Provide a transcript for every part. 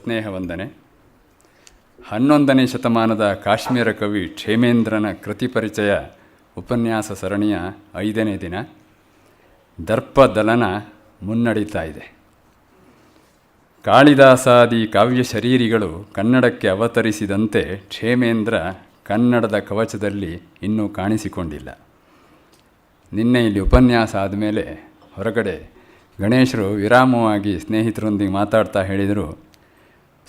ಸಸ್ನೇಹ ವಂದನೆ. 11ನೇ ಶತಮಾನದ ಕಾಶ್ಮೀರ ಕವಿ ಕ್ಷೇಮೇಂದ್ರನ ಕೃತಿ ಪರಿಚಯ ಉಪನ್ಯಾಸ ಸರಣಿಯ 5ನೇ ದಿನ. ದರ್ಪದಲನ ಮುನ್ನಡೀತಾ ಇದೆ. ಕಾಳಿದಾಸಾದಿ ಕಾವ್ಯ ಶರೀರಿಗಳು ಕನ್ನಡಕ್ಕೆ ಅವತರಿಸಿದಂತೆ ಕ್ಷೇಮೇಂದ್ರ ಕನ್ನಡದ ಕವಚದಲ್ಲಿ ಇನ್ನೂ ಕಾಣಿಸಿಕೊಂಡಿಲ್ಲ. ನಿನ್ನೆ ಇಲ್ಲಿ ಉಪನ್ಯಾಸ ಆದಮೇಲೆ ಹೊರಗಡೆ ಗಣೇಶರು ವಿರಾಮವಾಗಿ ಸ್ನೇಹಿತರೊಂದಿಗೆ ಮಾತಾಡ್ತಾ ಹೇಳಿದರು,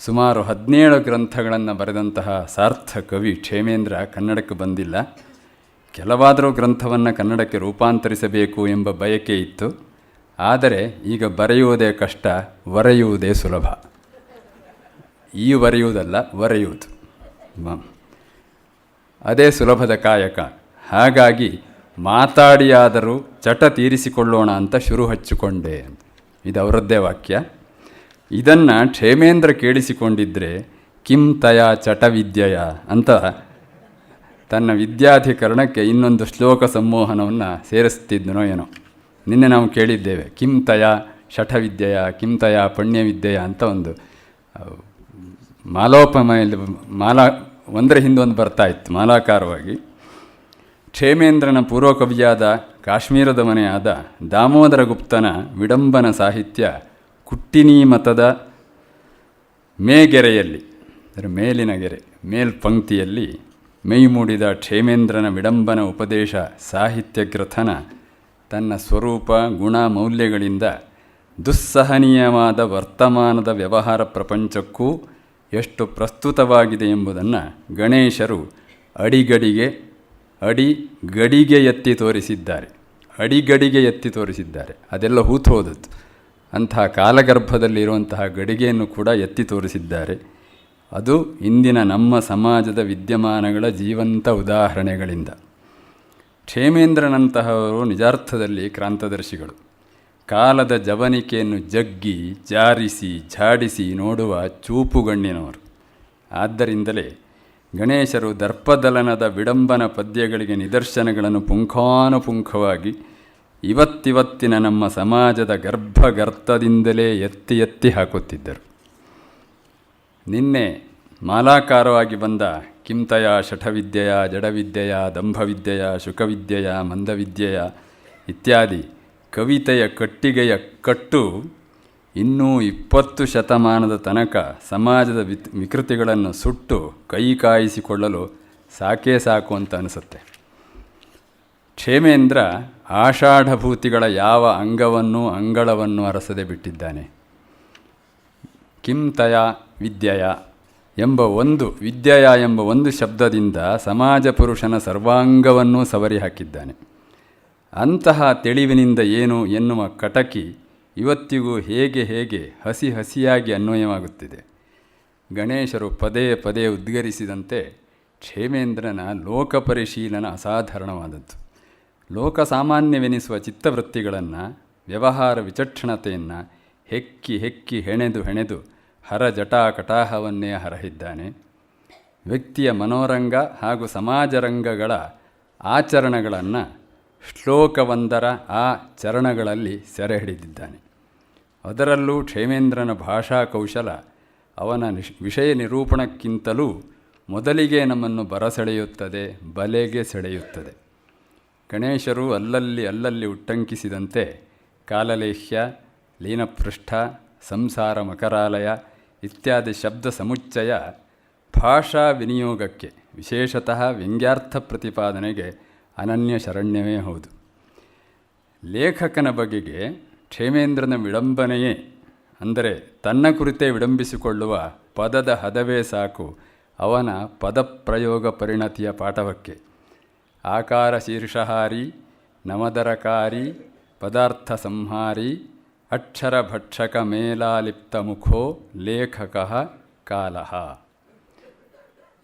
ಸುಮಾರು 17 ಗ್ರಂಥಗಳನ್ನು ಬರೆದಂತಹ ಸಾರ್ಥ ಕವಿ ಕ್ಷೇಮೇಂದ್ರ ಕನ್ನಡಕ್ಕೆ ಬಂದಿಲ್ಲ. ಕೆಲವಾದರೂ ಗ್ರಂಥವನ್ನು ಕನ್ನಡಕ್ಕೆ ರೂಪಾಂತರಿಸಬೇಕು ಎಂಬ ಬಯಕೆ ಇತ್ತು. ಆದರೆ ಈಗ ಬರೆಯುವುದೇ ಕಷ್ಟ, ವರೆಯುವುದೇ ಸುಲಭ. ಈ ಬರೆಯುವುದಲ್ಲ, ವರೆಯುವುದು ಅದೇ ಸುಲಭದ ಕಾಯಕ. ಹಾಗಾಗಿ ಮಾತಾಡಿಯಾದರೂ ಚಟ ತೀರಿಸಿಕೊಳ್ಳೋಣ ಅಂತ ಶುರು ಹಚ್ಚಿಕೊಂಡೆ. ಇದು ಅವರದ್ದೇ ವಾಕ್ಯ. ಇದನ್ನು ಕ್ಷೇಮೇಂದ್ರ ಕೇಳಿಸಿಕೊಂಡಿದ್ದರೆ ಕಿಂ ತಯಾ ಚಟವಿದ್ಯೆಯ ಅಂತ ತನ್ನ ವಿದ್ಯಾಧಿಕರಣಕ್ಕೆ ಇನ್ನೊಂದು ಶ್ಲೋಕ ಸಂಮೋಹನವನ್ನು ಸೇರಿಸ್ತಿದ್ನೋ ಏನೋ. ನಿನ್ನೆ ನಾವು ಕೇಳಿದ್ದೇವೆ, ಕಿಂ ತಯಾ ಶಠವಿದ್ಯೆಯ ಕಿಂ ತಯಾ ಪುಣ್ಯವಿದ್ಯೆಯ ಅಂತ ಒಂದು ಮಾಲಾ ಒಂದರ ಹಿಂದೊಂದು ಬರ್ತಾ ಇತ್ತು ಮಾಲಾಕಾರವಾಗಿ. ಕ್ಷೇಮೇಂದ್ರನ ಪೂರ್ವಕವಿಯಾದ ಕಾಶ್ಮೀರದ ಮನೆಯಾದ ದಾಮೋದರ ಗುಪ್ತನ ವಿಡಂಬನ ಸಾಹಿತ್ಯ ಕುಟ್ಟಿನಿ ಮತದ ಮೇಗೆರೆಯಲ್ಲಿ, ಅಂದರೆ ಮೇಲಿನ ಗೆರೆ, ಮೇಲ್ಪಂಕ್ತಿಯಲ್ಲಿ ಮೈಮೂಡಿದ ಕ್ಷೇಮೇಂದ್ರನ ವಿಡಂಬನ ಉಪದೇಶ ಸಾಹಿತ್ಯ ಗ್ರಥನ ತನ್ನ ಸ್ವರೂಪ ಗುಣ ಮೌಲ್ಯಗಳಿಂದ ದುಸ್ಸಹನೀಯವಾದ ವರ್ತಮಾನದ ವ್ಯವಹಾರ ಪ್ರಪಂಚಕ್ಕೂ ಎಷ್ಟು ಪ್ರಸ್ತುತವಾಗಿದೆ ಎಂಬುದನ್ನು ಗಣೇಶರು ಅಡಿಗಡಿಗೆ ಎತ್ತಿ ತೋರಿಸಿದ್ದಾರೆ. ಅಡಿಗಡಿಗೆ ಎತ್ತಿ ತೋರಿಸಿದ್ದಾರೆ. ಅದೆಲ್ಲ ಹೂತು ಹೋದದ್ದು. ಅಂತಹ ಕಾಲಗರ್ಭದಲ್ಲಿರುವಂತಹ ಗಡಿಗೆಯನ್ನು ಕೂಡ ಎತ್ತಿ ತೋರಿಸಿದ್ದಾರೆ. ಅದು ಇಂದಿನ ನಮ್ಮ ಸಮಾಜದ ವಿದ್ಯಮಾನಗಳ ಜೀವಂತ ಉದಾಹರಣೆಗಳಿಂದ. ಕ್ಷೇಮೇಂದ್ರನಂತಹವರು ನಿಜಾರ್ಥದಲ್ಲಿ ಕ್ರಾಂತದರ್ಶಿಗಳು. ಕಾಲದ ಜವನಿಕೆಯನ್ನು ಜಗ್ಗಿ ಜಾರಿಸಿ ಝಾಡಿಸಿ ನೋಡುವ ಚೂಪುಗಣ್ಣಿನವರು. ಆದ್ದರಿಂದಲೇ ಗಣೇಶರು ದರ್ಪದಲನದ ವಿಡಂಬನ ಪದ್ಯಗಳಿಗೆ ನಿದರ್ಶನಗಳನ್ನು ಪುಂಖಾನುಪುಂಖವಾಗಿ ಇವತ್ತಿನ ನಮ್ಮ ಸಮಾಜದ ಗರ್ಭಗರ್ತದಿಂದಲೇ ಎತ್ತಿ ಎತ್ತಿ ಹಾಕುತ್ತಿದ್ದರು. ನಿನ್ನೆ ಮಾಲಾಕಾರವಾಗಿ ಬಂದ ಕಿಂತಯ ಶಠವಿದ್ಯೆಯ ಜಡವಿದ್ಯೆಯ ದಂಭವಿದ್ಯೆಯ ಶುಕವಿದ್ಯೆಯ ಮಂದವಿದ್ಯೆಯ ಇತ್ಯಾದಿ ಕವಿತೆಯ ಕಟ್ಟಿಗೆಯ ಕಟ್ಟು ಇನ್ನೂ 20 ಶತಮಾನದ ತನಕ ಸಮಾಜದ ವಿಕೃತಿಗಳನ್ನು ಸುಟ್ಟು ಕೈ ಕಾಯಿಸಿಕೊಳ್ಳಲು ಸಾಕೇ ಸಾಕು ಅಂತ ಅನಿಸುತ್ತೆ. ಕ್ಷೇಮೇಂದ್ರ ಆಷಾಢಭೂತಿಗಳ ಯಾವ ಅಂಗಳವನ್ನು ಅರಸದೆ ಬಿಟ್ಟಿದ್ದಾನೆ. ಕಿಂ ತಯಾ ವಿದ್ಯೆಯ ಎಂಬ ಒಂದು ಶಬ್ದದಿಂದ ಸಮಾಜ ಪುರುಷನ ಸರ್ವಾಂಗವನ್ನೂ ಸವರಿ ಹಾಕಿದ್ದಾನೆ. ಅಂತಹ ತಿಳಿವಿನಿಂದ ಏನು ಎನ್ನುವ ಕಟಕಿ ಇವತ್ತಿಗೂ ಹೇಗೆ ಹಸಿಯಾಗಿ ಅನ್ವಯವಾಗುತ್ತಿದೆ. ಗಣೇಶರು ಪದೇ ಪದೇ ಉದ್ಗರಿಸಿದಂತೆ ಕ್ಷೇಮೇಂದ್ರನ ಲೋಕಪರಿಶೀಲನ ಅಸಾಧಾರಣವಾದದ್ದು. ಲೋಕಸಾಮಾನ್ಯವೆನಿಸುವ ಚಿತ್ತವೃತ್ತಿಗಳನ್ನು, ವ್ಯವಹಾರ ವಿಚಕ್ಷಣತೆಯನ್ನು ಹೆಕ್ಕಿ ಹೆಣೆದು ಹರಜಟಾಕಟಾಹವನ್ನೇ ಹರಹಿದ್ದಾನೆ. ವ್ಯಕ್ತಿಯ ಮನೋರಂಗ ಹಾಗೂ ಸಮಾಜರಂಗಗಳ ಆಚರಣೆಗಳನ್ನು ಶ್ಲೋಕವೊಂದರ ಆ ಚರಣಗಳಲ್ಲಿ ಸೆರೆ ಹಿಡಿದಿದ್ದಾನೆ. ಅದರಲ್ಲೂ ಕ್ಷೇಮೇಂದ್ರನ ಭಾಷಾ ಕೌಶಲ ಅವನ ವಿಷಯ ನಿರೂಪಣಕ್ಕಿಂತಲೂ ಮೊದಲಿಗೆ ನಮ್ಮನ್ನು ಬರಸೆಳೆಯುತ್ತದೆ, ಬಲೆಗೆ ಸೆಳೆಯುತ್ತದೆ. ಗಣೇಶರು ಅಲ್ಲಲ್ಲಿ ಉಟ್ಟಂಕಿಸಿದಂತೆ ಕಾಲಲೇಹ್ಯ, ಲೀನಪೃಷ್ಠ, ಸಂಸಾರ ಮಕರಾಲಯ ಇತ್ಯಾದಿ ಶಬ್ದ ಸಮುಚ್ಚಯ ಭಾಷಾ ವಿನಿಯೋಗಕ್ಕೆ, ವಿಶೇಷತಃ ವ್ಯಂಗ್ಯಾರ್ಥ ಪ್ರತಿಪಾದನೆಗೆ ಅನನ್ಯ ಶರಣ್ಯವೇ ಹೌದು. ಲೇಖಕನ ಬಗೆಗೆ ಕ್ಷೇಮೇಂದ್ರನ ವಿಡಂಬನೆಯೇ, ಅಂದರೆ ತನ್ನ ಕುರಿತೇ ವಿಡಂಬಿಸಿಕೊಳ್ಳುವ ಪದದ ಹದವೇ ಸಾಕು ಅವನ ಪದಪ್ರಯೋಗ ಪರಿಣತಿಯ ಪಾಠವಕ್ಕೆ. ಆಕಾರ ಶೀರ್ಷಹಾರಿ, ನಮದರಕಾರಿ, ಪದಾರ್ಥ ಸಂಹಾರಿ, ಅಕ್ಷರ ಭಕ್ಷಕ ಮೇಲಾಲಿಪ್ತ ಮುಖೋ ಲೇಖಕ ಕಾಲಃ.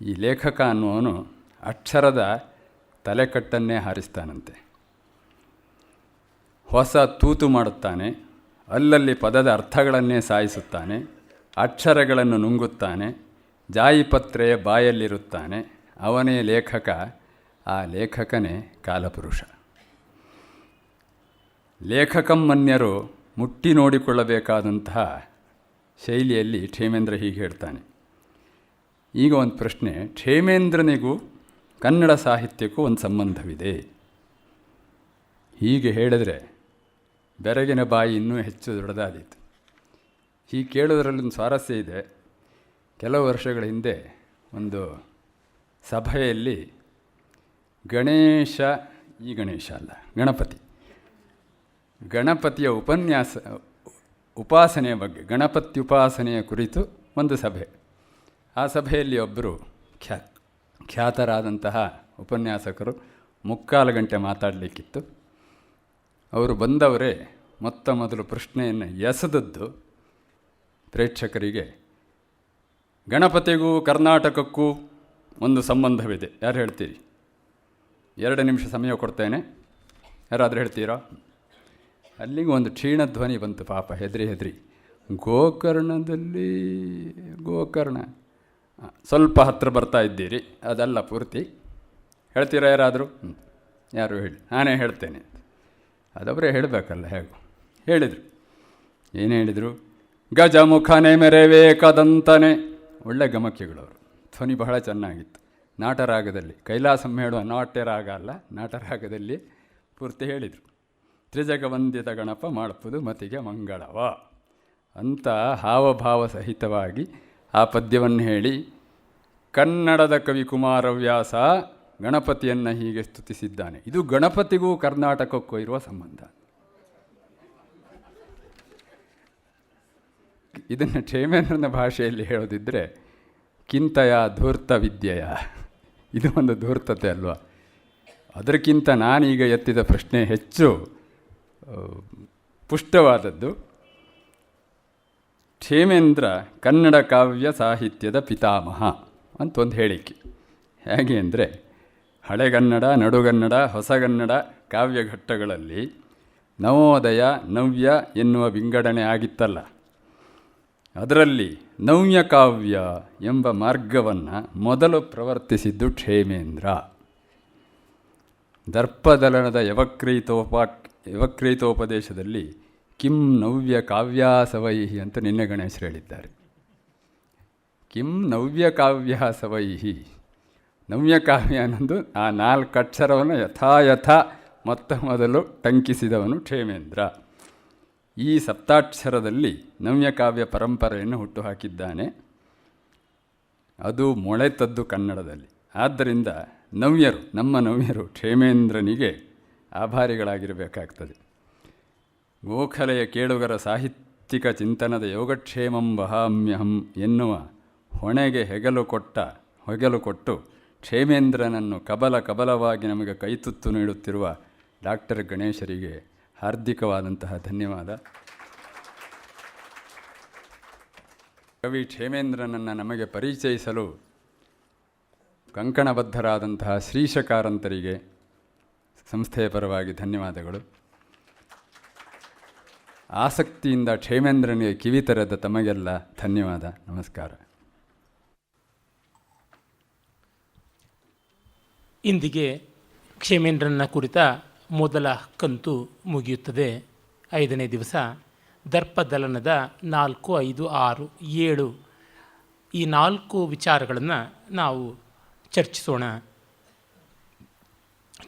ಈ ಲೇಖಕ ಅನ್ನುವನು ಅಕ್ಷರದ ತಲೆಕಟ್ಟನ್ನೇ ಹಾರಿಸ್ತಾನಂತೆ. ಹೊಸ ತೂತು ಮಾಡುತ್ತಾನೆ, ಅಲ್ಲಲ್ಲಿ ಪದದ ಅರ್ಥಗಳನ್ನೇ ಸಾಯಿಸುತ್ತಾನೆ, ಅಕ್ಷರಗಳನ್ನು ನುಂಗುತ್ತಾನೆ, ಜಾಯಿಪತ್ರೆಯ ಬಾಯಲ್ಲಿರುತ್ತಾನೆ. ಅವನೇ ಲೇಖಕ, ಆ ಲೇಖಕನೇ ಕಾಲಪುರುಷ. ಲೇಖಕಮ್ಮನ್ಯರು ಮುಟ್ಟಿ ನೋಡಿಕೊಳ್ಳಬೇಕಾದಂತಹ ಶೈಲಿಯಲ್ಲಿ ಕ್ಷೇಮೇಂದ್ರ ಹೀಗೆ ಹೇಳ್ತಾನೆ. ಈಗ ಒಂದು ಪ್ರಶ್ನೆ, ಕ್ಷೇಮೇಂದ್ರನಿಗೂ ಕನ್ನಡ ಸಾಹಿತ್ಯಕ್ಕೂ ಒಂದು ಸಂಬಂಧವಿದೆ. ಹೀಗೆ ಹೇಳಿದ್ರೆ ಬೆರಗಿನ ಬಾಯಿ ಇನ್ನೂ ಹೆಚ್ಚು ದೊಡ್ಡದಾದೀತು. ಹೀಗೆ ಕೇಳೋದ್ರಲ್ಲೊಂದು ಸ್ವಾರಸ್ಯ ಇದೆ. ಕೆಲವು ವರ್ಷಗಳ ಹಿಂದೆ ಒಂದು ಸಭೆಯಲ್ಲಿ ಗಣೇಶ ಅಲ್ಲ, ಗಣಪತಿಯ ಉಪಾಸನೆಯ ಬಗ್ಗೆ, ಗಣಪತಿ ಉಪಾಸನೆಯ ಕುರಿತು ಒಂದು ಸಭೆ. ಆ ಸಭೆಯಲ್ಲಿ ಒಬ್ಬರು ಖ್ಯಾತರಾದಂತಹ ಉಪನ್ಯಾಸಕರು 3/4 ಗಂಟೆ ಮಾತಾಡಲಿಕ್ಕಿತ್ತು. ಅವರು ಬಂದವರೇ ಮೊದಲು ಪ್ರಶ್ನೆಯನ್ನು ಎಸೆದದ್ದು ಪ್ರೇಕ್ಷಕರಿಗೆ, ಗಣಪತಿಗೂ ಕರ್ನಾಟಕಕ್ಕೂ ಒಂದು ಸಂಬಂಧವಿದೆ, ಯಾರು ಹೇಳ್ತೀರಿ? 2 ನಿಮಿಷ ಸಮಯ ಕೊಡ್ತೇನೆ, ಯಾರಾದರೂ ಹೇಳ್ತೀರಾ? ಅಲ್ಲಿಗೆ ಒಂದು ಕ್ಷೀಣ ಧ್ವನಿ ಬಂತು, ಪಾಪ ಹೆದರಿ ಗೋಕರ್ಣ ಸ್ವಲ್ಪ ಹತ್ತಿರ ಬರ್ತಾ ಇದ್ದೀರಿ, ಅದಲ್ಲ ಪೂರ್ತಿ. ಹೇಳ್ತೀರಾ ಯಾರಾದರೂ? ಯಾರು ಹೇಳಿ, ನಾನೇ ಹೇಳ್ತೇನೆ. ಅದವರೇ ಹೇಳಬೇಕಲ್ಲ, ಹೇಗೂ ಹೇಳಿದರು. ಏನು ಹೇಳಿದರು? ಗಜಮುಖನೆ ಮೆರೆವೇಕದಂತನೆ. ಒಳ್ಳೆ ಗಮಕ್ಯಗಳವರು, ಧ್ವನಿ ಬಹಳ ಚೆನ್ನಾಗಿತ್ತು. ನಾಟರಾಗದಲ್ಲಿ, ಕೈಲಾಸಂ ಹೇಳುವ ನಾಟ್ಯರಾಗ ಅಲ್ಲ, ನಾಟರಾಗದಲ್ಲಿ ಪೂರ್ತಿ ಹೇಳಿದರು. ತ್ರಿಜಗವಂದಿತ ಗಣಪ ಮಾಡ್ಪುದು ಮತಿಗೆ ಮಂಗಳವ ಅಂತ ಹಾವಭಾವ ಸಹಿತವಾಗಿ ಆ ಪದ್ಯವನ್ನು ಹೇಳಿ, ಕನ್ನಡದ ಕವಿ ಕುಮಾರವ್ಯಾಸ ಗಣಪತಿಯನ್ನು ಹೀಗೆ ಸ್ತುತಿಸಿದ್ದಾನೆ. ಇದು ಗಣಪತಿಗೂ ಕರ್ನಾಟಕಕ್ಕೂ ಇರುವ ಸಂಬಂಧ. ಇದನ್ನು ಕ್ಷೇಮೇಂದ್ರನ ಭಾಷೆಯಲ್ಲಿ ಹೇಳೋದಿದ್ದರೆ ಕಿಂತಯ ಧೂರ್ತ ವಿದ್ಯೆಯ, ಇದು ಒಂದು ಧೂರ್ತತೆ ಅಲ್ವಾ? ಅದಕ್ಕಿಂತ ನಾನೀಗ ಎತ್ತಿದ ಪ್ರಶ್ನೆ ಹೆಚ್ಚು ಪುಷ್ಟವಾದದ್ದು. ಕ್ಷೇಮೇಂದ್ರ ಕನ್ನಡ ಕಾವ್ಯ ಸಾಹಿತ್ಯದ ಪಿತಾಮಹ ಅಂತ ಒಂದು ಹೇಳಿಕೆ. ಹೇಗೆ ಅಂದರೆ, ಹಳೆಗನ್ನಡ, ನಡುಗನ್ನಡ, ಹೊಸಗನ್ನಡ ಕಾವ್ಯಘಟ್ಟಗಳಲ್ಲಿ ನವೋದಯ, ನವ್ಯ ಎನ್ನುವ ವಿಂಗಡಣೆ ಆಗಿತ್ತಲ್ಲ, ಅದರಲ್ಲಿ ನವ್ಯ ಕಾವ್ಯ ಎಂಬ ಮಾರ್ಗವನ್ನು ಮೊದಲು ಪ್ರವರ್ತಿಸಿದ್ದು ಕ್ಷೇಮೇಂದ್ರ. ದರ್ಪದಲನದ ಯವಕ್ರೀತೋಪದೇಶದಲ್ಲಿ ಕಿಂ ನವ್ಯ ಕಾವ್ಯಾಸವೈಹಿ ಅಂತ ನಿನ್ನೆ ಗಣೇಶರು ಹೇಳಿದ್ದಾರೆ. ಕಿಂ ನವ್ಯ ಕಾವ್ಯಾಸವೈಹಿ, ನವ್ಯ ಕಾವ್ಯ ಅನ್ನೋದು ಆ 4 ಅಕ್ಷರವನ್ನು ಯಥಾಯಥ ಮೊದಲು ಟಂಕಿಸಿದವನು ಕ್ಷೇಮೇಂದ್ರ. ಈ ಸಪ್ತಾಕ್ಷರದಲ್ಲಿ ನವ್ಯಕಾವ್ಯ ಪರಂಪರೆಯನ್ನು ಹುಟ್ಟುಹಾಕಿದ್ದಾನೆ. ಅದು ಮೊಳೆತದ್ದು ಕನ್ನಡದಲ್ಲಿ. ಆದ್ದರಿಂದ ನಮ್ಮ ನವ್ಯರು ಕ್ಷೇಮೇಂದ್ರನಿಗೆ ಆಭಾರಿಗಳಾಗಿರಬೇಕಾಗ್ತದೆ. ಗೋಖಲೆಯ ಕೇಳುಗರ ಸಾಹಿತ್ಯಿಕ ಚಿಂತನದ ಯೋಗಕ್ಷೇಮಂ ವಹಾಮ್ಯಹಂ ಎನ್ನುವ ಹೊಣೆಗೆ ಹೆಗಲು ಕೊಟ್ಟು ಕ್ಷೇಮೇಂದ್ರನನ್ನು ಕಬಲವಾಗಿ ನಮಗೆ ಕೈತುತ್ತು ನೀಡುತ್ತಿರುವ ಡಾಕ್ಟರ್ ಗಣೇಶರಿಗೆ ಹಾರ್ದಿಕವಾದಂತಹ ಧನ್ಯವಾದ. ಕವಿ ಕ್ಷೇಮೇಂದ್ರನನ್ನು ನಮಗೆ ಪರಿಚಯಿಸಲು ಕಂಕಣಬದ್ಧರಾದಂತಹ ಶ್ರೀಶಕಾರಂತರಿಗೆ ಸಂಸ್ಥೆಯ ಪರವಾಗಿ ಧನ್ಯವಾದಗಳು. ಆಸಕ್ತಿಯಿಂದ ಕ್ಷೇಮೇಂದ್ರನಿಗೆ ಕಿವಿತೆರೆದ ತಮಗೆಲ್ಲ ಧನ್ಯವಾದ. ನಮಸ್ಕಾರ. ಇಂದಿಗೆ ಕ್ಷೇಮೇಂದ್ರನ ಕುರಿತ ಮೊದಲ ಕಂತು ಮುಗಿಯುತ್ತದೆ. 5ನೇ ದಿವಸ ದರ್ಪದಲನದ 4, 5, 6, 7 ಈ 4 ವಿಚಾರಗಳನ್ನು ನಾವು ಚರ್ಚಿಸೋಣ.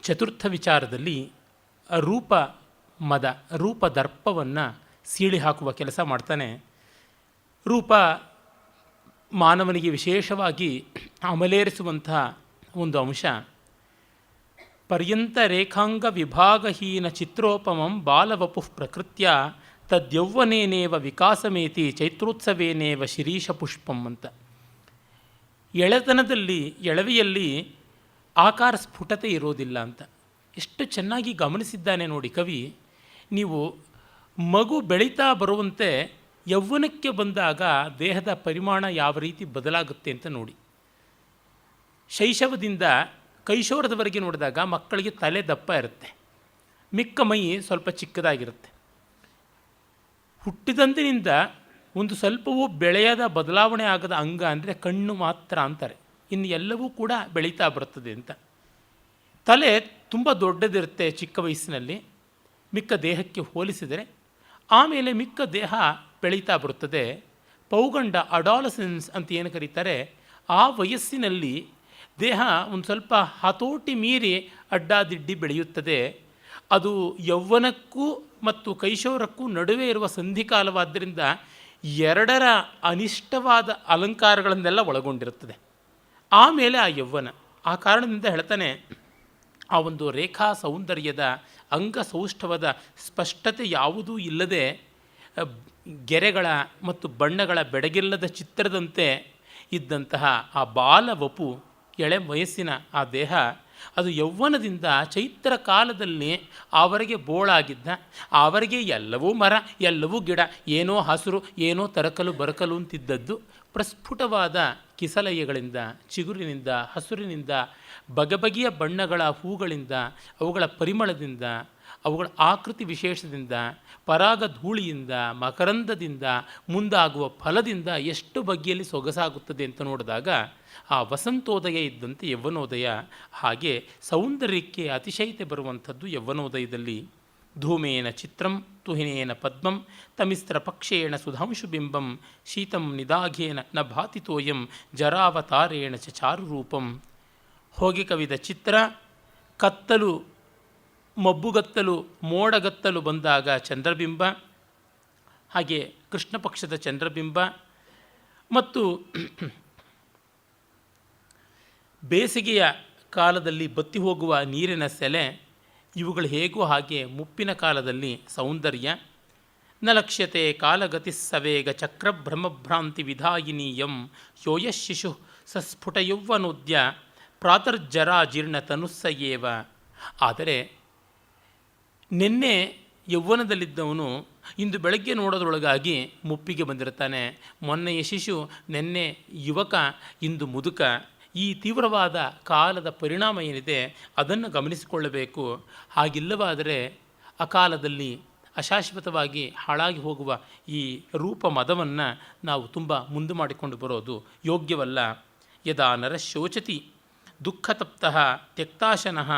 ಚತುರ್ಥ ವಿಚಾರದಲ್ಲಿ ರೂಪದರ್ಪವನ್ನು ಸೀಳಿ ಹಾಕುವ ಕೆಲಸ ಮಾಡ್ತಾನೆ. ರೂಪ ಮಾನವನಿಗೆ ವಿಶೇಷವಾಗಿ ಅಮಲೇರಿಸುವಂತಹ ಒಂದು ಅಂಶ. ಪರ್ಯಂತ ರೇಖಾಂಗ ವಿಭಾಗಹೀನ ಚಿತ್ರೋಪಮಂ ಬಾಲವಪುಃ ಪ್ರಕೃತ್ಯ ತದ್ಯೌವನೇನೇವ ವಿಕಾಸಮೇತಿ ಚೈತ್ರೋತ್ಸವೇನೇವ ಶಿರೀಷ ಪುಷ್ಪಂ ಅಂತ. ಎಳವೆಯಲ್ಲಿ ಆಕಾರ ಸ್ಫುಟತೆ ಇರೋದಿಲ್ಲ ಅಂತ ಎಷ್ಟು ಚೆನ್ನಾಗಿ ಗಮನಿಸಿದ್ದಾನೆ ನೋಡಿ ಕವಿ. ನೀವು ಮಗು ಬೆಳೀತಾ ಬರುವಂತೆ ಯೌವನಕ್ಕೆ ಬಂದಾಗ ದೇಹದ ಪರಿಮಾಣ ಯಾವ ರೀತಿ ಬದಲಾಗುತ್ತೆ ಅಂತ ನೋಡಿ. ಶೈಶವದಿಂದ ಕೈಶೋರದವರೆಗೆ ನೋಡಿದಾಗ ಮಕ್ಕಳಿಗೆ ತಲೆ ದಪ್ಪ ಇರುತ್ತೆ, ಮಿಕ್ಕ ಮೈ ಸ್ವಲ್ಪ ಚಿಕ್ಕದಾಗಿರುತ್ತೆ. ಹುಟ್ಟಿದಂದಿನಿಂದ ಒಂದು ಸ್ವಲ್ಪವೂ ಬೆಳೆಯದ ಬದಲಾವಣೆ ಆಗದ ಅಂಗ ಅಂದರೆ ಕಣ್ಣು ಮಾತ್ರ ಅಂತಾರೆ. ಇನ್ನು ಎಲ್ಲವೂ ಕೂಡ ಬೆಳೀತಾ ಬರುತ್ತದೆ ಅಂತ. ತಲೆ ತುಂಬ ದೊಡ್ಡದಿರುತ್ತೆ ಚಿಕ್ಕ ವಯಸ್ಸಿನಲ್ಲಿ ಮಿಕ್ಕ ದೇಹಕ್ಕೆ ಹೋಲಿಸಿದರೆ. ಆಮೇಲೆ ಮಿಕ್ಕ ದೇಹ ಬೆಳೀತಾ ಬರುತ್ತದೆ. ಪೌಗಂಡ ಅಡಾಲಸೆನ್ಸ್ ಅಂತ ಏನು ಕರೀತಾರೆ, ಆ ವಯಸ್ಸಿನಲ್ಲಿ ದೇಹ ಒಂದು ಸ್ವಲ್ಪ ಹತೋಟಿ ಮೀರಿ ಅಡ್ಡಾದಿಡ್ಡಿ ಬೆಳೆಯುತ್ತದೆ. ಅದು ಯೌವನಕ್ಕೂ ಮತ್ತು ಕೈಶೋರಕ್ಕೂ ನಡುವೆ ಇರುವ ಸಂಧಿಕಾಲವಾದ್ದರಿಂದ ಎರಡರ ಅನಿಷ್ಟವಾದ ಅಲಂಕಾರಗಳನ್ನೆಲ್ಲ ಒಳಗೊಂಡಿರುತ್ತದೆ. ಆಮೇಲೆ ಆ ಯೌವನ. ಆ ಕಾರಣದಿಂದ ಹೇಳ್ತಾನೆ, ಆ ಒಂದು ರೇಖಾ ಸೌಂದರ್ಯದ ಅಂಗಸೌಷ್ಠವದ ಸ್ಪಷ್ಟತೆ ಯಾವುದೂ ಇಲ್ಲದೆ ಗೆರೆಗಳ ಮತ್ತು ಬಣ್ಣಗಳ ಬೆಡಗಿಲ್ಲದ ಚಿತ್ರದಂತೆ ಇದ್ದಂತಹ ಆ ಬಾಲವಪು, ಎಳೆ ವಯಸ್ಸಿನ ಆ ದೇಹ, ಅದು ಯೌವನದಿಂದ ಚೈತ್ರ ಕಾಲದಲ್ಲಿ ಅವರಿಗೆ ಬೋಳಾಗಿದ್ದ, ಅವರಿಗೆ ಎಲ್ಲವೂ ಮರ, ಎಲ್ಲವೂ ಗಿಡ, ಏನೋ ಹಸಿರು, ಏನೋ ತರಕಲು ಬರಕಲು ಅಂತಿದ್ದದ್ದು ಪ್ರಸ್ಫುಟವಾದ ಕಿಸಲಯ್ಯಗಳಿಂದ, ಚಿಗುರಿನಿಂದ, ಹಸುರಿನಿಂದ, ಬಗೆಬಗೆಯ ಬಣ್ಣಗಳ ಹೂಗಳಿಂದ, ಅವುಗಳ ಪರಿಮಳದಿಂದ, ಅವುಗಳ ಆಕೃತಿ ವಿಶೇಷದಿಂದ, ಪರಾಗ ಧೂಳಿಯಿಂದ, ಮಕರಂದದಿಂದ, ಮುಂದಾಗುವ ಫಲದಿಂದ ಎಷ್ಟು ಬಗೆಯಲ್ಲಿ ಸೊಗಸಾಗುತ್ತದೆ ಅಂತ ನೋಡಿದಾಗ ಆ ವಸಂತೋದಯ ಇದ್ದಂತೆ ಯೌವನೋದಯ. ಹಾಗೆ ಸೌಂದರ್ಯಕ್ಕೆ ಅತಿಶಯತೆ ಬರುವಂಥದ್ದು ಯೌವನೋದಯದಲ್ಲಿ. ಧೂಮೇನ ಚಿತ್ರಂ ತುಹಿನೇನ ಪದ್ಮಂ ತಮಿಸ್ತ್ರ ಪಕ್ಷೇಣ ಸುಧಾಂಶುಬಿಂಬಂ ಶೀತಂ ನಿದಾಘೇನ ನ ಭಾತಿತೋಯಂ ಜರಾವತಾರೇಣ ಚ ಚಾರುರೂಪಂ. ಹೋಗಿ ಕವಿದ ಚಿತ್ರ, ಕತ್ತಲು, ಮಬ್ಬುಗತ್ತಲು, ಮೋಡಗತ್ತಲು ಬಂದಾಗ ಚಂದ್ರಬಿಂಬ, ಹಾಗೆ ಕೃಷ್ಣ ಪಕ್ಷದ ಚಂದ್ರಬಿಂಬ ಮತ್ತು ಬೇಸಿಗೆಯ ಕಾಲದಲ್ಲಿ ಬತ್ತಿ ಹೋಗುವ ನೀರಿನ ಸೆಲೆ, ಇವುಗಳು ಹೇಗೂ ಹಾಗೆ ಮುಪ್ಪಿನ ಕಾಲದಲ್ಲಿ ಸೌಂದರ್ಯ. ನ ಲಕ್ಷ್ಯತೆ ಕಾಲಗತಿ ಸವೇಗ ಚಕ್ರಭ್ರಮಭ್ರಾಂತಿ ವಿಧಾಯಿನೀಯಂ ಯೋಯಶಿಶು ಸಸ್ಫುಟ ಯೌವನೋದ್ಯ ಪ್ರಾತರ್ಜರಾ ಜೀರ್ಣ ತನುಸ್ಸಯೇವ. ಆದರೆ ನಿನ್ನೆ ಯೌವನದಲ್ಲಿದ್ದವನು ಇಂದು ಬೆಳಗ್ಗೆ ನೋಡೋದ್ರೊಳಗಾಗಿ ಮುಪ್ಪಿಗೆ ಬಂದಿರ್ತಾನೆ. ಮೊನ್ನೆಯ ಶಿಶು, ನಿನ್ನೆ ಯುವಕ, ಇಂದು ಮುದುಕ. ಈ ತೀವ್ರವಾದ ಕಾಲದ ಪರಿಣಾಮ ಏನಿದೆ ಅದನ್ನು ಗಮನಿಸಿಕೊಳ್ಳಬೇಕು. ಹಾಗಿಲ್ಲವಾದರೆ ಅಕಾಲದಲ್ಲಿ ಅಶಾಶ್ವತವಾಗಿ ಹಾಳಾಗಿ ಹೋಗುವ ಈ ರೂಪ ಮದವನ್ನು ನಾವು ತುಂಬ ಮುಂದೆ ಮಾಡಿಕೊಂಡು ಬರೋದು ಯೋಗ್ಯವಲ್ಲ. ಯದಾ ನರ ಶೋಚತಿ ದುಃಖತಪ್ತಃ ತ್ಯಕ್ತಾಶನಃ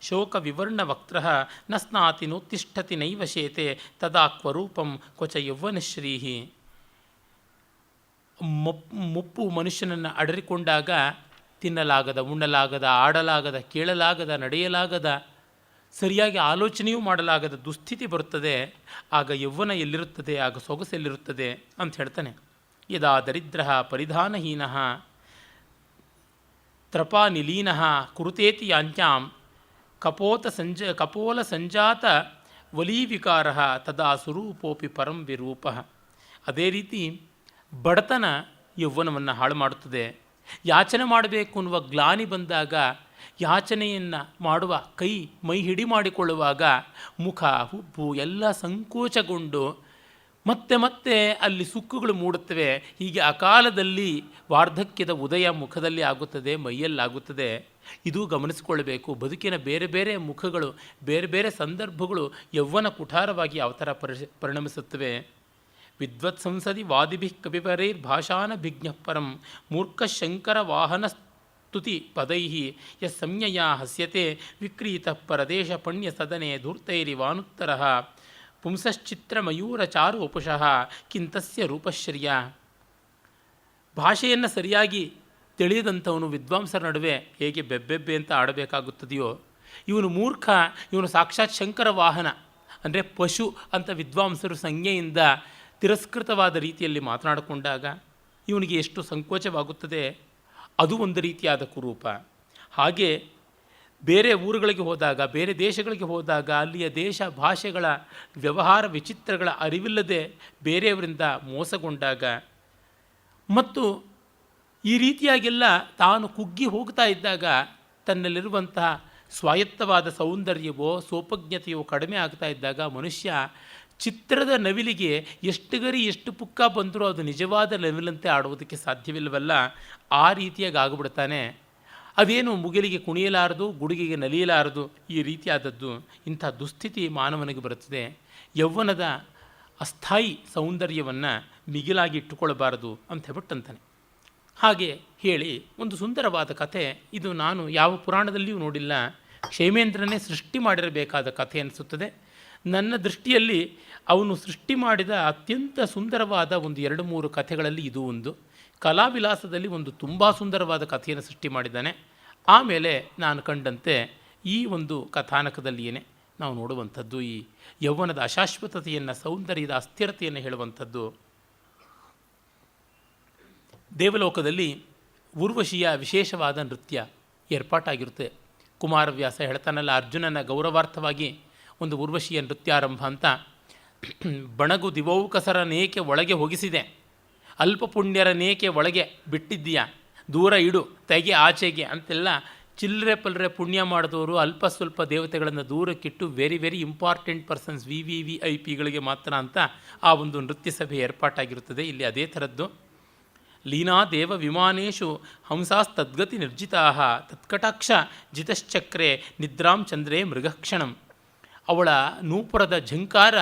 ಶೋಕ ವಿವರ್ಣವಕ್ತ್ರಃ ನ ಸ್ನಾತಿ ನೋತ್ತಿಷ್ಠತಿ ನೈವ ಶೇತೆ ತದಾ ಕ್ವರೂಪಂ ಕ್ವಚ ಯೌವನಶ್ರೀಹಿ. ಮುಪ್ಪು ಮನುಷ್ಯನನ್ನು ಅಡರಿಕೊಂಡಾಗ ತಿನ್ನಲಾಗದ, ಉಣ್ಣಲಾಗದ, ಆಡಲಾಗದ, ಕೇಳಲಾಗದ, ನಡೆಯಲಾಗದ, ಸರಿಯಾಗಿ ಆಲೋಚನೆಯೂ ಮಾಡಲಾಗದ ದುಸ್ಥಿತಿ ಬರುತ್ತದೆ. ಆಗ ಯೌವನ ಎಲ್ಲಿರುತ್ತದೆ, ಆಗ ಸೊಗಸು ಎಲ್ಲಿರುತ್ತದೆ ಅಂತ ಹೇಳ್ತಾನೆ. ಯದಾ ದರಿದ್ರ ಪರಿಧಾನಹೀನ ತ್ರಪಾನಿಲೀನ ಕುರುತೇತಿ ಯಾಂತ್ಯಾಂ ಕಪೋಲ ಸಂಜಾತ ವಲೀವಿಕಾರ ತದಾ ಸ್ವರೂಪೋಪಿ ಪರಂ ವಿರೂಪ. ಅದೇ ರೀತಿ ಬಡತನ ಯೌವನವನ್ನು ಹಾಳು ಮಾಡುತ್ತದೆ. ಯಾಚನೆ ಮಾಡಬೇಕು ಅನ್ನುವ ಗ್ಲಾನಿ ಬಂದಾಗ, ಯಾಚನೆಯನ್ನು ಮಾಡುವ ಕೈ ಮೈ ಹಿಡಿ ಮಾಡಿಕೊಳ್ಳುವಾಗ ಮುಖ, ಹುಬ್ಬು ಎಲ್ಲ ಸಂಕೋಚಗೊಂಡು ಮತ್ತೆ ಮತ್ತೆ ಅಲ್ಲಿ ಸುಕ್ಕುಗಳು ಮೂಡುತ್ತವೆ. ಹೀಗೆ ಅಕಾಲದಲ್ಲಿ ವಾರ್ಧಕ್ಯದ ಉದಯ ಮುಖದಲ್ಲಿ ಆಗುತ್ತದೆ, ಮೈಯಲ್ಲಾಗುತ್ತದೆ. ಇದು ಗಮನಿಸಿಕೊಳ್ಳಬೇಕು. ಬದುಕಿನ ಬೇರೆ ಬೇರೆ ಮುಖಗಳು, ಬೇರೆ ಬೇರೆ ಸಂದರ್ಭಗಳು ಯೌವನ ಕುಠಾರವಾಗಿ ಯಾವ ಥರ ಪರಿಣಮಿಸುತ್ತವೆ. ವಿದ್ವತ್ ಸಂಸದಿ ವಾದಿಭಿ ಕವಿಪರೈರ್ಭಾಷಾನಭಿಜ್ಞ ಪರಂ ಮೂರ್ಖಶಂಕರ ವಾಹನ ಸ್ತುತಿ ಪದೈ ಯ ಸಂಜ್ಞೆಯ ಹಸ್ಯತೆ ವಿಕ್ರೀತ ಪರದೇಶ ಪಣ್ಯ ಸದನೆ ಧೂರ್ತೈರಿವಾನುತ್ತರ ಪುಂಸಶ್ಚಿತ್ರ ಮಯೂರ ಚಾರು ವಪುಷಃ ಕಿಂತಸ್ಯ ರೂಪಶ್ರಿಯ. ಭಾಷೆಯನ್ನು ಸರಿಯಾಗಿ ತಿಳಿಯದಂಥವನು ವಿದ್ವಾಂಸರ ನಡುವೆ ಹೇಗೆ ಬೆಬ್ಬೆಬ್ಬೆ ಅಂತ ಆಡಬೇಕಾಗುತ್ತದೆಯೋ, ಇವನು ಮೂರ್ಖ, ಇವನು ಸಾಕ್ಷಾತ್ ಶಂಕರ ವಾಹನ ಅಂದರೆ ಪಶು ಅಂತ ವಿದ್ವಾಂಸರು ಸಂಜ್ಞೆಯಿಂದ ತಿರಸ್ಕೃತವಾದ ರೀತಿಯಲ್ಲಿ ಮಾತನಾಡಿಕೊಂಡಾಗ ಇವನಿಗೆ ಎಷ್ಟು ಸಂಕೋಚವಾಗುತ್ತದೆ. ಅದು ಒಂದು ರೀತಿಯಾದ ಕುರೂಪ. ಹಾಗೆ ಬೇರೆ ಊರುಗಳಿಗೆ ಹೋದಾಗ, ಬೇರೆ ದೇಶಗಳಿಗೆ ಹೋದಾಗ ಅಲ್ಲಿಯ ದೇಶ ಭಾಷೆಗಳ ವ್ಯವಹಾರ ವಿಚಿತ್ರಗಳ ಅರಿವಿಲ್ಲದೆ ಬೇರೆಯವರಿಂದ ಮೋಸಗೊಂಡಾಗ ಮತ್ತು ಈ ರೀತಿಯಾಗೆಲ್ಲ ತಾನು ಕುಗ್ಗಿ ಹೋಗ್ತಾ ಇದ್ದಾಗ ತನ್ನಲ್ಲಿರುವಂತಹ ಸ್ವಾಯತ್ತವಾದ ಸೌಂದರ್ಯವೋ ಸೋಪಜ್ಞತೆಯೋ ಕಡಿಮೆ ಆಗ್ತಾ ಇದ್ದಾಗ ಮನುಷ್ಯ ಚಿತ್ರದ ನವಿಲಿಗೆ ಎಷ್ಟು ಗರಿ ಎಷ್ಟು ಪುಕ್ಕ ಬಂದರೂ ಅದು ನಿಜವಾದ ನವಿಲಂತೆ ಆಡುವುದಕ್ಕೆ ಸಾಧ್ಯವಿಲ್ಲವಲ್ಲ. ಆ ರೀತಿಯಾಗಿ ಆಗಿಬಿಡ್ತಾನೆ. ಅದೇನು ಮುಗಿಲಿಗೆ ಕುಣಿಯಲಾರದು, ಗುಡುಗಿಗೆ ನಲಿಯಲಾರದು, ಈ ರೀತಿಯಾದದ್ದು. ಇಂಥ ದುಸ್ಥಿತಿ ಮಾನವನಿಗೆ ಬರುತ್ತದೆ. ಯೌವನದ ಅಸ್ಥಾಯಿ ಸೌಂದರ್ಯವನ್ನು ಮಿಗಿಲಾಗಿ ಇಟ್ಟುಕೊಳ್ಳಬಾರದು ಅಂತ ಹೇಳ್ಬಿಟ್ಟಂತಾನೆ. ಹಾಗೆ ಹೇಳಿ ಒಂದು ಸುಂದರವಾದ ಕಥೆ, ಇದು ನಾನು ಯಾವ ಪುರಾಣದಲ್ಲಿಯೂ ನೋಡಿಲ್ಲ, ಕ್ಷೇಮೇಂದ್ರನೇ ಸೃಷ್ಟಿ ಮಾಡಿರಬೇಕಾದ ಕಥೆ ಅನಿಸುತ್ತದೆ. ನನ್ನ ದೃಷ್ಟಿಯಲ್ಲಿ ಅವನು ಸೃಷ್ಟಿ ಮಾಡಿದ ಅತ್ಯಂತ ಸುಂದರವಾದ ಒಂದು 2-3 ಕಥೆಗಳಲ್ಲಿ ಇದು ಒಂದು. ಕಲಾವಿಲಾಸದಲ್ಲಿ ಒಂದು ತುಂಬ ಸುಂದರವಾದ ಕಥೆಯನ್ನು ಸೃಷ್ಟಿ ಮಾಡಿದ್ದಾನೆ. ಆಮೇಲೆ ನಾನು ಕಂಡಂತೆ ಈ ಒಂದು ಕಥಾನಕದಲ್ಲಿಯೇ ನಾವು ನೋಡುವಂಥದ್ದು ಈ ಯೌವನದ ಅಶಾಶ್ವತತೆಯನ್ನು, ಸೌಂದರ್ಯದ ಅಸ್ಥಿರತೆಯನ್ನು ಹೇಳುವಂಥದ್ದು. ದೇವಲೋಕದಲ್ಲಿ ಊರ್ವಶಿಯ ವಿಶೇಷವಾದ ನೃತ್ಯ ಏರ್ಪಾಟಾಗಿರುತ್ತೆ. ಕುಮಾರವ್ಯಾಸ ಹೇಳ್ತಾನಲ್ಲ, ಅರ್ಜುನನ ಗೌರವಾರ್ಥವಾಗಿ ಒಂದು ಊರ್ವಶಿಯ ನೃತ್ಯಾರಂಭ ಅಂತ. ಬಣಗು ದಿವೌಕಸರನೇಕೆ ಒಳಗೆ ಹೋಗಿಸಿದೆ, ಅಲ್ಪ ಪುಣ್ಯರನೇಕೆ ಒಳಗೆ ಬಿಟ್ಟಿದ್ದೀಯಾ, ದೂರ ಇಡು ತೆಗೆ ಆಚೆಗೆ ಅಂತೆಲ್ಲ ಚಿಲ್ಲರೆ ಪಲ್ಲರೆ ಪುಣ್ಯ ಮಾಡಿದವರು ಅಲ್ಪ ಸ್ವಲ್ಪ ದೇವತೆಗಳನ್ನು ದೂರಕ್ಕಿಟ್ಟು very very important persons VIP ಮಾತ್ರ ಅಂತ ಆ ಒಂದು ನೃತ್ಯ ಸಭೆ ಏರ್ಪಾಟಾಗಿರುತ್ತದೆ. ಇಲ್ಲಿ ಅದೇ ಥರದ್ದು. ಲೀನಾ ದೇವ ವಿಮಾನೇಶು ಹಂಸಾಸ್ತದ್ಗತಿ ನಿರ್ಜಿತಾ ತತ್ಕಟಾಕ್ಷ ಜಿತಶ್ಚಕ್ರೆ ನಿದ್ರಾಂ ಚಂದ್ರೇ ಮೃಗಕ್ಷಣಂ. ಅವಳ ನೂಪುರದ ಝಂಕಾರ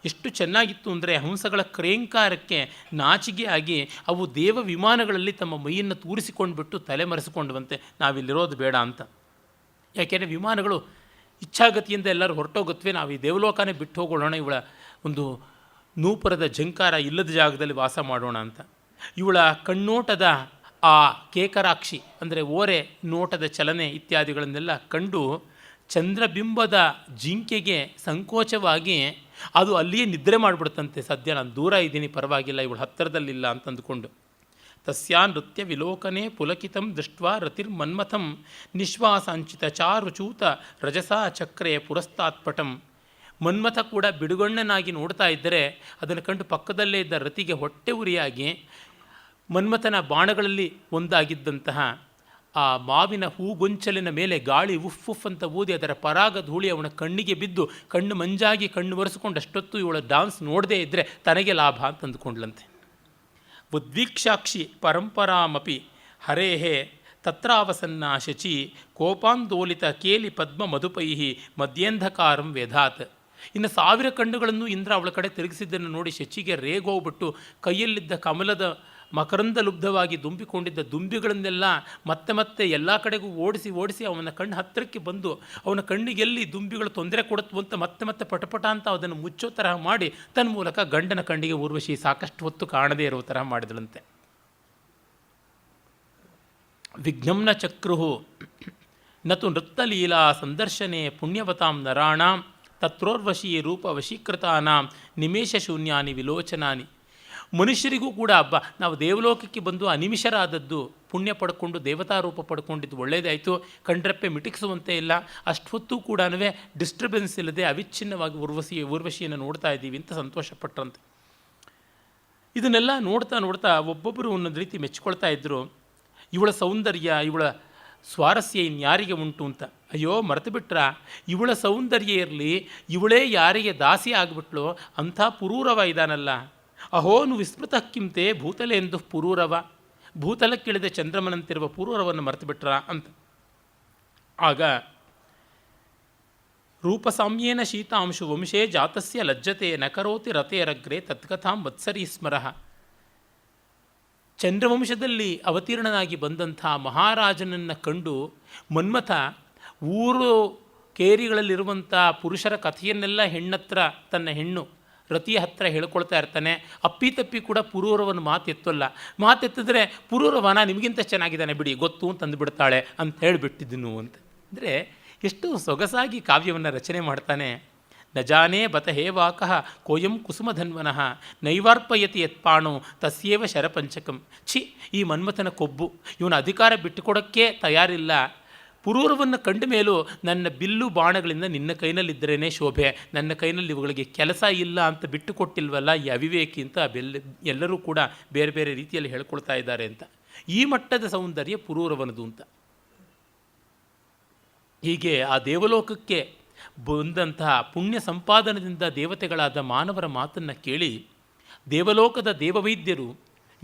ಎಷ್ಟು ಚೆನ್ನಾಗಿತ್ತು ಅಂದರೆ ಹಂಸಗಳ ಕ್ರೇಂಕಾರಕ್ಕೆ ನಾಚಿಗೆ ಆಗಿ ಅವು ದೇವ ವಿಮಾನಗಳಲ್ಲಿ ತಮ್ಮ ಮೈಯನ್ನು ತೂರಿಸಿಕೊಂಡ್ಬಿಟ್ಟು ತಲೆಮರೆಸಿಕೊಂಡವಂತೆ, ನಾವಿಲ್ಲಿರೋದು ಬೇಡ ಅಂತ. ಯಾಕೆಂದರೆ ವಿಮಾನಗಳು ಇಚ್ಛಾಗತಿಯಿಂದ ಎಲ್ಲರೂ ಹೊರಟೋಗುತ್ತವೆ, ನಾವು ಈ ದೇವಲೋಕನೇ ಬಿಟ್ಟು ಹೋಗೋಣ, ಇವಳ ಒಂದು ನೂಪುರದ ಝಂಕಾರ ಇಲ್ಲದ ಜಾಗದಲ್ಲಿ ವಾಸ ಮಾಡೋಣ ಅಂತ. ಇವಳ ಕಣ್ಣೋಟದ ಆ ಕೇಕರಾಕ್ಷಿ ಅಂದರೆ ಓರೆ ನೋಟದ ಚಲನೆ ಇತ್ಯಾದಿಗಳನ್ನೆಲ್ಲ ಕಂಡು ಚಂದ್ರಬಿಂಬದ ಜಿಂಕೆಗೆ ಸಂಕೋಚವಾಗಿ ಅದು ಅಲ್ಲಿಯೇ ನಿದ್ರೆ ಮಾಡಿಬಿಡುತ್ತಂತೆ. ಸದ್ಯ ನಾನು ದೂರ ಇದ್ದೀನಿ, ಪರವಾಗಿಲ್ಲ, ಇವಳು ಹತ್ತಿರದಲ್ಲಿಲ್ಲ ಅಂತಂದುಕೊಂಡು. ತಸ್ಯಾ ನೃತ್ಯ ವಿಲೋಕನೆ ಪುಲಕಿತಂ ದೃಷ್ಟ್ವಾ ರತಿರ್ಮನ್ಮಥಂ ನಿಶ್ವಾಸಾಂಚಿತ ಚಾರುಚೂತ ರಜಸಾ ಚಕ್ರೆ ಪುರಸ್ತಾತ್ಪಟಂ. ಮನ್ಮಥ ಕೂಡ ಬಿಡುಗಣ್ಣನಾಗಿ ನೋಡ್ತಾ ಇದ್ದರೆ ಅದನ್ನು ಕಂಡು ಪಕ್ಕದಲ್ಲೇ ಇದ್ದ ರತಿಗೆ ಹೊಟ್ಟೆ ಉರಿಯಾಗಿ ಮನ್ಮಥನ ಬಾಣಗಳಲ್ಲಿ ಒಂದಾಗಿದ್ದಂತಹ ಆ ಮಾವಿನ ಹೂಗೊಂಚಲಿನ ಮೇಲೆ ಗಾಳಿ ಉಫ್ ಉಫ್ ಅಂತ ಊದಿ ಅದರ ಪರಾಗ ಧೂಳಿ ಅವನ ಕಣ್ಣಿಗೆ ಬಿದ್ದು ಕಣ್ಣು ಮಂಜಾಗಿ ಕಣ್ಣು ಒರೆಸಿಕೊಂಡು ಅಷ್ಟೊತ್ತು ಇವಳ ಡಾನ್ಸ್ ನೋಡದೇ ಇದ್ದರೆ ತನಗೆ ಲಾಭ ಅಂತ ಅಂದುಕೊಂಡ್ಲಂತೆ. ಉದ್ವೀಕ್ಷಾಕ್ಷಿ ಪರಂಪರಾಮಪಿ ಹರೇಹೇ ತತ್ರಾವಸನ್ನ ಶಚಿ ಕೋಪಾಂದೋಲಿತ ಕೇಲಿ ಪದ್ಮ ಮಧುಪೈಹಿ ಮಧ್ಯಂಧಕಾರಂ ವೇದಾತ್. ಇನ್ನು 1000 ಕಣ್ಣುಗಳನ್ನು ಇಂದ್ರ ಅವಳ ಕಡೆ ತಿರುಗಿಸಿದ್ದನ್ನು ನೋಡಿ ಶಚಿಗೆ ರೇಗೋಗ್ಬಿಟ್ಟು ಕೈಯಲ್ಲಿದ್ದ ಕಮಲದ ಮಕರಂದ ಲುಬ್ಧವಾಗಿ ದುಂಬಿಕೊಂಡಿದ್ದ ದುಂಬಿಗಳನ್ನೆಲ್ಲ ಮತ್ತೆ ಮತ್ತೆ ಎಲ್ಲ ಕಡೆಗೂ ಓಡಿಸಿ ಅವನ ಕಣ್ಣು ಹತ್ತಿರಕ್ಕೆ ಬಂದು ಅವನ ಕಣ್ಣಿಗೆ ಎಲ್ಲಿ ದುಂಬಿಗಳು ತೊಂದರೆ ಕೊಡುತ್ತವು ಅಂತ ಮತ್ತೆ ಮತ್ತೆ ಪಟಪಟ ಅಂತ ಅದನ್ನು ಮುಚ್ಚೋ ತರಹ ಮಾಡಿ ತನ್ನ ಮೂಲಕ ಗಂಡನ ಕಣ್ಣಿಗೆ ಊರ್ವಶಿ ಸಾಕಷ್ಟು ಹೊತ್ತು ಕಾಣದೇ ಇರೋ ತರಹ ಮಾಡಿದಳಂತೆ. ವಿಘ್ನಂನ ಚಕ್ರುಹು ನತು ನೃತ್ತಲೀಲಾ ಸಂದರ್ಶನೆ ಪುಣ್ಯವತಾಂ ನರಾಣಾಂ ತತ್ರೋರ್ವಶೀ ರೂಪ ವಶೀಕೃತಾನಾಂ ನಿಮೇಶ ಶೂನ್ಯಾನಿ ವಿಲೋಚನಾನಿ. ಮನುಷ್ಯರಿಗೂ ಕೂಡ ಹಬ್ಬ, ನಾವು ದೇವಲೋಕಕ್ಕೆ ಬಂದು ಅನಿಮಿಷರಾದದ್ದು, ಪುಣ್ಯ ಪಡ್ಕೊಂಡು ದೇವತಾ ರೂಪ ಪಡ್ಕೊಂಡಿದ್ದು ಒಳ್ಳೆಯದಾಯಿತು, ಕಂಡ್ರಪ್ಪೆ ಮಿಟಿಕ್ಸುವಂತೆ ಇಲ್ಲ, ಅಷ್ಟು ಹೊತ್ತು ಕೂಡ ಡಿಸ್ಟರ್ಬೆನ್ಸ್ ಇಲ್ಲದೆ ಅವಿಚ್ಛಿನ್ನವಾಗಿ ಊರ್ವಶಿಯನ್ನು ನೋಡ್ತಾ ಇದ್ದೀವಿ ಅಂತ ಸಂತೋಷಪಟ್ಟರಂತೆ. ಇದನ್ನೆಲ್ಲ ನೋಡ್ತಾ ಒಬ್ಬೊಬ್ಬರು ಒಂದೊಂದು ರೀತಿ ಮೆಚ್ಕೊಳ್ತಾ ಇದ್ದರು. ಇವಳ ಸೌಂದರ್ಯ, ಇವಳ ಸ್ವಾರಸ್ಯ ಇನ್ಯಾರಿಗೆ ಉಂಟು ಅಂತ. ಅಯ್ಯೋ ಮರೆತು ಬಿಟ್ರ, ಇವಳ ಸೌಂದರ್ಯ ಇರಲಿ, ಇವಳೇ ಯಾರಿಗೆ ದಾಸಿ ಆಗಿಬಿಟ್ಲು ಅಂಥ ಪುರೂರವ ಇದಾನಲ್ಲ. ಅಹೋನು ವಿಸ್ಮೃತ ಕಿಂತೆ ಭೂತಲೆಂದು ಪುರೂರವ, ಭೂತಲಕ್ಕಿಳಿದ ಚಂದ್ರಮನಂತಿರುವ ಪುರೂರವನ್ನು ಮರೆತು ಬಿಟ್ರ ಅಂತ. ಆಗ ರೂಪಸಾಮ್ಯೇನ ಶೀತಾಂಶು ವಂಶೇ ಜಾತಸ್ಯ ಲಜ್ಜತೆ ನಕರೋತಿ ರಥೇರಗ್ರೆ ತತ್ಕಥಾಂ ವತ್ಸರೀ ಸ್ಮರಃ. ಚಂದ್ರವಂಶದಲ್ಲಿ ಅವತೀರ್ಣನಾಗಿ ಬಂದಂಥ ಮಹಾರಾಜನನ್ನು ಕಂಡು ಮನ್ಮಥ ಊರು ಕೇರಿಗಳಲ್ಲಿರುವಂಥ ಪುರುಷರ ಕಥೆಯನ್ನೆಲ್ಲ ಹೆಣ್ಣತ್ರ ತನ್ನ ಹೆಣ್ಣು ರತಿಯ ಹತ್ತಿರ ಹೇಳ್ಕೊಳ್ತಾ ಇರ್ತಾನೆ. ಅಪ್ಪಿತಪ್ಪಿ ಕೂಡ ಪುರೂರವನ ಮಾತೆತ್ತಲ್ಲ. ಮಾತೆತ್ತಿದ್ರೆ ಪುರೂರವನ ನಿಮಗಿಂತ ಚೆನ್ನಾಗಿದ್ದಾನೆ ಬಿಡಿ ಗೊತ್ತು ಅಂತಂದುಬಿಡ್ತಾಳೆ ಅಂತ ಹೇಳಿಬಿಟ್ಟಿದ್ದನು ಅಂತ. ಅಂದರೆ ಎಷ್ಟು ಸೊಗಸಾಗಿ ಕಾವ್ಯವನ್ನು ರಚನೆ ಮಾಡ್ತಾನೆ. ನ ಜಾನೇ ಬತ ಹೇ ವಾಕಃ ಕೋಯಂ ಕುಸುಮಧನ್ವನಃ ನೈವಾರ್ಪಯತಿ ಯತ್ಪಾಣು ತಸ್ಯೇವ ಶರಪಂಚಕಂ. ಛಿ, ಈ ಮನ್ಮಥನ ಕೊಬ್ಬು, ಇವನ ಅಧಿಕಾರ ಬಿಟ್ಟುಕೊಡೋಕ್ಕೆ ತಯಾರಿಲ್ಲ. ಪುರೂರವನ್ನು ಕಂಡ ಮೇಲೂ ನನ್ನ ಬಿಲ್ಲು ಬಾಣಗಳಿಂದ ನಿನ್ನ ಕೈನಲ್ಲಿದ್ದರೇ ಶೋಭೆ, ನನ್ನ ಕೈನಲ್ಲಿ ಇವುಗಳಿಗೆ ಕೆಲಸ ಇಲ್ಲ ಅಂತ ಬಿಟ್ಟು ಕೊಟ್ಟಿಲ್ವಲ್ಲ ಈ ಅವಿವೇಕಿ ಅಂತ ಎಲ್ಲರೂ ಕೂಡ ಬೇರೆ ಬೇರೆ ರೀತಿಯಲ್ಲಿ ಹೇಳ್ಕೊಳ್ತಾ ಇದ್ದಾರೆ ಅಂತ. ಈ ಮಟ್ಟದ ಸೌಂದರ್ಯ ಪುರೂರವನದು ಅಂತ. ಹೀಗೆ ಆ ದೇವಲೋಕಕ್ಕೆ ಬಂದಂತಹ ಪುಣ್ಯ ಸಂಪಾದನದಿಂದ ದೇವತೆಗಳಾದ ಮಾನವರ ಮಾತನ್ನು ಕೇಳಿ ದೇವಲೋಕದ ದೇವವೈದ್ಯರು,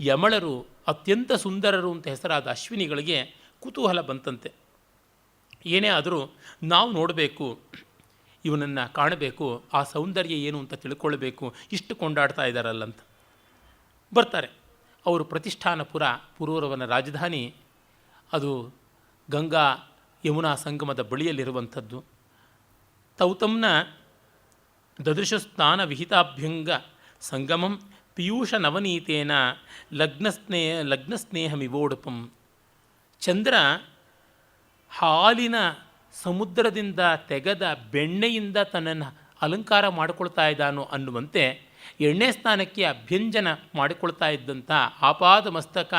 ಯಮಳರು, ಅತ್ಯಂತ ಸುಂದರರು ಅಂತ ಹೆಸರಾದ ಅಶ್ವಿನಿಗಳಿಗೆ ಕುತೂಹಲ ಬಂತಂತೆ. ಏನೇ ಆದರೂ ನಾವು ನೋಡಬೇಕು, ಇವನನ್ನು ಕಾಣಬೇಕು, ಆ ಸೌಂದರ್ಯ ಏನು ಅಂತ ತಿಳ್ಕೊಳ್ಬೇಕು, ಇಷ್ಟು ಕೊಂಡಾಡ್ತಾ ಇದ್ದಾರಲ್ಲಂತ ಬರ್ತಾರೆ. ಅವರು ಪ್ರತಿಷ್ಠಾನಪುರ, ಪುರೂರವನ ರಾಜಧಾನಿ, ಅದು ಗಂಗಾ ಯಮುನಾ ಸಂಗಮದ ಬಳಿಯಲ್ಲಿರುವಂಥದ್ದು. ತೌತಮ್ನ ದದೃಶಸ್ನಾನ ವಿಹಿತಾಭ್ಯಂಗ ಸಂಗಮಂ ಪಿಯೂಷ ನವನೀತೇನ ಲಗ್ನಸ್ನೇಹಮಿವೋಡುಪಂ. ಚಂದ್ರ ಹಾಲಿನ ಸಮುದ್ರದಿಂದ ತೆಗೆದ ಬೆಣ್ಣೆಯಿಂದ ತನ್ನನ್ನು ಅಲಂಕಾರ ಮಾಡಿಕೊಳ್ತಾ ಇದ್ದಾನೋ ಅನ್ನುವಂತೆ ಎಣ್ಣೆ ಸ್ನಾನಕ್ಕೆ ಅಭ್ಯಂಜನ ಮಾಡಿಕೊಳ್ತಾ ಇದ್ದಂಥ ಆಪಾದ ಮಸ್ತಕ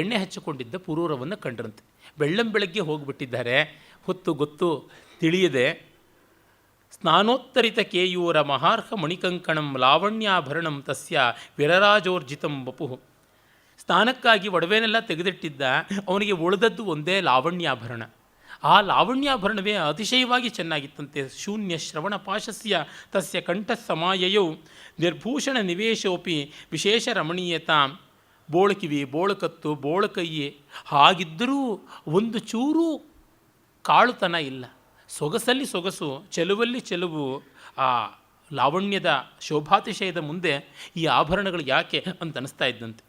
ಎಣ್ಣೆ ಹಚ್ಚಿಕೊಂಡಿದ್ದ ಪುರೂರವನ್ನು ಕಂಡ್ರಂತೆ. ಬೆಳ್ಳಂಬೆಳಗ್ಗೆ ಹೋಗಿಬಿಟ್ಟಿದ್ದಾರೆ, ಹೊತ್ತು ಗೊತ್ತು ತಿಳಿಯದೆ. ಸ್ನಾನೋತ್ತರಿತ ಕೇಯೂರ ಮಹಾರ್ಹ ಮಣಿಕಂಕಣಂ ಲಾವಣ್ಯಾಭರಣಂ ತಸ್ಯ ವಿರರಾಜೋರ್ಜಿತಂ ವಪುಃ. ಸ್ನಾನಕ್ಕಾಗಿ ಒಡವೆನೆಲ್ಲ ತೆಗೆದಿಟ್ಟಿದ್ದ, ಅವನಿಗೆ ಉಳಿದದ್ದು ಒಂದೇ ಲಾವಣ್ಯಾಭರಣ. ಆ ಲಾವಣ್ಯಾಭರಣವೇ ಅತಿಶಯವಾಗಿ ಚೆನ್ನಾಗಿತ್ತಂತೆ. ಶೂನ್ಯ ಶ್ರವಣ ಪಾಶಸ್ಯ ತಸ್ಯ ಕಂಠ ಸಮಾಯಯೌ ನಿರ್ಭೂಷಣ ನಿವೇಶೋಪಿ ವಿಶೇಷ ರಮಣೀಯತಾಂ. ಬೋಳಕಿವಿ, ಬೋಳಕತ್ತು, ಬೋಳಕೈಯೇ, ಹಾಗಿದ್ದರೂ ಒಂದು ಚೂರು ಕಾಳುತನ ಇಲ್ಲ. ಸೊಗಸಲ್ಲಿ ಸೊಗಸು, ಚೆಲುವಲ್ಲಿ ಚೆಲುವು. ಆ ಲಾವಣ್ಯದ ಶೋಭಾತಿಶಯದ ಮುಂದೆ ಈ ಆಭರಣಗಳು ಯಾಕೆ ಅಂತ ಅನಿಸ್ತಾ ಇದ್ದಂತೆ.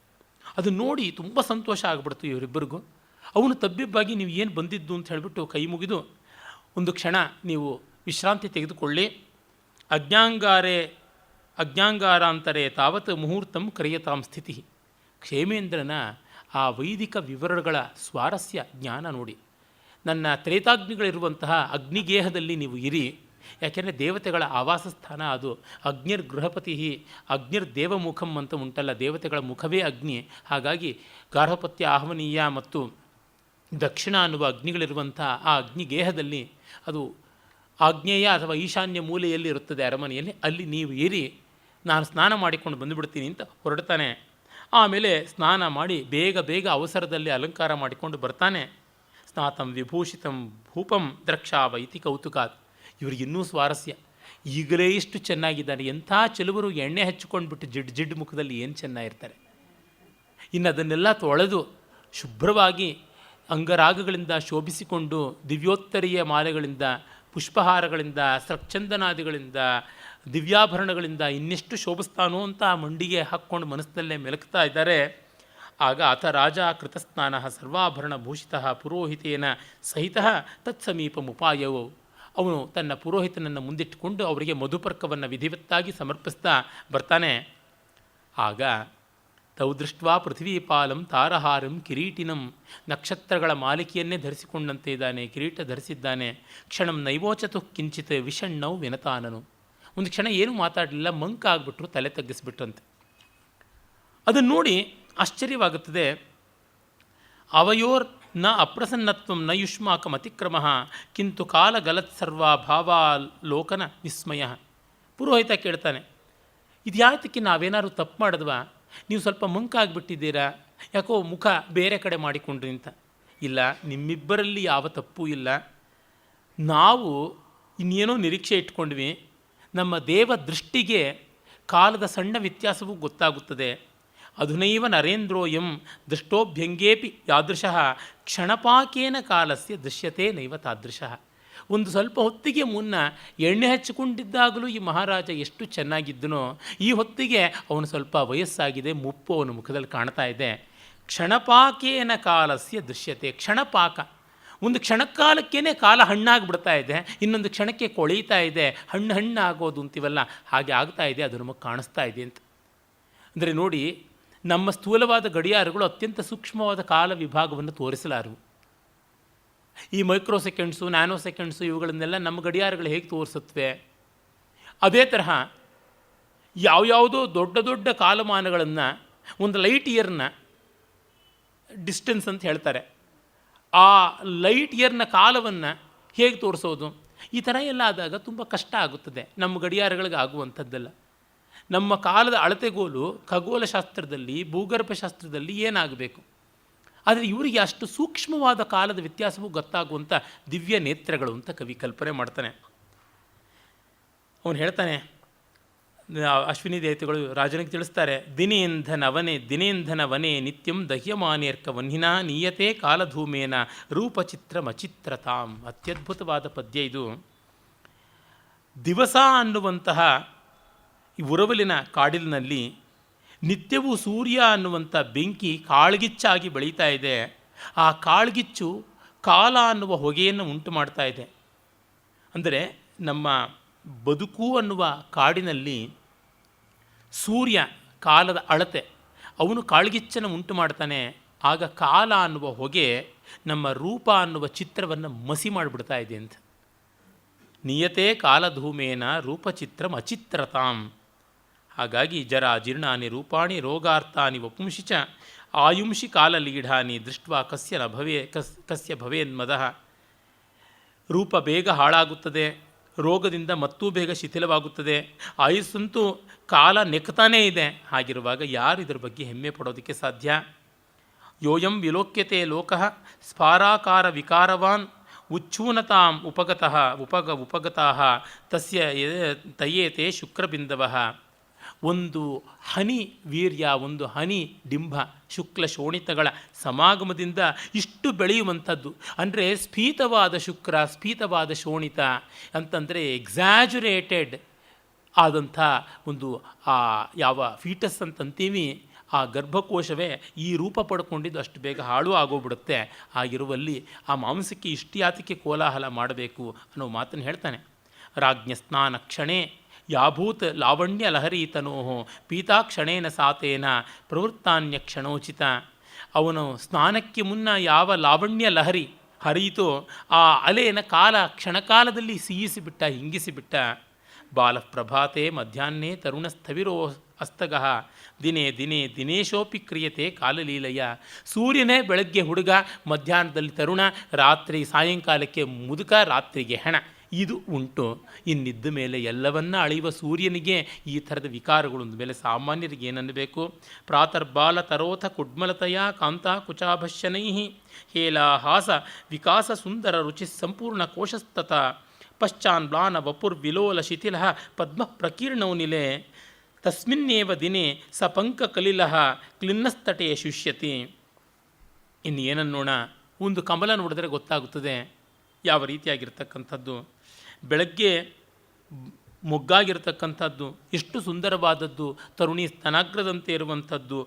ಅದು ನೋಡಿ ತುಂಬ ಸಂತೋಷ ಆಗಿಬಿಡ್ತು ಇವರಿಬ್ಬರಿಗೂ. ಅವನು ತಬ್ಬಿಬ್ಬಾಗಿ ನೀವು ಏನು ಬಂದಿದ್ದು ಅಂತ ಹೇಳಿಬಿಟ್ಟು ಕೈ ಮುಗಿದು, ಒಂದು ಕ್ಷಣ ನೀವು ವಿಶ್ರಾಂತಿ ತೆಗೆದುಕೊಳ್ಳಿ, ಅಜ್ಞಾಂಗಾರಾಂತರೇ ತಾವತ್ ಮುಹೂರ್ತಂ ಕ್ರಿಯತಾಂ ಸ್ಥಿತಿ. ಕ್ಷೇಮೇಂದ್ರನ ಆ ವೈದಿಕ ವಿವರಗಳ ಸ್ವಾರಸ್ಯ ಜ್ಞಾನ ನೋಡಿ. ನನ್ನ ತ್ರೇತಾಗ್ನಿಗಳಿರುವಂತಹ ಅಗ್ನಿಗೇಹದಲ್ಲಿ ನೀವು ಇರಿ, ಯಾಕೆಂದರೆ ದೇವತೆಗಳ ಆವಾಸ ಸ್ಥಾನ ಅದು. ಅಗ್ನಿರ್ ಗೃಹಪತಿ ಅಗ್ನಿರ್ ದೇವಮುಖಂ ಅಂತ ಉಂಟಲ್ಲ, ದೇವತೆಗಳ ಮುಖವೇ ಅಗ್ನಿ. ಹಾಗಾಗಿ ಗಾರ್ಹಪತ್ಯ, ಆಹ್ವನೀಯ ಮತ್ತು ದಕ್ಷಿಣ ಅನ್ನುವ ಅಗ್ನಿಗಳಿರುವಂಥ ಆ ಅಗ್ನಿಗೇಹದಲ್ಲಿ, ಅದು ಆಗ್ನೇಯ ಅಥವಾ ಈಶಾನ್ಯ ಮೂಲೆಯಲ್ಲಿ ಇರುತ್ತದೆ ಅರಮನೆಯಲ್ಲಿ, ಅಲ್ಲಿ ನೀವು ಇರಿ, ನಾನು ಸ್ನಾನ ಮಾಡಿಕೊಂಡು ಬಂದುಬಿಡ್ತೀನಿ ಅಂತ ಹೊರಡ್ತಾನೆ. ಆಮೇಲೆ ಸ್ನಾನ ಮಾಡಿ ಬೇಗ ಬೇಗ ಅವಸರದಲ್ಲಿ ಅಲಂಕಾರ ಮಾಡಿಕೊಂಡು ಬರ್ತಾನೆ. ಸ್ನಾತಂ ವಿಭೂಷಿತಂ ಭೂಪಂ ದ್ರಕ್ಷಾವ ಇತಿ ಕೌತುಕಾತ್. ಇವ್ರಿಗಿನ್ನೂ ಸ್ವಾರಸ್ಯ, ಈಗಲೇ ಇಷ್ಟು ಚೆನ್ನಾಗಿದ್ದಾನೆ. ಎಂಥ ಚೆಲುವರು ಎಣ್ಣೆ ಹಚ್ಚಿಕೊಂಡ್ಬಿಟ್ಟು ಜಿಡ್ ಮುಖದಲ್ಲಿ ಏನು ಚೆನ್ನಾಗಿರ್ತಾರೆ. ಇನ್ನು ಅದನ್ನೆಲ್ಲ ತೊಳೆದು ಶುಭ್ರವಾಗಿ ಅಂಗರಾಗಗಳಿಂದ ಶೋಭಿಸಿಕೊಂಡು ದಿವ್ಯೋತ್ತರೀಯ ಮಾಲೆಗಳಿಂದ, ಪುಷ್ಪಹಾರಗಳಿಂದ, ಸೃಕ್ಚಂದನಾದಿಗಳಿಂದ, ದಿವ್ಯಾಭರಣಗಳಿಂದ ಇನ್ನೆಷ್ಟು ಶೋಭಿಸ್ತಾನೋ ಅಂತ ಆ ಮಂಡಿಗೆ ಹಾಕ್ಕೊಂಡು ಮನಸ್ಸಿನಲ್ಲೇ ಮೆಲಕ್ತಾ ಇದ್ದಾರೆ. ಆಗ ಅಥ ರಾಜ ಕೃತಸ್ನಾನ ಸರ್ವಾಭರಣ ಭೂಷಿತ ಪುರೋಹಿತೇನ ಸಹಿತ ತತ್ಸಮೀಪಮುಪಾಯವು. ಅವನು ತನ್ನ ಪುರೋಹಿತನನ್ನು ಮುಂದಿಟ್ಟುಕೊಂಡು ಅವರಿಗೆ ಮಧುಪರ್ಕವನ್ನು ವಿಧಿವತ್ತಾಗಿ ಸಮರ್ಪಿಸ್ತಾ ಬರ್ತಾನೆ. ಆಗ ತೌ ದೃಷ್ಟ್ವಾ ಪೃಥ್ವೀಪಾಲಂ ತಾರಹಾರಂ ಕಿರೀಟಿನಂ. ನಕ್ಷತ್ರಗಳ ಮಾಲಿಕೆಯನ್ನೇ ಧರಿಸಿಕೊಂಡಂತೆ ಇದ್ದಾನೆ, ಕಿರೀಟ ಧರಿಸಿದ್ದಾನೆ. ಕ್ಷಣಂ ನೈವೋಚತು ಕಿಂಚಿತ್ ವಿಷಣ್ಣೌ ವಿನತಾನನು. ಒಂದು ಕ್ಷಣ ಏನೂ ಮಾತಾಡಲಿಲ್ಲ, ಮಂಕ ಆಗಿಬಿಟ್ರು, ತಲೆ ತಗ್ಗಿಸ್ಬಿಟ್ರಂತೆ. ಅದನ್ನು ನೋಡಿ ಆಶ್ಚರ್ಯವಾಗುತ್ತದೆ. ಅವಯೋರ್ ನ ಅಪ್ರಸನ್ನತ್ವಂ ನ ಯುಷ್ಮಾಕಂ ಅತಿಕ್ರಮ ಕಿಂತು ಕಾಲ ಗಲತ್ಸರ್ವ ಭಾವಾಲೋಕನ ವಿಸ್ಮಯ. ಪುರೋಹಿತ ಕೇಳ್ತಾನೆ, ಇದು ಯಾತಕ್ಕೆ ನಾವೇನಾದ್ರು ತಪ್ಪು ಮಾಡಿದ್ವಾ? ನೀವು ಸ್ವಲ್ಪ ಮಂಕ ಆಗಿಬಿಟ್ಟಿದ್ದೀರಾ, ಯಾಕೋ ಮುಖ ಬೇರೆ ಕಡೆ ಮಾಡಿಕೊಂಡ್ರಿ ಅಂತ. ಇಲ್ಲ, ನಿಮ್ಮಿಬ್ಬರಲ್ಲಿ ಯಾವ ತಪ್ಪೂ ಇಲ್ಲ. ನಾವು ಇನ್ನೇನೋ ನಿರೀಕ್ಷೆ ಇಟ್ಕೊಂಡ್ವಿ. ನಮ್ಮ ದೇವ ದೃಷ್ಟಿಗೆ ಕಾಲದ ಸಣ್ಣ ವ್ಯತ್ಯಾಸವೂ ಗೊತ್ತಾಗುತ್ತದೆ. ಅಧುನೈವ ನರೇಂದ್ರೋಯಂ ದೃಷ್ಟೋಭ್ಯಂಗೇಪಿ ಯಾದೃಶಃ ಕ್ಷಣಪಾಕೇನ ಕಾಲಸ್ಯ ದೃಶ್ಯತೆ ನೈವ ತಾದೃಶಃ. ಒಂದು ಸ್ವಲ್ಪ ಹೊತ್ತಿಗೆ ಮುನ್ನ ಎಣ್ಣೆ ಹಚ್ಚಿಕೊಂಡಿದ್ದಾಗಲೂ ಈ ಮಹಾರಾಜ ಎಷ್ಟು ಚೆನ್ನಾಗಿದ್ದನೋ, ಈ ಹೊತ್ತಿಗೆ ಅವನು ಸ್ವಲ್ಪ ವಯಸ್ಸಾಗಿದೆ, ಮುಪ್ಪು ಅವನ ಮುಖದಲ್ಲಿ ಕಾಣ್ತಾ ಇದೆ. ಕ್ಷಣಪಾಕೇನ ಕಾಲಸ್ಯ ದೃಶ್ಯತೆ. ಕ್ಷಣಪಾಕ, ಒಂದು ಕ್ಷಣಕಾಲಕ್ಕೇ ಕಾಲ ಹಣ್ಣಾಗಿಬಿಡ್ತಾ ಇದೆ, ಇನ್ನೊಂದು ಕ್ಷಣಕ್ಕೆ ಕೊಳೀತಾ ಇದೆ. ಹಣ್ಣಾಗೋದು ಅಂತೀವಲ್ಲ, ಹಾಗೆ ಆಗ್ತಾ ಇದೆ, ಅದು ನಮಗೆ ಕಾಣಿಸ್ತಾ ಇದೆ ಅಂತ. ಅಂದರೆ ನೋಡಿ, ನಮ್ಮ ಸ್ಥೂಲವಾದ ಗಡಿಯಾರಗಳು ಅತ್ಯಂತ ಸೂಕ್ಷ್ಮವಾದ ಕಾಲ ವಿಭಾಗವನ್ನು ತೋರಿಸಲಾರವು. ಈ ಮೈಕ್ರೋ ಸೆಕೆಂಡ್ಸು, ನ್ಯಾನೋ ಸೆಕೆಂಡ್ಸು ಇವುಗಳನ್ನೆಲ್ಲ ನಮ್ಮ ಗಡಿಯಾರಗಳು ಹೇಗೆ ತೋರಿಸುತ್ತವೆ, ಅದೇ ತರಹ ಯಾವ್ಯಾವುದೋ ದೊಡ್ಡ ದೊಡ್ಡ ಕಾಲಮಾನಗಳನ್ನು, ಒಂದು ಲೈಟ್ ಇಯರ್ನ ಡಿಸ್ಟೆನ್ಸ್ ಅಂತ ಹೇಳ್ತಾರೆ, ಆ ಲೈಟ್ ಇಯರ್ನ ಕಾಲವನ್ನು ಹೇಗೆ ತೋರಿಸೋದು? ಈ ಥರ ಎಲ್ಲ ಆದಾಗ ತುಂಬ ಕಷ್ಟ ಆಗುತ್ತದೆ. ನಮ್ಮ ಗಡಿಯಾರಗಳಿಗೆ ಆಗುವಂಥದ್ದೆಲ್ಲ. ನಮ್ಮ ಕಾಲದ ಅಳತೆಗೋಲು ಖಗೋಳಶಾಸ್ತ್ರದಲ್ಲಿ, ಭೂಗರ್ಭಶಾಸ್ತ್ರದಲ್ಲಿ ಏನಾಗಬೇಕು? ಆದರೆ ಇವರಿಗೆ ಅಷ್ಟು ಸೂಕ್ಷ್ಮವಾದ ಕಾಲದ ವ್ಯತ್ಯಾಸವೂ ಗೊತ್ತಾಗುವಂಥ ದಿವ್ಯ ನೇತ್ರಗಳು ಅಂತ ಕವಿ ಕಲ್ಪನೆ ಮಾಡ್ತಾನೆ. ಅವನು ಹೇಳ್ತಾನೆ, ಅಶ್ವಿನಿ ದೇವತೆಗಳು ರಾಜನಿಗೆ ತಿಳಿಸ್ತಾರೆ, ದಿನೇಂಧನ ವನೆ ನಿತ್ಯಂ ದಹ್ಯಮಾನೇರ್ಕ ವನ್ಹಿನ ನೀಯತೆ ಕಾಲಧೂಮೇನ ರೂಪಚಿತ್ರಮಚಿತ್ರತಾಂ. ಅತ್ಯದ್ಭುತವಾದ ಪದ್ಯ ಇದು. ದಿವಸ ಅನ್ನುವಂತಹ ಈ ಉರವಲಿನ ಕಾಡಿಲಿನಲ್ಲಿ ನಿತ್ಯವೂ ಸೂರ್ಯ ಅನ್ನುವಂಥ ಬೆಂಕಿ ಕಾಳ್ಗಿಚ್ಚಾಗಿ ಬೆಳೀತಾ ಇದೆ. ಆ ಕಾಳ್ಗಿಚ್ಚು ಕಾಲ ಅನ್ನುವ ಹೊಗೆಯನ್ನು ಉಂಟು ಮಾಡ್ತಾ ಇದೆ. ಅಂದರೆ ನಮ್ಮ ಬದುಕು ಅನ್ನುವ ಕಾಡಿನಲ್ಲಿ ಸೂರ್ಯ ಕಾಲದ ಅಳತೆ, ಅವನು ಕಾಳ್ಗಿಚ್ಚನ್ನು ಉಂಟು ಮಾಡ್ತಾನೆ. ಆಗ ಕಾಲ ಅನ್ನುವ ಹೊಗೆ ನಮ್ಮ ರೂಪ ಅನ್ನುವ ಚಿತ್ರವನ್ನು ಮಸಿ ಮಾಡಿಬಿಡ್ತಾ ಇದೆ ಅಂತ. ನಿಯತೆ ಕಾಲಧೂಮೇನ ರೂಪಚಿತ್ರಂ ಅಚಿತ್ರತಾಂ. ಹಾಗಾಗಿ ಜರ ಜೀರ್ಣಾನಿ ರೂಪಾಣಿ ರೋಗಾರ್ಥಾನಿ ವಪುಂಶಿ ಚ ಆಯುಂಷಿ ಕಾಲಲೀಢಾನಿ ದೃಷ್ಟ್ವಾ ಕಸ್ಯ ಭವೇನ್ಮದಃ. ರೂಪ ಬೇಗ ಹಾಳಾಗುತ್ತದೆ, ರೋಗದಿಂದ ಮತ್ತೂ ಬೇಗ ಶಿಥಿಲವಾಗುತ್ತದೆ, ಆಯುಸ್ಸಂತೂ ಕಾಲ ನೆಕ್ತಾನೇ ಇದೆ. ಹಾಗಿರುವಾಗ ಯಾರು ಇದರ ಬಗ್ಗೆ ಹೆಮ್ಮೆ ಪಡೋದಕ್ಕೆ ಸಾಧ್ಯ? ಯೋಯಂ ವಿಲೋಕ್ಯತೆ ಲೋಕಃ ಸ್ಫಾರಾಕಾರ ವಿಕಾರವಾನ್ ಉಚ್ಛೂನತಾಂ ಉಪಗತಾಃ ತಸ್ಯ ತಯೇತೆ ಶುಕ್ರಬಿಂದವಃ. ಒಂದು ಹನಿ ವೀರ್ಯ, ಒಂದು ಹನಿ ಡಿಂಬ ಶುಕ್ಲ ಶೋಣಿತಗಳ ಸಮಾಗಮದಿಂದ ಇಷ್ಟು ಬೆಳೆಯುವಂಥದ್ದು. ಅಂದರೆ ಸ್ಫೀತವಾದ ಶುಕ್ರ, ಸ್ಫೀತವಾದ ಶೋಣಿತ ಅಂತಂದರೆ ಎಕ್ಸಾಜುರೇಟೆಡ್ ಆದಂಥ ಒಂದು ಯಾವ ಫೀಟಸ್ ಅಂತಂತೀವಿ, ಆ ಗರ್ಭಕೋಶವೇ ಈ ರೂಪ ಪಡ್ಕೊಂಡಿದ್ದು ಅಷ್ಟು ಬೇಗ ಹಾಳು ಆಗೋಗ್ಬಿಡುತ್ತೆ. ಆಗಿರುವಲ್ಲಿ ಆ ಮಾಂಸಕ್ಕೆ ಇಷ್ಟ್ಯಾತಕ್ಕೆ ಕೋಲಾಹಲ ಮಾಡಬೇಕು ಅನ್ನೋ ಮಾತನ್ನು ಹೇಳ್ತಾನೆ. ರಾಜ್ಞ ಸ್ನಾನ ಕ್ಷಣೇ ಯಾಭೂತ್ ಲಾವಣ್ಯ ಲಹರಿ ತನೋ ಪೀತಾಕ್ಷಣೇನ ಸಾತೇನ ಪ್ರವೃತ್ತಾನ್ಯ ಕ್ಷಣೋಚಿತ. ಅವನು ಸ್ನಾನಕ್ಕೆ ಮುನ್ನ ಯಾವ ಲಾವಣ್ಯ ಲಹರಿ ಹರಿಯಿತೋ ಆ ಅಲೆಯನ್ನು ಕ್ಷಣಕಾಲದಲ್ಲಿ ಸಿಹಿಸಿಬಿಟ್ಟ, ಹಿಂಗಿಸಿಬಿಟ್ಟ. ಬಾಲಪ್ರಭಾತೆ ಮಧ್ಯಾಹ್ನೇ ತರುಣ ಸ್ಥವಿರೋ ಅಸ್ತಗಃ ದಿನೇ ದಿನೇ ದಿನೇಶೋಪಿ ಕ್ರಿಯತೆ ಕಾಲಲೀಲೆಯ. ಸೂರ್ಯನೇ ಬೆಳಗ್ಗೆ ಹುಡುಗ, ಮಧ್ಯಾಹ್ನದಲ್ಲಿ ತರುಣ, ರಾತ್ರಿ ಸಾಯಂಕಾಲಕ್ಕೆ ಮುದುಕ, ರಾತ್ರಿಗೆ ಹೆಣ. ಇದು ಉಂಟು. ಇನ್ನಿದ್ದ ಮೇಲೆ ಎಲ್ಲವನ್ನ ಅಳೆಯುವ ಸೂರ್ಯನಿಗೆ ಈ ಥರದ ವಿಕಾರಗಳು ಮೇಲೆ ಸಾಮಾನ್ಯರಿಗೆ ಏನನ್ನಬೇಕು? ಪ್ರಾತರ್ಬಾಲ ತರೋಥ ಕುಡ್ಮಲತೆಯ ಕಾಂತ ಕುಚಾಭಶ್ಯನೈ ಹೇಲಾಹಾಸ ವಿಕಾಸ ಸುಂದರ ರುಚಿ ಸಂಪೂರ್ಣ ಕೋಶಸ್ತತ ಪಶ್ಚಾನ್ ಬ್ಲಾನ ವಪುರ್ವಿಲೋಲ ಶಿಥಿಲ ಪದ್ಮ ಪ್ರಕೀರ್ಣೌ ನಿಲೆ ತಸ್ಮಿನ್ನೇವ ದಿನೇ ಸ ಪಂಕಕಲಿಲ ಕ್ಲಿನ್ನಸ್ತಟೆ ಶುಷ್ಯತಿ. ಇನ್ನು ಏನನ್ನೋಣ, ಒಂದು ಕಮಲ ನೋಡಿದ್ರೆ ಗೊತ್ತಾಗುತ್ತದೆ ಯಾವ ರೀತಿಯಾಗಿರ್ತಕ್ಕಂಥದ್ದು. ಬೆಳಗ್ಗೆ ಮೊಗ್ಗಾಗಿರ್ತಕ್ಕಂಥದ್ದು, ಎಷ್ಟು ಸುಂದರವಾದದ್ದು, ತರುಣಿ ಸ್ತನಾಗ್ರದಂತೆ ಇರುವಂಥದ್ದು,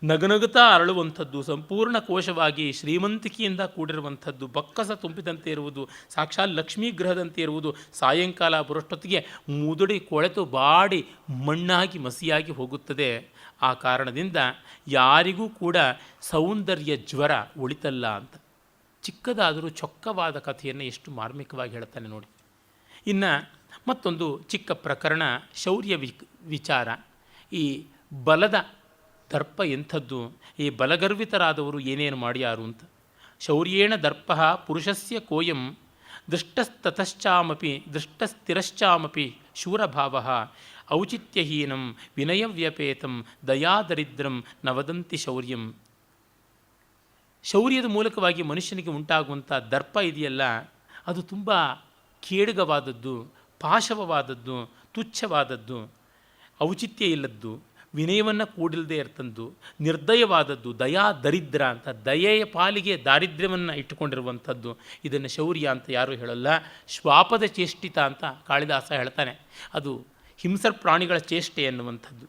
ನಗನಗುತ್ತಾ ಅರಳುವಂಥದ್ದು, ಸಂಪೂರ್ಣ ಕೋಶವಾಗಿ ಶ್ರೀಮಂತಿಕೆಯಿಂದ ಕೂಡಿರುವಂಥದ್ದು, ಬಕ್ಕಸ ತುಂಬಿದಂತೆ ಇರುವುದು, ಸಾಕ್ಷಾತ್ ಲಕ್ಷ್ಮೀ ಗ್ರಹದಂತೆ ಇರುವುದು. ಸಾಯಂಕಾಲ ಬರೋಷ್ಟೊತ್ತಿಗೆ ಮುದುಡಿ ಕೊಳೆತು ಬಾಡಿ ಮಣ್ಣಾಗಿ ಮಸಿಯಾಗಿ ಹೋಗುತ್ತದೆ. ಆ ಕಾರಣದಿಂದ ಯಾರಿಗೂ ಕೂಡ ಸೌಂದರ್ಯ ಜ್ವರ ಉಳಿತಲ್ಲ ಅಂತ. ಚಿಕ್ಕದಾದರೂ ಚೊಕ್ಕವಾದ ಕಥೆಯನ್ನು ಎಷ್ಟು ಮಾರ್ಮಿಕವಾಗಿ ಹೇಳ್ತಾನೆ ನೋಡಿ. ಇನ್ನು ಮತ್ತೊಂದು ಚಿಕ್ಕ ಪ್ರಕರಣ, ಶೌರ್ಯ ವಿಚಾರ. ಈ ಬಲದ ದರ್ಪ ಎಂಥದ್ದು, ಈ ಬಲಗರ್ವಿತರಾದವರು ಏನೇನು ಮಾಡ್ಯಾರು ಅಂತ. ಶೌರ್ಯೇಣ ದರ್ಪ ಪುರುಷಸ್ಯ ಕೋಯಂ ದೃಷ್ಟಸ್ಥಿರಶ್ಚಾಮಪಿ ಶೂರಭಾವ ಔಚಿತ್ಯಹೀನಂ ವಿನಯವ್ಯಪೇತಂ ದಯಾದರಿದ್ರಂ ನ ವದಂತಿ ಶೌರ್ಯಂ. ಶೌರ್ಯದ ಮೂಲಕವಾಗಿ ಮನುಷ್ಯನಿಗೆ ಉಂಟಾಗುವಂಥ ದರ್ಪ ಇದೆಯಲ್ಲ, ಅದು ತುಂಬ ಖೇಡಗವಾದದ್ದು, ಪಾಶವವಾದದ್ದು, ತುಚ್ಛವಾದದ್ದು, ಔಚಿತ್ಯ ಇಲ್ಲದ್ದು, ವಿನಯವನ್ನು ಕೂಡಿಲ್ಲದೆ ಇರ್ತಂದು, ನಿರ್ದಯವಾದದ್ದು, ದಯಾ ದರಿದ್ರ ಅಂತ. ದಯೆಯ ಪಾಲಿಗೆ ದಾರಿದ್ರ್ಯವನ್ನು ಇಟ್ಟುಕೊಂಡಿರುವಂಥದ್ದು. ಇದನ್ನು ಶೌರ್ಯ ಅಂತ ಯಾರೂ ಹೇಳಲ್ಲ, ಶ್ವಾಪದ ಚೇಷ್ಟಿತ ಅಂತ ಕಾಳಿದಾಸ ಹೇಳ್ತಾನೆ. ಅದು ಹಿಂಸರ್ ಪ್ರಾಣಿಗಳ ಚೇಷ್ಟೆ ಎನ್ನುವಂಥದ್ದು.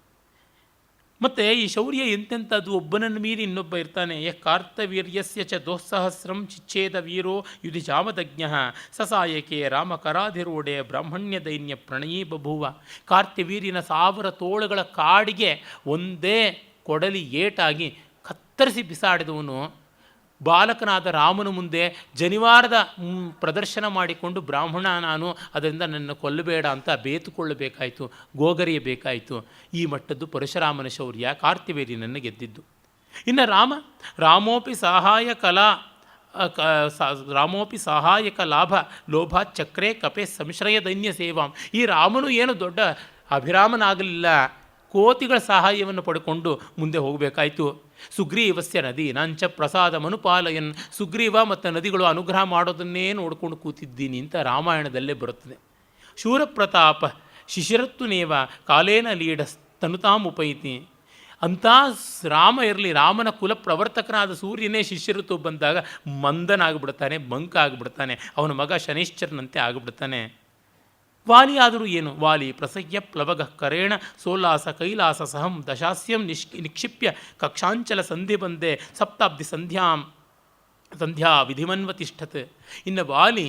ಮತ್ತು ಈ ಶೌರ್ಯ ಎಂತೆಂಥದ್ದು, ಒಬ್ಬನನ್ನು ಮೀರಿ ಇನ್ನೊಬ್ಬ ಇರ್ತಾನೆ. ಕಾರ್ತವೀರ್ಯಸ್ಯ ಚ ದೋಸ್ಸಹಸ್ರಂ ಚಿಚ್ಛೇದ ವೀರೋ ಯುಧಿ ಜಾಮದಜ್ಞ ಸಸಾಯಕೆ ರಾಮಕರಾಧಿರೋಡೆ ಬ್ರಾಹ್ಮಣ್ಯ ದೈನ್ಯ ಪ್ರಣಯೀ ಬಭೂವ. ಕಾರ್ತ್ಯವೀರ್ಯನ 1000 ತೋಳುಗಳ ಕಾಡಿಗೆ ಒಂದೇ ಕೊಡಲಿ ಏಟಾಗಿ ಕತ್ತರಿಸಿ ಬಿಸಾಡಿದವನು ಬಾಲಕನಾದ ರಾಮನ ಮುಂದೆ ಜನಿವಾರದ ಪ್ರದರ್ಶನ ಮಾಡಿಕೊಂಡು, ಬ್ರಾಹ್ಮಣ ನಾನು, ಅದರಿಂದ ನನ್ನ ಕೊಲ್ಲಬೇಡ ಅಂತ ಬೇತುಕೊಳ್ಳಬೇಕಾಯಿತು, ಗೋಗರಿಯಬೇಕಾಯಿತು. ಈ ಮಟ್ಟದ್ದು ಪರಶುರಾಮನ ಶೌರ್ಯ ಕಾರ್ತ್ಯವೀರ್ಯನನ್ನು ಗೆದ್ದಿದ್ದು. ಇನ್ನು ರಾಮೋಪಿ ಸಹಾಯಕ ಲಾಭ ಲೋಭ ಚಕ್ರೆ ಕಪೆ ಸಂಶ್ರಯ ದೈನ್ಯ ಸೇವಾಂ. ಈ ರಾಮನು ಏನು ದೊಡ್ಡ ಅಭಿರಾಮನಾಗಲಿಲ್ಲ, ಕೋತಿಗಳ ಸಹಾಯವನ್ನು ಪಡ್ಕೊಂಡು ಮುಂದೆ ಹೋಗಬೇಕಾಯಿತು. ಸುಗ್ರೀವಸ್ಯ ನದಿ ನಾಂಚ ಪ್ರಸಾದ ಮನುಪಾಲಯನ್. ಸುಗ್ರೀವ ಮತ್ತು ನದಿಗಳು ಅನುಗ್ರಹ ಮಾಡೋದನ್ನೇ ನೋಡ್ಕೊಂಡು ಕೂತಿದ್ದೀನಿ ಅಂತ ರಾಮಾಯಣದಲ್ಲೇ ಬರುತ್ತದೆ. ಶೂರಪ್ರತಾಪ ಶಿಶಿರತ್ತುನೇವ ಕಾಲೇನ ಲೀಢ ತನುತಾಮುಪೈತಿ. ಅಂಥ ರಾಮ ಇರಲಿ, ರಾಮನ ಕುಲ ಪ್ರವರ್ತಕನಾದ ಸೂರ್ಯನೇ ಶಿಶಿರತ್ತು ಬಂದಾಗ ಮಂದನಾಗ್ಬಿಡ್ತಾನೆ, ಮಂಕಾಗ್ಬಿಡ್ತಾನೆ. ಅವನ ಮಗ ಶನೈಶ್ಚರನಂತೆ ಆಗಿಬಿಡ್ತಾನೆ. ವಾಲಿ ಆದರೂ ಏನು? ವಾಲಿ ಪ್ರಸಹ್ಯ ಪ್ಲವಗ ಕರೇಣ ಸೋಲ್ಲಾಸ ಕೈಲಾಸ ಸಹಂ ದಶಾಸ್ಯಂ ನಿಕ್ಷಿಪ್ಯ ಕಕ್ಷಾಂಚಲ ಸಂಧಿ ಬಂದೆ ಸಪ್ತಾಬ್ದಿ ಸಂಧ್ಯಾ ವಿಧಿಮನ್ವತಿಷ್ಠತ್. ಇನ್ನು ವಾಲಿ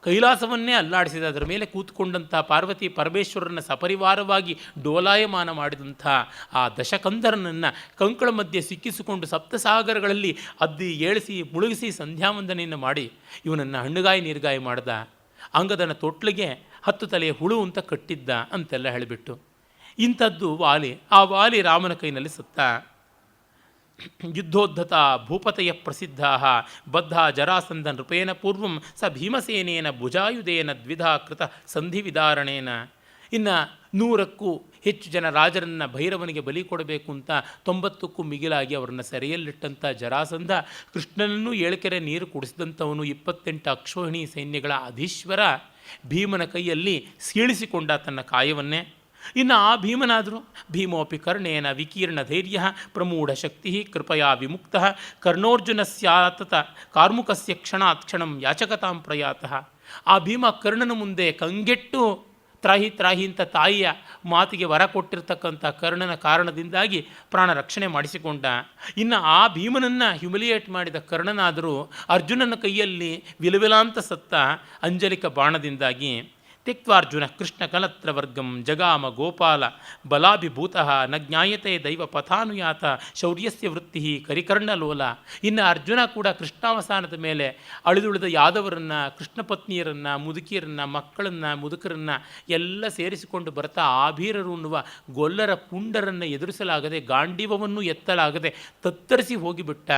ಕೈಲಾಸವನ್ನೇ ಅಲ್ಲಾಡಿಸಿದ. ಅದರ ಮೇಲೆ ಕೂತ್ಕೊಂಡಂಥ ಪಾರ್ವತಿ ಪರಮೇಶ್ವರನ ಸಪರಿವಾರವಾಗಿ ಡೋಲಾಯಮಾನ ಮಾಡಿದಂಥ ಆ ದಶಕಂಧರನನ್ನು ಕಂಕಳ ಮಧ್ಯೆ ಸಿಕ್ಕಿಸಿಕೊಂಡು ಸಪ್ತಸಾಗರಗಳಲ್ಲಿ ಅದ್ದಿ ಏಳಿಸಿ ಮುಳುಗಿಸಿ ಸಂಧ್ಯಾವಂದನೆಯನ್ನು ಮಾಡಿ ಇವನನ್ನು ಹಣ್ಣುಗಾಯಿ ನೀರ್ಗಾಯಿ ಮಾಡ್ದ. ಅಂಗದನ ತೊಟ್ಲಿಗೆ 10 ತಲೆಯ ಹುಳು ಅಂತ ಕಟ್ಟಿದ್ದ ಅಂತೆಲ್ಲ ಹೇಳಿಬಿಟ್ಟು ಇಂಥದ್ದು ವಾಲಿ. ಆ ವಾಲಿ ರಾಮನ ಕೈನಲ್ಲಿ ಸತ್ತ. ಯುದ್ಧೋದ್ಧತ ಭೂಪತಯ ಪ್ರಸಿದ್ಧ ಬದ್ಧ ಜರಾಸಂಧ ನೃಪೇನ ಪೂರ್ವಂ ಸ ಭೀಮಸೇನೇನ ಭುಜಾಯುಧೇನ ದ್ವಿಧಾ ಕೃತ ಸಂಧಿ ವಿದಾರಣೇನ. ಇನ್ನು 100ಕ್ಕೂ ಹೆಚ್ಚು ಜನ ರಾಜರನ್ನು ಭೈರವನಿಗೆ ಬಲಿ ಕೊಡಬೇಕು ಅಂತ 90ಕ್ಕೂ ಮಿಗಿಲಾಗಿ ಅವರನ್ನು ಸೆರೆಯಲ್ಲಿಟ್ಟಂಥ ಜರಾಸಂಧ, ಕೃಷ್ಣನನ್ನು 7 ಕೆರೆ ನೀರು ಕುಡಿಸಿದಂಥವನು, 28 ಅಕ್ಷೋಹಿಣಿ ಸೈನ್ಯಗಳ ಅಧೀಶ್ವರ ಭೀಮನ ಕೈಯಲ್ಲಿ ಸೀಳಿಸಿಕೊಂಡ ತನ್ನ ಕಾಯವನ್ನೇ. ಇನ್ನು ಆ ಭೀಮನಾದರೂ ಭೀಮೋಪಿ ಕರ್ಣೇನ ವಿಕೀರ್ಣ ಧೈರ್ಯ ಪ್ರಮೂಢ ಶಕ್ತಿ ಕೃಪಯಾ ವಿಮುಕ್ತ ಕರ್ಣೋರ್ಜುನಸ್ಯಾತತ ಕಾರ್ಮುಕಸ್ಯ ಕ್ಷಣಾತ್ ಕ್ಷಣಂ ಯಾಚಕತಾಂ ಪ್ರಯಾತಃ. ಆ ಭೀಮ ಕರ್ಣನ ಮುಂದೆ ಕಂಗೆಟ್ಟು ತ್ರಾಹಿ ತ್ರಾಹಿ ಅಂತ ತಾಯಿಯ ಮಾತಿಗೆ ವರ ಕೊಟ್ಟಿರ್ತಕ್ಕಂಥ ಕರ್ಣನ ಕಾರಣದಿಂದಾಗಿ ಪ್ರಾಣ ರಕ್ಷಣೆ ಮಾಡಿಸಿಕೊಂಡ. ಇನ್ನು ಆ ಭೀಮನನ್ನು ಹ್ಯುಮಿಲಿಯೇಟ್ ಮಾಡಿದ ಕರ್ಣನಾದರೂ ಅರ್ಜುನನ ಕೈಯಲ್ಲಿ ವಿಲವಿಲಾಂತ ಸತ್ತ ಅಂಜಲಿಕ ಬಾಣದಿಂದಾಗಿ. ತ್ಯಕ್ವಾರ್ಜುನ ಕೃಷ್ಣ ಕಲತ್ರವರ್ಗಂ ಜಗಾಮ ಗೋಪಾಲ ಬಲಾಭಿಭೂತಃ ನ ಜ್ಞಾಯತೆ ದೈವ ಪಥಾನುಯಾತ ಶೌರ್ಯಸ್ಯ ವೃತ್ತಿ ಕರಿಕರ್ಣಲೋಲ. ಇನ್ನು ಅರ್ಜುನ ಕೂಡ ಕೃಷ್ಣಾವಸಾನದ ಮೇಲೆ ಅಳಿದುಳಿದ ಯಾದವರನ್ನು, ಕೃಷ್ಣ ಪತ್ನಿಯರನ್ನು, ಮುದುಕಿಯರನ್ನು, ಮಕ್ಕಳನ್ನು, ಮುದುಕರನ್ನು ಎಲ್ಲ ಸೇರಿಸಿಕೊಂಡು ಬರ್ತಾ ಆಭೀರರು ಅನ್ನುವ ಗೊಲ್ಲರ ಪುಂಡರನ್ನು ಎದುರಿಸಲಾಗದೆ, ಗಾಂಡೀವವನ್ನು ಎತ್ತಲಾಗದೆ ತತ್ತರಿಸಿ ಹೋಗಿಬಿಟ್ಟ.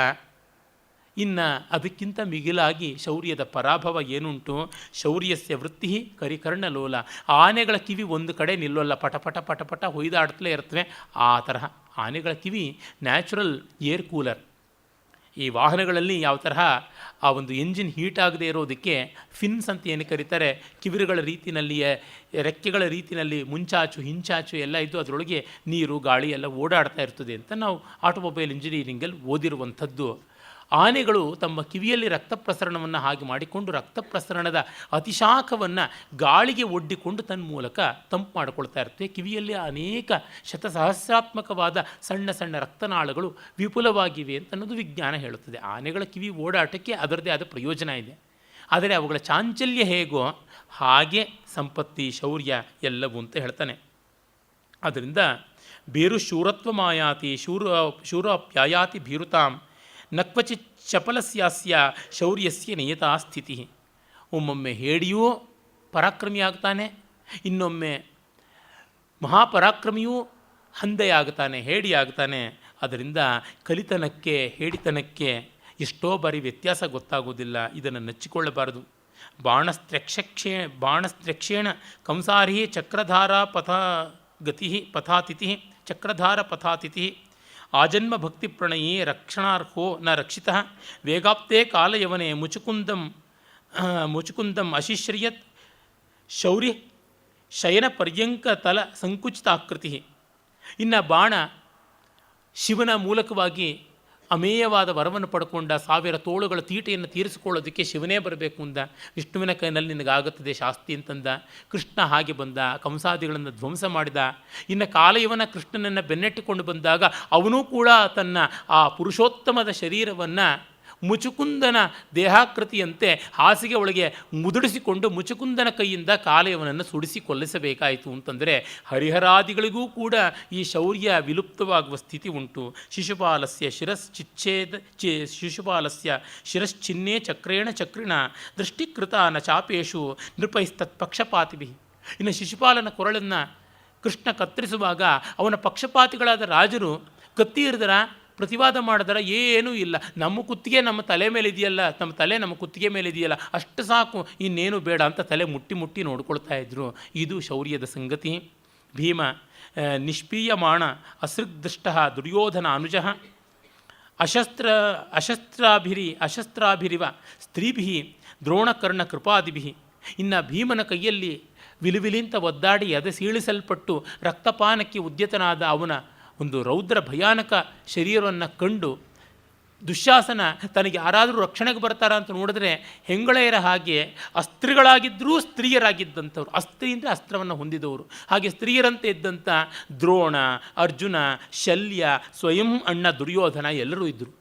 ಇನ್ನು ಅದಕ್ಕಿಂತ ಮಿಗಿಲಾಗಿ ಶೌರ್ಯದ ಪರಾಭವ ಏನುಂಟು, ಶೌರ್ಯಸ್ಯ ವೃತ್ತಿ ಕರಿಕರ್ಣಲೋಲ. ಆನೆಗಳ ಕಿವಿ ಒಂದು ಕಡೆ ನಿಲ್ಲೋಲ್ಲ, ಪಟಪಟ ಪಟಪಟ ಹೊಯ್ದಾಡ್ತಲೇ ಇರ್ತವೆ. ಆ ತರಹ ಆನೆಗಳ ಕಿವಿ ನ್ಯಾಚುರಲ್ ಏರ್ ಕೂಲರ್. ಈ ವಾಹನಗಳಲ್ಲಿ ಯಾವ ತರಹ ಆ ಒಂದು ಎಂಜಿನ್ ಹೀಟ್ ಆಗದೆ ಇರೋದಕ್ಕೆ ಫಿನ್ಸ್ ಅಂತ ಏನು ಕರೀತಾರೆ, ಕಿವಿರುಗಳ ರೀತಿಯಲ್ಲಿಯೇ ರೆಕ್ಕೆಗಳ ರೀತಿಯಲ್ಲಿ ಮುಂಚಾಚು ಹಿಂಚಾಚು ಎಲ್ಲ ಇದ್ದು ಅದರೊಳಗೆ ನೀರು ಗಾಳಿ ಎಲ್ಲ ಓಡಾಡ್ತಾ ಇರ್ತದೆ ಅಂತ ನಾವು ಆಟೋಮೊಬೈಲ್ ಇಂಜಿನಿಯರಿಂಗಲ್ಲಿ ಓದಿರುವಂಥದ್ದು. ಆನೆಗಳು ತಮ್ಮ ಕಿವಿಯಲ್ಲಿ ರಕ್ತ ಪ್ರಸರಣವನ್ನು ಹಾಗೆ ಮಾಡಿಕೊಂಡು ರಕ್ತ ಪ್ರಸರಣದ ಅತಿಶಾಖವನ್ನು ಗಾಳಿಗೆ ಒಡ್ಡಿಕೊಂಡು ತನ್ನ ಮೂಲಕ ತಂಪು ಮಾಡಿಕೊಳ್ತಾ ಇರ್ತವೆ. ಕಿವಿಯಲ್ಲಿ ಅನೇಕ ಶತಸಹಸ್ರಾತ್ಮಕವಾದ ಸಣ್ಣ ಸಣ್ಣ ರಕ್ತನಾಳಗಳು ವಿಪುಲವಾಗಿವೆ ಅಂತ ಅನ್ನೋದು ವಿಜ್ಞಾನ ಹೇಳುತ್ತದೆ. ಆನೆಗಳ ಕಿವಿ ಓಡಾಟಕ್ಕೆ ಅದರದೇ ಆದ ಪ್ರಯೋಜನ ಇದೆ. ಆದರೆ ಅವುಗಳ ಚಾಂಚಲ್ಯ ಹೇಗೋ ಹಾಗೆ ಸಂಪತ್ತಿ, ಶೌರ್ಯ ಎಲ್ಲವೂ ಅಂತ ಹೇಳ್ತಾನೆ. ಆದ್ದರಿಂದ ಬೇರು ಶೂರತ್ವ ಮಾಯಾತಿ ಶೂರೋಪ್ಯಾಯಾತಿ ಭೀರುತಾಂ ನಕ್ವಚಿತ್ ಚಪಲಸ್ಯಾಸ್ಯ ಶೌರ್ಯಸ್ಯ ನಿಯತಾ ಸ್ಥಿತಿ. ಒಮ್ಮೊಮ್ಮೆ ಹೇಡಿಯೂ ಪರಾಕ್ರಮಿಯಾಗ್ತಾನೆ, ಇನ್ನೊಮ್ಮೆ ಮಹಾಪರಾಕ್ರಮಿಯೂ ಹಂದೆಯಾಗ್ತಾನೆ, ಹೇಡಿಯಾಗ್ತಾನೆ. ಅದರಿಂದ ಕಲಿತನಕ್ಕೆ ಹೇಡಿತನಕ್ಕೆ ಎಷ್ಟೋ ಬಾರಿ ವ್ಯತ್ಯಾಸ ಗೊತ್ತಾಗೋದಿಲ್ಲ. ಇದನ್ನು ನೆಚ್ಚಿಕೊಳ್ಳಬಾರದು. ಬಾಣಸ್ತ್ರ್ಯಕ್ಷೇಣ ಕಂಸಾರಿ ಚಕ್ರಧಾರ ಪಥಾತಿಥಿ ಚಕ್ರಧಾರ ಪಥಾತಿಥಿ ಆಜನ್ಮ ಭಕ್ತಿ ಪ್ರಣಯೇ ರಕ್ಷಣಾರ್ಹೋ ನ ರಕ್ಷಿತಃ ವೇಗಾಪ್ತೆ ಕಾಲಯವನೆ ಮುಚುಕುಂದಂ ಅಶಿಶ್ರಿಯತ್ ಶೌರ್ಯ ಶಯನ ಪರ್ಯಂಕ ತಲ ಸಂಕುಚಿತಾಕೃತಿ. ಇನ್ನು ಬಾಣ ಶಿವನ ಮೂಲಕವಾಗಿ ಅಮೇಯವಾದ ವರವನ್ನು ಪಡ್ಕೊಂಡ, 1000 ತೋಳುಗಳ ತೀಟೆಯನ್ನು ತೀರಿಸಿಕೊಳ್ಳೋದಕ್ಕೆ ಶಿವನೇ ಬರಬೇಕು ಅಂದ. ವಿಷ್ಣುವಿನ ಕೈನಲ್ಲಿ ನಿನಗಾಗುತ್ತದೆ ಶಾಸ್ತಿ ಅಂತಂದ. ಕೃಷ್ಣ ಹಾಗೆ ಬಂದ, ಕಂಸಾದಿಗಳನ್ನು ಧ್ವಂಸ ಮಾಡಿದ. ಇನ್ನು ಕಾಲಯವನ ಕೃಷ್ಣನನ್ನು ಬೆನ್ನಟ್ಟಿಕೊಂಡು ಬಂದಾಗ ಅವನೂ ಕೂಡ ತನ್ನ ಆ ಪುರುಷೋತ್ತಮದ ಶರೀರವನ್ನು ಮುಚುಕುಂದನ ದೇಹಾಕೃತಿಯಂತೆ ಹಾಸಿಗೆ ಒಳಗೆ ಮುದುಡಿಸಿಕೊಂಡು ಮುಚುಕುಂದನ ಕೈಯಿಂದ ಕಾಲಯವನನ್ನು ಸುಡಿಸಿ ಕೊಲ್ಲಿಸಬೇಕಾಯಿತು ಅಂತಂದರೆ ಹರಿಹರಾದಿಗಳಿಗೂ ಕೂಡ ಈ ಶೌರ್ಯ ವಿಲುಪ್ತವಾಗುವ ಸ್ಥಿತಿ ಉಂಟು. ಶಿಶುಪಾಲಸ್ಯ ಶಿರಶ್ಚಿನ್ನೇ ಚಕ್ರೇಣ ಚಕ್ರಿಣ ದೃಷ್ಟಿಕೃತ ನ ಚಾಪೇಶು ನೃಪೈಸ್ತತ್ಪಕ್ಷಪಾತಿಭಿ. ಇನ್ನು ಶಿಶುಪಾಲನ ಕೊರಳನ್ನು ಕೃಷ್ಣ ಕತ್ತರಿಸುವಾಗ ಅವನ ಪಕ್ಷಪಾತಿಗಳಾದ ರಾಜರು ಕತ್ತಿ ಹಿಡಿದರ ಪ್ರತಿವಾದ ಮಾಡಿದರ ಏನೂ ಇಲ್ಲ, ನಮ್ಮ ಕುತ್ತಿಗೆ ನಮ್ಮ ತಲೆ ಮೇಲೆ ಇದೆಯಲ್ಲ, ನಮ್ಮ ತಲೆ ನಮ್ಮ ಕುತ್ತಿಗೆ ಮೇಲೆ ಇದೆಯಲ್ಲ, ಅಷ್ಟು ಸಾಕು, ಇನ್ನೇನು ಬೇಡ ಅಂತ ತಲೆ ಮುಟ್ಟಿ ಮುಟ್ಟಿ ನೋಡ್ಕೊಳ್ತಾ ಇದ್ರು. ಇದು ಶೌರ್ಯದ ಸಂಗತಿ. ಭೀಮ ನಿಷ್ಪೀಯಮಾಣ ಅಸೃಗ್ದೃಷ್ಟ ದುರ್ಯೋಧನ ಅನುಜ ಅಶಸ್ತ್ರಾಭಿರಿವ ಸ್ತ್ರೀಭಿ ದ್ರೋಣಕರ್ಣ ಕೃಪಾದಿಭಿ. ಇನ್ನು ಭೀಮನ ಕೈಯಲ್ಲಿ ವಿಲುವಿಲಿಂತ ಒದ್ದಾಡಿ ಅದೆ ಸೀಳಿಸಲ್ಪಟ್ಟು ರಕ್ತಪಾನಕ್ಕೆ ಉದ್ಯತನಾದ ಅವನ ಒಂದು ರೌದ್ರ ಭಯಾನಕ ಶರೀರವನ್ನು ಕಂಡು ದುಶ್ಯಾಸನ ತನಗೆ ಯಾರಾದರೂ ರಕ್ಷಣೆಗೆ ಬರ್ತಾರ ಅಂತ ನೋಡಿದ್ರೆ ಹೆಂಗಳೆಯರ ಹಾಗೆ ಅಸ್ತ್ರಿಗಳಾಗಿದ್ದರೂ ಸ್ತ್ರೀಯರಾಗಿದ್ದಂಥವ್ರು, ಅಸ್ತ್ರಿ ಅಂದರೆ ಅಸ್ತ್ರವನ್ನು ಹೊಂದಿದವರು, ಹಾಗೆ ಸ್ತ್ರೀಯರಂತೆ ಇದ್ದಂಥ ದ್ರೋಣ, ಅರ್ಜುನ, ಶಲ್ಯ, ಸ್ವಯಂ ಅಣ್ಣ ದುರ್ಯೋಧನ ಎಲ್ಲರೂ ಇದ್ದರು.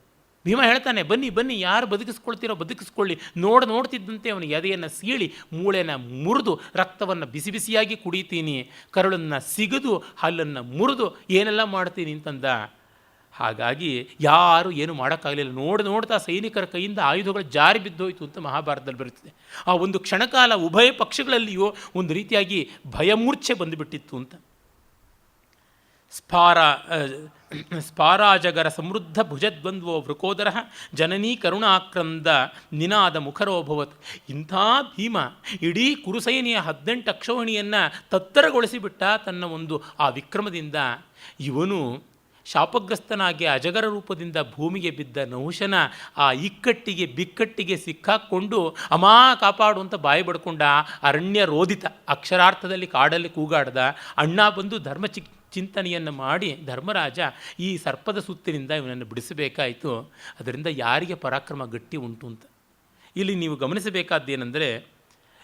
ಭೀಮ ಹೇಳ್ತಾನೆ, ಬನ್ನಿ ಬನ್ನಿ, ಯಾರು ಬದುಕಿಸ್ಕೊಳ್ತೀರೋ ಬದುಕಿಸ್ಕೊಳ್ಳಿ. ನೋಡ್ತಿದ್ದಂತೆ ಅವನಿಗೆ ಎದೆಯನ್ನು ಸೀಳಿ ಮೂಳೆನ ಮುರಿದು ರಕ್ತವನ್ನು ಬಿಸಿ ಬಿಸಿಯಾಗಿ ಕುಡಿತೀನಿ, ಕರಳನ್ನು ಸಿಗದು ಹಲ್ಲನ್ನು ಮುರಿದು ಏನೆಲ್ಲ ಮಾಡ್ತೀನಿ ಅಂತಂದ. ಹಾಗಾಗಿ ಯಾರು ಏನು ಮಾಡೋಕ್ಕಾಗಲಿಲ್ಲ. ನೋಡ್ತಾ ಸೈನಿಕರ ಕೈಯಿಂದ ಆಯುಧಗಳು ಜಾರಿ ಬಿದ್ದೋಯ್ತು ಅಂತ ಮಹಾಭಾರತದಲ್ಲಿ ಬರುತ್ತದೆ. ಆ ಒಂದು ಕ್ಷಣಕಾಲ ಉಭಯ ಪಕ್ಷಗಳಲ್ಲಿಯೂ ಒಂದು ರೀತಿಯಾಗಿ ಭಯಮೂರ್ಛೆ ಬಂದುಬಿಟ್ಟಿತ್ತು ಅಂತ. ಸ್ಫಾರಾಜಗರ ಸಮೃದ್ಧ ಭುಜದ್ವಂದ್ವೋ ವೃಕೋದರ ಜನನೀ ಕರುಣಾಕ್ರಂದ ನಿನಾದ ಮುಖರೋಭವತ್. ಇಂಥ ಭೀಮ ಇಡೀ ಕುರುಸೈನಿಯ 18 ಅಕ್ಷೋಹಿಣಿಯನ್ನು ತತ್ತರಗೊಳಿಸಿಬಿಟ್ಟ ತನ್ನ ಒಂದು ಆ ವಿಕ್ರಮದಿಂದ. ಇವನು ಶಾಪಗ್ರಸ್ತನಾಗಿ ಅಜಗರ ರೂಪದಿಂದ ಭೂಮಿಗೆ ಬಿದ್ದ ನಹುಶನ ಆ ಇಕ್ಕಟ್ಟಿಗೆ ಬಿಕ್ಕಟ್ಟಿಗೆ ಸಿಕ್ಕಾಕ್ಕೊಂಡು ಅಮಾ ಕಾಪಾಡು ಅಂತ ಬಾಯಿ ಬಡ್ಕೊಂಡ. ಅರಣ್ಯ ರೋದಿತ, ಅಕ್ಷರಾರ್ಥದಲ್ಲಿ ಕಾಡಲ್ಲಿ ಕೂಗಾಡ್ದ. ಅಣ್ಣ ಬಂದು ಚಿಂತನೆಯನ್ನು ಮಾಡಿ ಧರ್ಮರಾಜ ಈ ಸರ್ಪದ ಸುತ್ತಿನಿಂದ ಇವನನ್ನು ಬಿಡಿಸಬೇಕಾಯಿತು. ಅದರಿಂದ ಯಾರಿಗೆ ಪರಾಕ್ರಮ ಗಟ್ಟಿ ಉಂಟು ಅಂತ ಇಲ್ಲಿ ನೀವು ಗಮನಿಸಬೇಕಾದ್ದೇನೆಂದರೆ,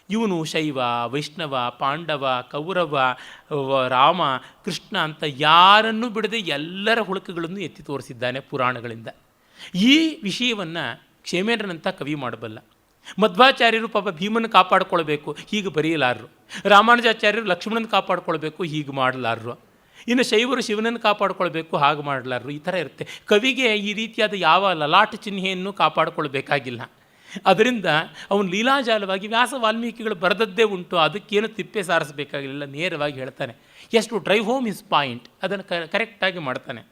ಇವನು ಶೈವ, ವೈಷ್ಣವ, ಪಾಂಡವ, ಕೌರವ, ರಾಮ, ಕೃಷ್ಣ ಅಂತ ಯಾರನ್ನೂ ಬಿಡದೆ ಎಲ್ಲರ ಹುಳುಕುಗಳನ್ನು ಎತ್ತಿ ತೋರಿಸಿದ್ದಾನೆ ಪುರಾಣಗಳಿಂದ. ಈ ವಿಷಯವನ್ನು ಕ್ಷೇಮೇಂದ್ರನಂಥ ಕವಿ ಮಾಡಬಲ್ಲ. ಮಧ್ವಾಚಾರ್ಯರು ಪಾಪ ಭೀಮನ ಕಾಪಾಡಿಕೊಳ್ಬೇಕು, ಹೀಗೆ ಬರೆಯಲಾರರು. ರಾಮಾನುಜಾಚಾರ್ಯರು ಲಕ್ಷ್ಮಣನ ಕಾಪಾಡಿಕೊಳ್ಬೇಕು, ಹೀಗೆ ಮಾಡಲಾರರು. ಇನ್ನು ಶೈವರು ಶಿವನನ್ನು ಕಾಪಾಡಿಕೊಳ್ಬೇಕು, ಹಾಗೆ ಮಾಡಲಾರರು. ಈ ಥರ ಇರುತ್ತೆ. ಕವಿಗೆ ಈ ರೀತಿಯಾದ ಯಾವ ಲಲಾಟ ಚಿಹ್ನೆಯನ್ನು ಕಾಪಾಡಿಕೊಳ್ಬೇಕಾಗಿಲ್ಲ. ಅದರಿಂದ ಅವನು ಲೀಲಾಜಾಲವಾಗಿ ವ್ಯಾಸ ವಾಲ್ಮೀಕಿಗಳು ಬರೆದದ್ದೇ ಉಂಟು, ಅದಕ್ಕೇನು ತಿಪ್ಪೆ ಸಾರಿಸಬೇಕಾಗಿಲ್ಲ, ನೇರವಾಗಿ ಹೇಳ್ತಾನೆ. ಎಷ್ಟು ಡ್ರೈವ್ ಹೋಮ್ ಹಿಸ್ ಪಾಯಿಂಟ್, ಅದನ್ನು ಕರೆಕ್ಟಾಗಿ ಮಾಡ್ತಾನೆ.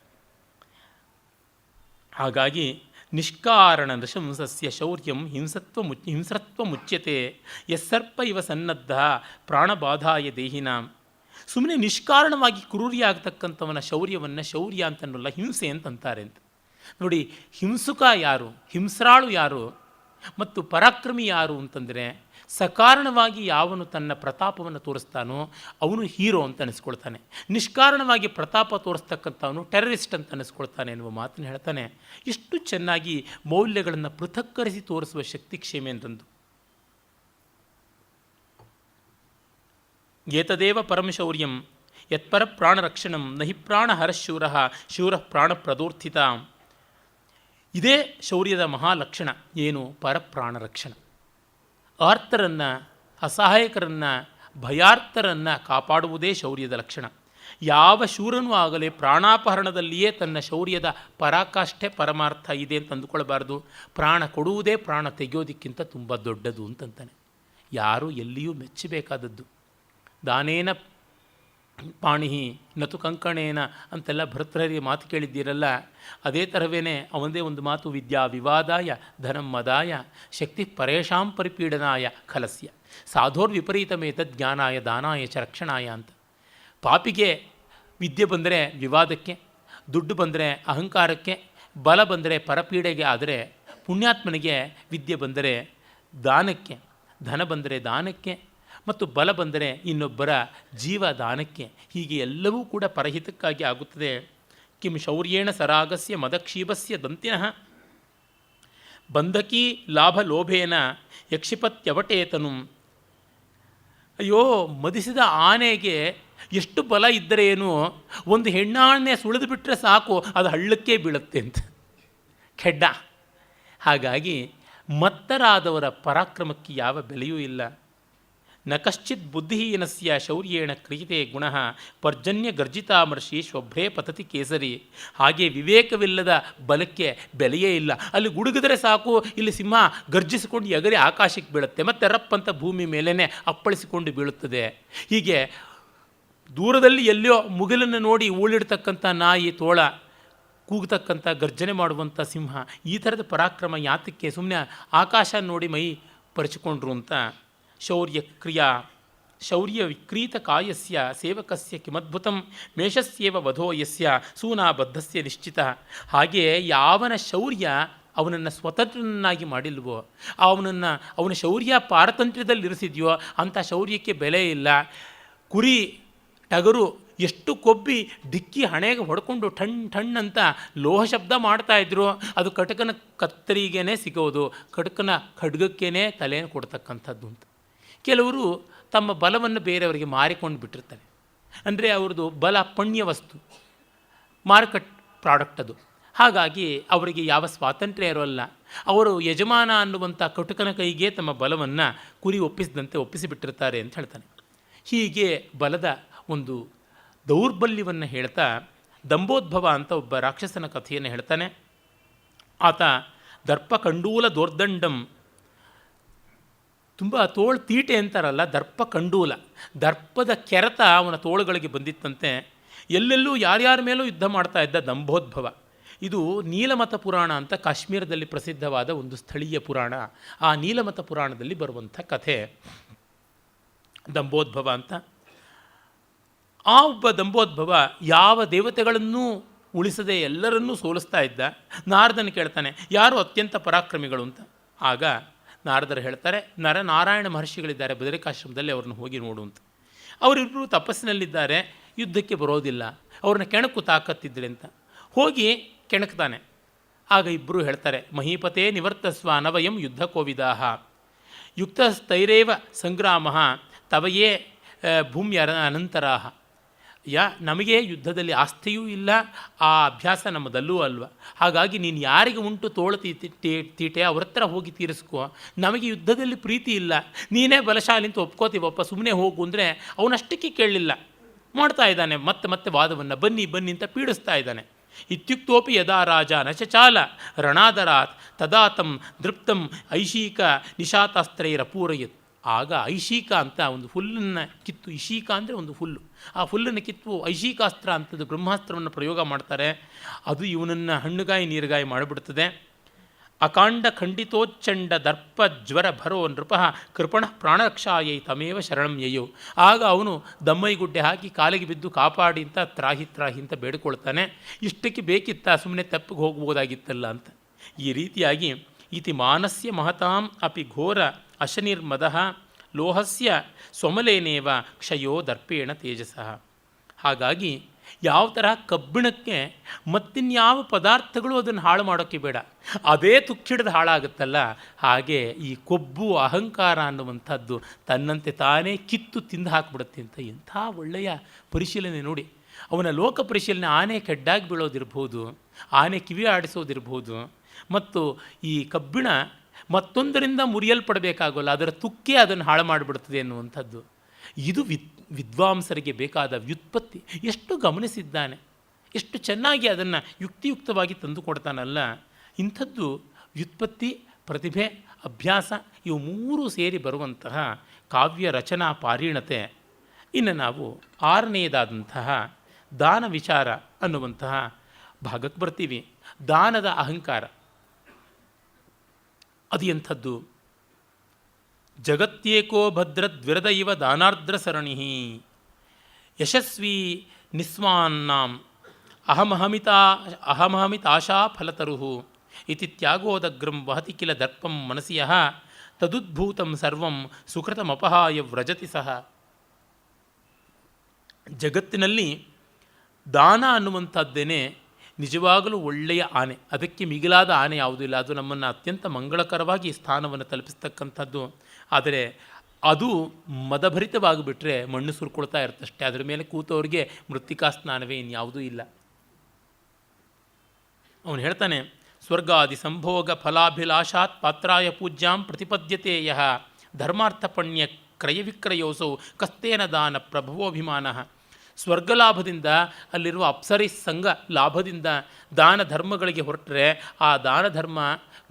ಹಾಗಾಗಿ ನಿಷ್ಕಾರಣ ನೃಶಂಸಸ್ಯ ಶೌರ್ಯಂ ಹಿಂಸತ್ವ ಮುಚ್ಯತೆ ಯಸ್ಸರ್ಪ ಇವ ಸನ್ನದ್ಧ ಪ್ರಾಣಬಾಧಾಯ ದೇಹಿನಾಂ. ಸುಮ್ಮನೆ ನಿಷ್ಕಾರಣವಾಗಿ ಕ್ರೂರಿಯಾಗತಕ್ಕಂಥವನ ಶೌರ್ಯ ಅಂತನ್ನಲ್ಲ, ಹಿಂಸೆ ಅಂತಂತಾರೆ ಅಂತ. ನೋಡಿ, ಹಿಂಸುಕ ಯಾರು, ಹಿಂಸ್ರಾಳು ಯಾರು ಮತ್ತು ಪರಾಕ್ರಮಿ ಯಾರು ಅಂತಂದರೆ, ಸಕಾರಣವಾಗಿ ಯಾವನು ತನ್ನ ಪ್ರತಾಪವನ್ನು ತೋರಿಸ್ತಾನೋ ಅವನು ಹೀರೋ ಅಂತ ಅನಿಸ್ಕೊಳ್ತಾನೆ. ನಿಷ್ಕಾರಣವಾಗಿ ಪ್ರತಾಪ ತೋರಿಸ್ತಕ್ಕಂಥವನು ಟೆರರಿಸ್ಟ್ ಅಂತ ಅನಿಸ್ಕೊಳ್ತಾನೆ ಎನ್ನುವ ಮಾತನ್ನು ಹೇಳ್ತಾನೆ. ಎಷ್ಟು ಚೆನ್ನಾಗಿ ಮೌಲ್ಯಗಳನ್ನು ಪೃಥಕ್ಕರಿಸಿ ತೋರಿಸುವ ಶಕ್ತಿ ಕ್ಷೇಮೇಂದ್ರಂದು. ಏತದೇವ ಪರಮಶೌರ್ಯಂ ಯತ್ಪರ ಪ್ರಾಣರಕ್ಷಣಂ ನಹಿ ಪ್ರಾಣಹರಶೂರ ಶೂರ ಪ್ರಾಣಪ್ರದೋರ್ಥಿತ. ಇದೇ ಶೌರ್ಯದ ಮಹಾಲಕ್ಷಣ. ಏನು? ಪರಪ್ರಾಣರಕ್ಷಣ. ಆರ್ತರನ್ನು, ಅಸಹಾಯಕರನ್ನು, ಭಯಾರ್ತರನ್ನು ಕಾಪಾಡುವುದೇ ಶೌರ್ಯದ ಲಕ್ಷಣ. ಯಾವ ಶೂರನೂ ಆಗಲೇ ಪ್ರಾಣಾಪಹರಣದಲ್ಲಿಯೇ ತನ್ನ ಶೌರ್ಯದ ಪರಾಕಾಷ್ಠೆ ಪರಮಾರ್ಥ ಇದೆ ಅಂತ ಅಂದುಕೊಳ್ಬಾರ್ದು. ಪ್ರಾಣ ಕೊಡುವುದೇ ಪ್ರಾಣ ತೆಗೆಯೋದಕ್ಕಿಂತ ತುಂಬ ದೊಡ್ಡದು ಅಂತಂತಾನೆ. ಯಾರೂ ಎಲ್ಲಿಯೂ ಮೆಚ್ಚಬೇಕಾದದ್ದು. ದಾನೇನ ಪಾಣಿಹಿ ನತು ಕಂಕಣೇನ ಅಂತೆಲ್ಲ ಭರ್ತೃಹರಿಯ ಮಾತು ಕೇಳಿದ್ದೀರಲ್ಲ, ಅದೇ ಥರವೇ ಅವನದೇ ಒಂದು ಮಾತು. ವಿದ್ಯಾ ವಿವಾದಾಯ ಧನಂ ಮದಾಯ ಶಕ್ತಿ ಪರೇಶಾಂ ಪರಿಪೀಡನಾಯ ಖಲಸ್ಯ ಸಾಧೋರ್ವಿಪರೀತಮೇತ ಜ್ಞಾನಾಯ ದಾನಾಯ ಚ ರಕ್ಷಣಾಯ ಅಂತ. ಪಾಪಿಗೆ ವಿದ್ಯೆ ಬಂದರೆ ವಿವಾದಕ್ಕೆ, ದುಡ್ಡು ಬಂದರೆ ಅಹಂಕಾರಕ್ಕೆ, ಬಲ ಬಂದರೆ ಪರಪೀಡೆಗೆ. ಆದರೆ ಪುಣ್ಯಾತ್ಮನಿಗೆ ವಿದ್ಯೆ ಬಂದರೆ ದಾನಕ್ಕೆ, ಧನ ಬಂದರೆ ದಾನಕ್ಕೆ, ಮತ್ತು ಬಲ ಬಂದರೆ ಇನ್ನೊಬ್ಬರ ಜೀವದಾನಕ್ಕೆ. ಹೀಗೆ ಎಲ್ಲವೂ ಕೂಡ ಪರಹಿತಕ್ಕಾಗಿ ಆಗುತ್ತದೆ. ಕಿಂ ಶೌರ್ಯೇಣ ಸರಾಗಸ್ಯ ಮದಕ್ಷೀಭಸ್ಯ ದಂತಿನಃ ಬಂಧಕೀ ಲಾಭ ಲೋಭೇನ ಯಕ್ಷಿಪತ್ಯವಟೇತನು. ಅಯ್ಯೋ, ಮದಿಸಿದ ಆನೆಗೆ ಎಷ್ಟು ಬಲ ಇದ್ದರೆ ಏನು, ಒಂದು ಹೆಣ್ಣಾಣೆ ಸುಳಿದು ಬಿಟ್ಟರೆ ಸಾಕು, ಅದು ಹಳ್ಳಕ್ಕೆ ಬೀಳುತ್ತೆ ಅಂತ ಖೆಡ್ಡ. ಹಾಗಾಗಿ ಮತ್ತರಾದವರ ಪರಾಕ್ರಮಕ್ಕೆ ಯಾವ ಬೆಲೆಯೂ ಇಲ್ಲ. ನ ಕಶ್ಚಿತ್ ಬುದ್ಧಿಹೀನಸ್ಯ ಶೌರ್ಯೇಣ ಕ್ರಿಯತೆ ಗುಣಃ ಪರ್ಜನ್ಯ ಗರ್ಜಿತಾಮರ್ಷಿ ಶೊಭ್ರೇ ಪತತಿ ಕೇಸರಿ. ಹಾಗೆ ವಿವೇಕವಿಲ್ಲದ ಬಲಕ್ಕೆ ಬೆಲೆಯೇ ಇಲ್ಲ. ಅಲ್ಲಿ ಗುಡುಗಿದರೆ ಸಾಕು, ಇಲ್ಲಿ ಸಿಂಹ ಗರ್ಜಿಸಿಕೊಂಡು ಎಗರಿ ಆಕಾಶಕ್ಕೆ ಬೀಳುತ್ತೆ, ಮತ್ತೆ ರಪ್ಪಂತ ಭೂಮಿ ಮೇಲೇ ಅಪ್ಪಳಿಸಿಕೊಂಡು ಬೀಳುತ್ತದೆ. ಹೀಗೆ ದೂರದಲ್ಲಿ ಎಲ್ಲೋ ಮುಗಿಲನ್ನು ನೋಡಿ ಊಳಿಡ್ತಕ್ಕಂಥ ನಾಯಿ, ತೋಳ ಕೂಗತಕ್ಕಂಥ ಗರ್ಜನೆ ಮಾಡುವಂಥ ಸಿಂಹ, ಈ ಥರದ ಪರಾಕ್ರಮ ಯಾತಕ್ಕೆ? ಸುಮ್ಮನೆ ಆಕಾಶ ನೋಡಿ ಮೈ ಪರಿಚಿಕೊಂಡ್ರು ಅಂತ. ಶೌರ್ಯ ವಿಕ್ರೀತ ಕಾಯಸ್ಯ ಸೇವಕಸ್ಯ ಕಿಮದ್ಭುತಂ ಮೇಷಸ್ಯೇವ ವಧೋ ಯಸ್ಯ ಸೂನಾ ಬದ್ಧಸ್ಯ ನಿಶ್ಚಿತ. ಹಾಗೆಯೇ ಯಾವನ ಶೌರ್ಯ ಅವನನ್ನು ಸ್ವತಂತ್ರನಾಗಿ ಮಾಡಿಲ್ವೋ, ಅವನ ಶೌರ್ಯ ಪಾರತಂತ್ರ್ಯದಲ್ಲಿರಿಸಿದೆಯೋ ಅಂಥ ಶೌರ್ಯಕ್ಕೆ ಬೆಲೆ ಇಲ್ಲ. ಕುರಿ ಟಗರು ಎಷ್ಟು ಕೊಬ್ಬಿ ಡಿಕ್ಕಿ ಹಣೆಗೆ ಹೊಡ್ಕೊಂಡು ಠಣ್ ಅಂತ ಲೋಹ ಶಬ್ದ ಮಾಡ್ತಾಯಿದ್ರು, ಅದು ಕಟಕನ ಕತ್ತರಿಗೇ ಸಿಗೋದು, ಕಟಕನ ಖಡ್ಗಕ್ಕೇ ತಲೆಯನ್ನು ಕೊಡ್ತಕ್ಕಂಥದ್ದು ಅಂತ. ಕೆಲವರು ತಮ್ಮ ಬಲವನ್ನು ಬೇರೆಯವರಿಗೆ ಮಾರಿಕೊಂಡು ಬಿಟ್ಟಿರ್ತಾರೆ. ಅಂದರೆ ಅವ್ರದ್ದು ಬಲ ಪಣ್ಯ ವಸ್ತು, ಮಾರ್ಕೆಟ್ ಪ್ರಾಡಕ್ಟ್ ಅದು. ಹಾಗಾಗಿ ಅವರಿಗೆ ಯಾವ ಸ್ವಾತಂತ್ರ್ಯ ಇರೋಲ್ಲ. ಅವರು ಯಜಮಾನ ಅನ್ನುವಂಥ ಕಟುಕನ ಕೈಗೆ ತಮ್ಮ ಬಲವನ್ನು ಕುರಿ ಒಪ್ಪಿಸಿದಂತೆ ಒಪ್ಪಿಸಿಬಿಟ್ಟಿರ್ತಾರೆ ಅಂತ ಹೇಳ್ತಾನೆ. ಹೀಗೆ ಬಲದ ಒಂದು ದೌರ್ಬಲ್ಯವನ್ನು ಹೇಳ್ತಾ ದಂಬೋದ್ಭವ ಅಂತ ಒಬ್ಬ ರಾಕ್ಷಸನ ಕಥೆಯನ್ನು ಹೇಳ್ತಾನೆ. ಆತ ದರ್ಪ ಕಂಡೂಲ ದೋರ್ದಂಡಂ, ತುಂಬ ತೋಳು ತೀಟೆ ಅಂತಾರಲ್ಲ, ದರ್ಪ ಕಂಡೂಲ, ದರ್ಪದ ಕೆರೆತ ಅವನ ತೋಳುಗಳಿಗೆ ಬಂದಿತ್ತಂತೆ. ಎಲ್ಲೆಲ್ಲೂ ಯಾರ್ಯಾರ ಮೇಲೂ ಯುದ್ಧ ಮಾಡ್ತಾ ಇದ್ದ ದಂಬೋದ್ಭವ. ಇದು ನೀಲಮತ ಪುರಾಣ ಅಂತ ಕಾಶ್ಮೀರದಲ್ಲಿ ಪ್ರಸಿದ್ಧವಾದ ಒಂದು ಸ್ಥಳೀಯ ಪುರಾಣ. ಆ ನೀಲಮತ ಪುರಾಣದಲ್ಲಿ ಬರುವಂಥ ಕಥೆ ದಂಬೋದ್ಭವ ಅಂತ. ಆ ಒಬ್ಬ ದಂಬೋದ್ಭವ ಯಾವ ದೇವತೆಗಳನ್ನೂ ಉಳಿಸದೆ ಎಲ್ಲರನ್ನೂ ಸೋಲಿಸ್ತಾ ಇದ್ದ. ನಾರದನ ಕೇಳ್ತಾನೆ, ಯಾರು ಅತ್ಯಂತ ಪರಾಕ್ರಮಿಗಳು ಅಂತ. ಆಗ ನಾರದರು ಹೇಳ್ತಾರೆ, ನಾರಾಯಣ ಮಹರ್ಷಿಗಳಿದ್ದಾರೆ ಬದರಿಕಾಶ್ರಮದಲ್ಲಿ, ಅವ್ರನ್ನ ಹೋಗಿ ನೋಡು ಅಂತ. ಅವರಿಬ್ಬರು ತಪಸ್ಸಿನಲ್ಲಿದ್ದಾರೆ, ಯುದ್ಧಕ್ಕೆ ಬರೋದಿಲ್ಲ, ಅವ್ರನ್ನ ಕೆಣಕು ತಾಕತ್ತಿದ್ರೆ ಅಂತ. ಹೋಗಿ ಕೆಣಕ್ತಾನೆ. ಆಗ ಇಬ್ಬರು ಹೇಳ್ತಾರೆ, ಮಹೀಪತೆ ನಿವರ್ತಸ್ವ ನವಯಂ ಯುದ್ಧ ಕೋವಿದಾಹ ಯುಕ್ತಸ್ಥೈರೇವ ಸಂಗ್ರಾಮ ತವಯೇ ಭೂಮ್ಯ ಅನಂತರಾಹ. ನಮಗೆ ಯುದ್ಧದಲ್ಲಿ ಆಸ್ಥೆಯೂ ಇಲ್ಲ, ಆ ಅಭ್ಯಾಸ ನಮ್ಮದಲ್ಲೂ ಅಲ್ವ. ಹಾಗಾಗಿ ನೀನು ಯಾರಿಗೆ ಉಂಟು ತೋಳು ತೀಟೆ ಅವ್ರ ಹತ್ರ ಹೋಗಿ ತೀರಿಸ್ಕೋ. ನಮಗೆ ಯುದ್ಧದಲ್ಲಿ ಪ್ರೀತಿ ಇಲ್ಲ, ನೀನೇ ಬಲಶಾಲಿ ಅಂತ ಒಪ್ಕೋತೀವಪ್ಪ, ಸುಮ್ಮನೆ ಹೋಗು ಅಂದರೆ ಅವನಷ್ಟಕ್ಕೆ ಕೇಳಲಿಲ್ಲ, ಮಾಡ್ತಾ ಇದ್ದಾನೆ ಮತ್ತೆ ಮತ್ತೆ ವಾದವನ್ನು, ಬನ್ನಿ ಬನ್ನಿ ಅಂತ ಪೀಡಿಸ್ತಾ ಇದ್ದಾನೆ. ಇತ್ಯುಕ್ತೋಪಿ ಯದಾ ರಾಜ ನಚಚಾಲ ರಣಾದರಾತ್ ತದಾತಂ ದೃಪ್ತಂ ಐಶೀಕ ನಿಶಾತಾಸ್ತ್ರೈರ ಪೂರಯತ್. ಆಗ ಐಶೀಕ ಅಂತ ಒಂದು ಹುಲ್ಲನ್ನು ಕಿತ್ತು, ಇಶೀಕ ಅಂದರೆ ಒಂದು ಹುಲ್ಲು, ಆ ಹುಲ್ಲನ್ನು ಕಿತ್ತು ಐಶೀಕಾಸ್ತ್ರ ಅಂತದ್ದು ಬ್ರಹ್ಮಾಸ್ತ್ರವನ್ನು ಪ್ರಯೋಗ ಮಾಡ್ತಾರೆ. ಅದು ಇವನನ್ನು ಹಣ್ಣುಗಾಯಿ ನೀರುಗಾಯಿ ಮಾಡಿಬಿಡ್ತದೆ. ಅಕಾಂಡ ಖಂಡಿತೋಚ್ಚಂಡ ದರ್ಪ ಜ್ವರ ಭರೋ ನೃಪ ಕೃಪಣ ಪ್ರಾಣರಕ್ಷಾಯೈ ತಮೇವ ಶರಣಂ ಯಯೋ. ಆಗ ಅವನು ದಮ್ಮೈಗುಡ್ಡೆ ಹಾಕಿ ಕಾಲಿಗೆ ಬಿದ್ದು ಕಾಪಾಡಿ ಅಂತ ತ್ರಾಹಿ ಅಂತ ಬೇಡಿಕೊಳ್ತಾನೆ. ಇಷ್ಟಕ್ಕೆ ಬೇಕಿತ್ತ, ಸುಮ್ಮನೆ ತಪ್ಪಿಗೆ ಹೋಗ್ಬೋದಾಗಿತ್ತಲ್ಲ ಅಂತ. ಈ ರೀತಿಯಾಗಿ ಇತಿ ಮಾನಸ್ಯ ಮಹತಾಂ ಅಪಿ ಘೋರ ಅಶನಿರ್ಮದಃ ಲೋಹಸ್ಯ ಸ್ವಮಲೇನೇವ ಕ್ಷಯೋ ದರ್ಪೇಣ ತೇಜಸಃ. ಹಾಗಾಗಿ ಯಾವ ತರಹ ಕಬ್ಬಿಣಕ್ಕೆ ಮತ್ತಿನ್ಯಾವ ಪದಾರ್ಥಗಳು ಅದನ್ನು ಹಾಳು ಮಾಡೋಕ್ಕೆ ಬೇಡ, ಅದೇ ತುಕ್ಕಿಡಿದು ಹಾಳಾಗುತ್ತಲ್ಲ, ಹಾಗೆ ಈ ಕೊಬ್ಬು ಅಹಂಕಾರ ಅನ್ನುವಂಥದ್ದು ತನ್ನಂತೆ ತಾನೇ ಕಿತ್ತು ತಿಂದು ಹಾಕಿಬಿಡುತ್ತೆ ಅಂತ. ಎಂಥ ಒಳ್ಳೆಯ ಪರಿಶೀಲನೆ ನೋಡಿ. ಅವನ ಲೋಕ ಪರಿಶೀಲನೆ, ಆನೆ ಕೆಡ್ಡಾಗಿ ಬೀಳೋದಿರ್ಬೋದು, ಆನೆ ಕಿವಿ ಆಡಿಸೋದಿರ್ಬೋದು, ಮತ್ತು ಈ ಕಬ್ಬಿಣ ಮತ್ತೊಂದರಿಂದ ಮುರಿಯಲ್ಪಡಬೇಕಾಗೋಲ್ಲ, ಅದರ ತುಕ್ಕೆ ಅದನ್ನು ಹಾಳು ಮಾಡಿಬಿಡ್ತದೆ ಎನ್ನುವಂಥದ್ದು. ಇದು ವಿದ್ವಾಂಸರಿಗೆ ಬೇಕಾದ ವ್ಯುತ್ಪತ್ತಿ. ಎಷ್ಟು ಗಮನಿಸಿದ್ದಾನೆ, ಎಷ್ಟು ಚೆನ್ನಾಗಿ ಅದನ್ನು ಯುಕ್ತಿಯುಕ್ತವಾಗಿ ತಂದುಕೊಡ್ತಾನಲ್ಲ. ಇಂಥದ್ದು ವ್ಯುತ್ಪತ್ತಿ, ಪ್ರತಿಭೆ, ಅಭ್ಯಾಸ ಇವು ಮೂರೂ ಸೇರಿ ಬರುವಂತಹ ಕಾವ್ಯ ರಚನಾ ಪಾರೀಣತೆ. ಇನ್ನು ನಾವು ಆರನೆಯದಾದಂತಹ ದಾನ ವಿಚಾರ ಅನ್ನುವಂತಹ ಭಾಗಕ್ಕೆ ಬರ್ತೀವಿ. ದಾನದ ಅಹಂಕಾರ ಅದು ಎಂಥದ್ದು? ಜಗತ್ಯೇಕೋ ಭದ್ರದ್ವಿರದ ಇವ ದಾನಾರ್ದ್ರ ಸರಣಿ ಯಶಸ್ವಿ ನಿಸ್ವಾನ್ನಾಂ ಅಹಮಹಮಿತಾಶಾ ಫಲತರು ಇತಿ ತ್ಯಾಗೋದಗ್ರಂ ವಹತಿ ಕಿಲ ದರ್ಪಂ ಮನಸಿ ಯಃ ತದುದ್ಭೂತಂ ಸರ್ವಂ ಸುಕೃತಮಪಹಾಯ ವ್ರಜತಿ ಸಹ. ಜಗತ್ತಿನಲ್ಲಿ ದಾನ ಅನ್ನುವಂಥದ್ದೇನೆ ನಿಜವಾಗಲೂ ಒಳ್ಳೆಯ ಆನೆ. ಅದಕ್ಕೆ ಮಿಗಿಲಾದ ಆನೆ ಯಾವುದೂ ಇಲ್ಲ. ಅದು ನಮ್ಮನ್ನು ಅತ್ಯಂತ ಮಂಗಳಕರವಾಗಿ ಸ್ಥಾನವನ್ನು ತಲುಪಿಸ್ತಕ್ಕಂಥದ್ದು. ಆದರೆ ಅದು ಮದಭರಿತವಾಗಿಬಿಟ್ರೆ ಮಣ್ಣು ಸುರ್ಕೊಳ್ತಾ ಇರ್ತಷ್ಟೇ. ಅದರ ಮೇಲೆ ಕೂತವ್ರಿಗೆ ಮೃತ್ತಿಕಾ ಸ್ನಾನವೇ ಇನ್ಯಾವುದೂ ಇಲ್ಲ. ಅವನು ಹೇಳ್ತಾನೆ, ಸ್ವರ್ಗಾದಿ ಸಂಭೋಗ ಫಲಾಭಿಲಾಷಾತ್ ಪಾತ್ರಾಯ ಪೂಜ್ಯಾಂ ಪ್ರತಿಪದ್ಯತೆ ಯಃ ಧರ್ಮಾರ್ಥಪಣ್ಯ ಕ್ರಯವಿಕ್ರಯೋಸೌ ಕಸ್ತೇನ ದಾನ ಪ್ರಭವೋಭಿಮಾನ. ಸ್ವರ್ಗಲಾಭದಿಂದ, ಅಲ್ಲಿರುವ ಅಪ್ಸರಿ ಸಂಘ ಲಾಭದಿಂದ ದಾನ ಧರ್ಮಗಳಿಗೆ ಹೊರಟ್ರೆ ಆ ದಾನ ಧರ್ಮ